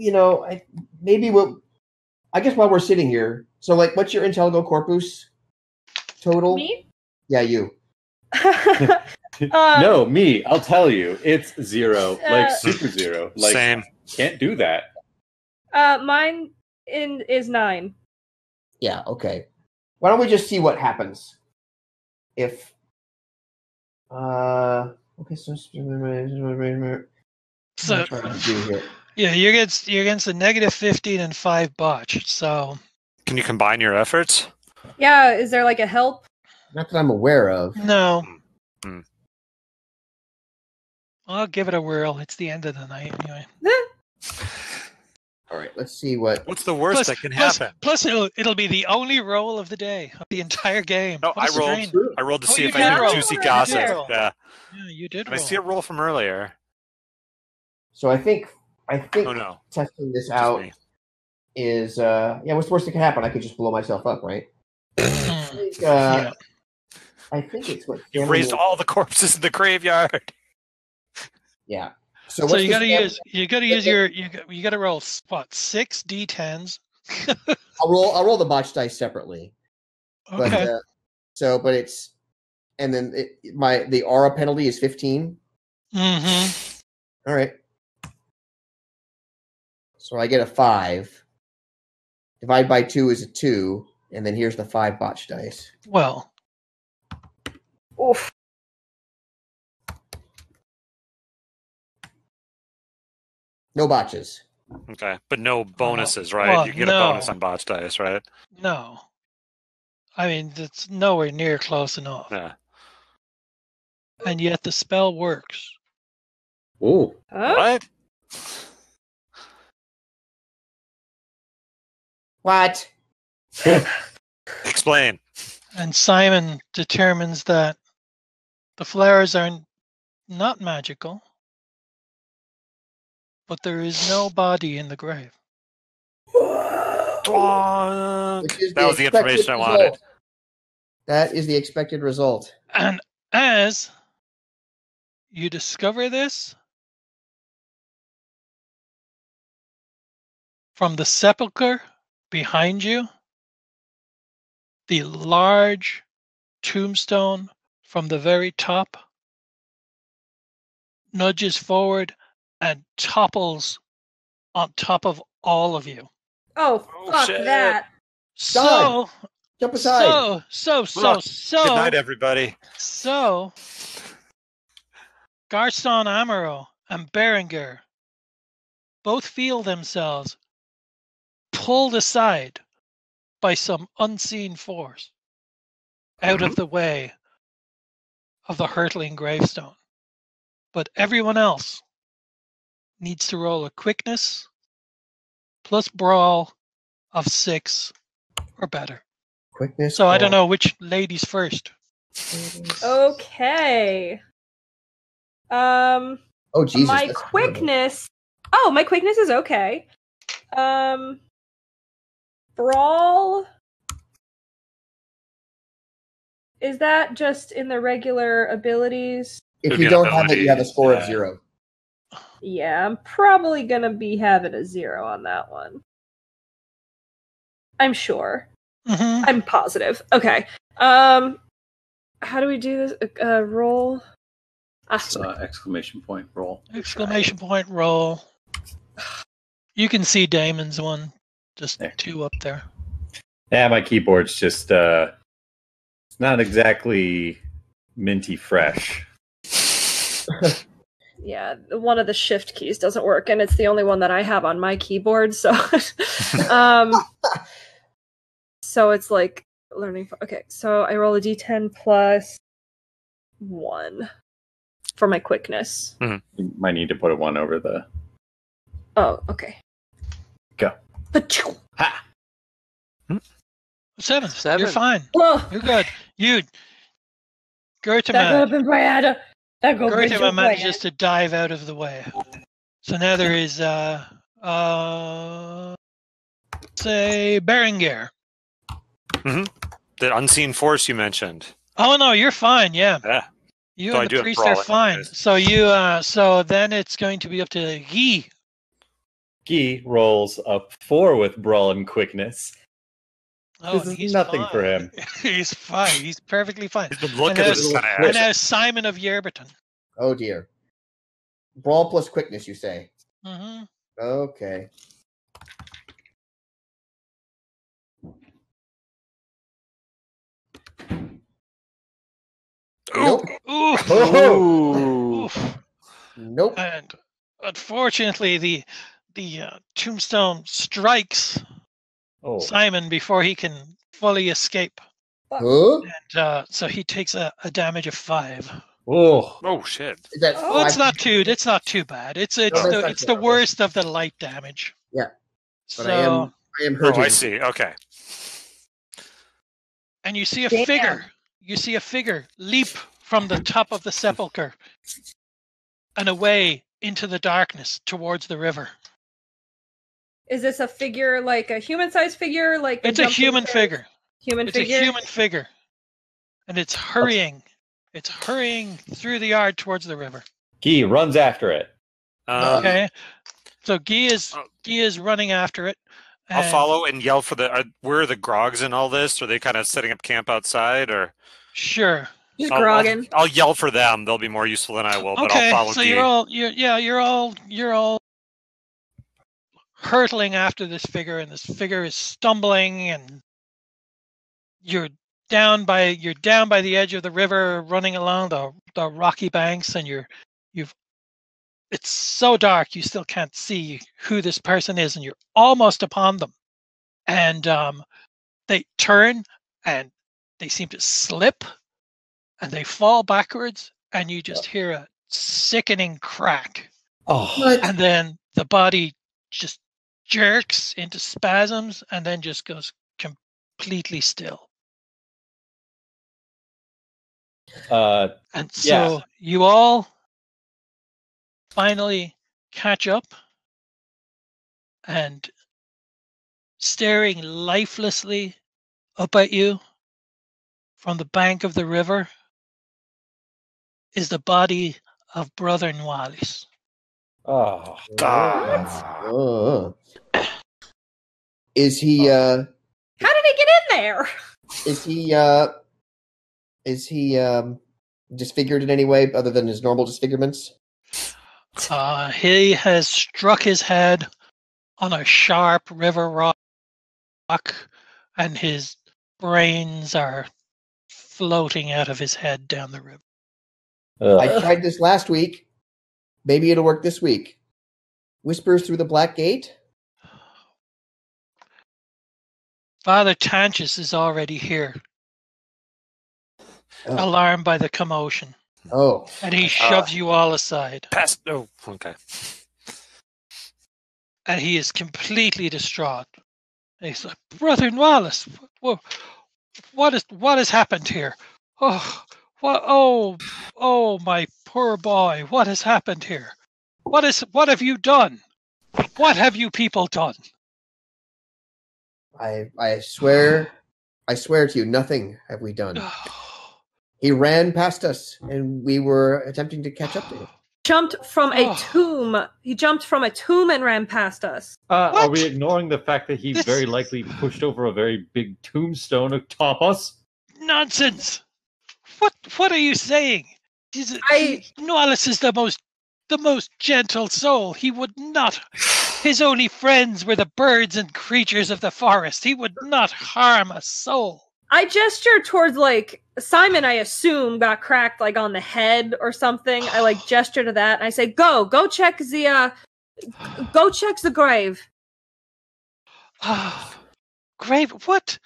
guess while we're sitting here, so like, what's your intelligo corpus total? Me? Yeah, you. No, me. I'll tell you, it's 0, like super 0. Like, same. Can't do that. Mine is 9. Yeah. Okay. Why don't we just see what happens? If okay, so yeah, you're against a negative 15 and 5 botch. So can you combine your efforts? Yeah, is there like a help? Not that I'm aware of. No. I'll give it a whirl. It's the end of the night anyway. All right, let's see what. What's the worst that can happen? Plus, it'll be the only roll of the day of the entire game. No, What a strain. I rolled to see you if did I knew roll. juicy You gossip. did roll. Yeah. Yeah, you did. I see a roll from earlier. So I think Oh no. testing this Just out me. is what's the worst that can happen? I could just blow myself up, right? Yeah. I think it's what You've raised all the corpses in the graveyard. Yeah. So what's you the got to stamina- use you got to roll what 6 d10s. I'll roll the botch dice separately. Okay. But it's and then the aura penalty is 15. Mm-hmm. All right. So I get a 5. Divide by 2 is a 2, and then here's the 5 botch dice. Well. Oof. No botches. Okay, but no bonuses, right? Well, you get no. a bonus on botch dice, right? No. I mean, it's nowhere near close enough. Yeah. And yet the spell works. Ooh. Huh? What? What? Explain. And Simon determines that the flowers are not magical, but there is no body in the grave. Which is That was the information I wanted. result. That is the expected result. And as you discover this, from the sepulchre behind you, the large tombstone from the very top nudges forward and topples on top of all of you. Oh, fuck shit. that. So, Jump aside. Good night, everybody. So, Garçon Amaro and Berengar both feel themselves pulled aside by some unseen force out of the way of the hurtling gravestone. But everyone else needs to roll a quickness plus brawl of 6 or better. Quickness. So I don't know which ladies first. Okay. Oh Jesus. My that's quickness. Oh, my quickness is okay. Brawl. Is that just in the regular abilities? If It'd you be an don't have it, you have a ability, score of yeah. 0. Yeah, I'm probably gonna be having a 0 on that one. I'm sure. Mm-hmm. I'm positive. Okay. How do we do this? Roll. Exclamation point roll. Exclamation point roll. You can see Damon's one, just There. 2 up there. Yeah, my keyboard's just it's not exactly minty fresh. Yeah, one of the shift keys doesn't work, and it's the only one that I have on my keyboard. So, so it's like learning. Okay, so I roll a d10 plus 1 for my quickness. You might need to put a 1 over the. Oh, okay. Go. Achoo. Ha! 7. 7. You're fine. Whoa, You're good. You, that could Gertima, have been bad. That could have been manages to dive out of the way. So now there is, say, Berengar. The unseen force you mentioned. Oh no, you're fine. Yeah, Yeah. you So I and do the have priest brawl are in fine. this. So you, so then it's going to be up to Guy. Guy rolls up 4 with brawl and quickness. Oh, This is he's nothing fine. for him. He's fine. He's perfectly fine. He's been looking And at this as- kind of And now Simon of Yerberton. Oh dear. Brawl plus quickness, you say? Mm-hmm. Okay. Nope. Ooh. Oh! Oof. Nope. And unfortunately, the tombstone strikes Oh. Simon before he can fully escape. Huh? And so he takes a damage of 5. Oh. Oh shit. Is that Oh, Well, it's five- not too bad. It's that's not the too bad. worst of the light damage. But So, I am hurting. Oh, I see. Okay. and you see a Damn. figure. You see a figure leap from the top of the sepulchre and away into the darkness towards the river. Is this a figure like a human-sized figure? Like It's a human figure. Human It's figure. a human figure. And it's hurrying. It's hurrying through the yard towards the river. Guy runs after it. Okay. So Guy is running after it. I'll and- follow and yell for where are the grogs in all this? Are they kind of setting up camp outside, or? Sure. He's I'll grogging. yell for them. They'll be more useful than I will, but Okay, I'll follow so Guy. you're all hurtling after this figure, and this figure is stumbling, and you're down by the edge of the river, running along the rocky banks, and it's so dark you still can't see who this person is, and you're almost upon them, and they turn and they seem to slip, and they fall backwards, and you just hear a sickening crack. Oh, And then the body just jerks into spasms and then just goes completely still. And so you all finally catch up, and staring lifelessly up at you from the bank of the river is the body of Brother Nualis. oh, Oh. Is he? How did he get in there? Is he disfigured in any way other than his normal disfigurements? He has struck his head on a sharp river rock, and his brains are floating out of his head down the river. I tried this last week. Maybe it'll work this week. Whispers through the black gate? Father Tanchus is already here, alarmed by the commotion. Oh. And he shoves you all aside. Oh, okay. And he is completely distraught. And he's like, Brother Wallace, what has happened here? Oh, what? Oh, my poor boy, what has happened here? What have you done? What have you people done? I swear to you, nothing have we done. He ran past us, and we were attempting to catch up to him. Jumped from a tomb. He jumped from a tomb and ran past us. Are we ignoring the fact that he very likely pushed over a very big tombstone atop us? Nonsense! What are you saying? Nualis is the most gentle soul. He would not. His only friends were the birds and creatures of the forest. He would not harm a soul. I gesture towards Simon. I assume got cracked on the head or something. I gesture to that. And I say, "Go check the grave." Grave? What?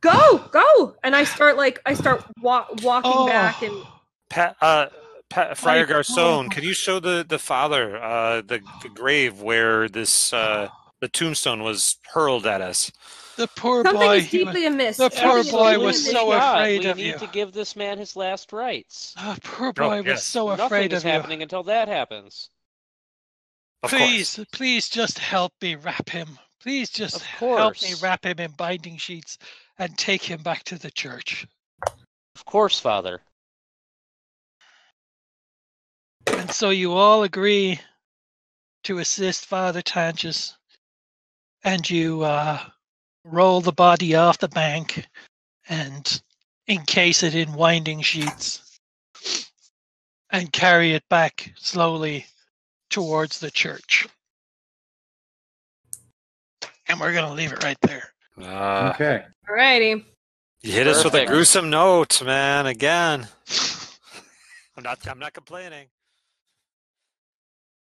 Go! And I start walking back and. Friar Garçon, can you show the father the grave where this the tombstone was hurled at us? The poor Something boy. is deeply amiss. The poor boy was so afraid of you. We need to give this man his last rights. The poor boy was so afraid Nothing of is you. happening until that happens. Please just help me wrap him. Please just help me wrap him in binding sheets and take him back to the church. Of course, Father. And so you all agree to assist Father Tanchus, and you roll the body off the bank and encase it in winding sheets and carry it back slowly towards the church. And we're going to leave it right there. Okay. Alrighty. You hit us with a gruesome note, man, again. I'm not complaining.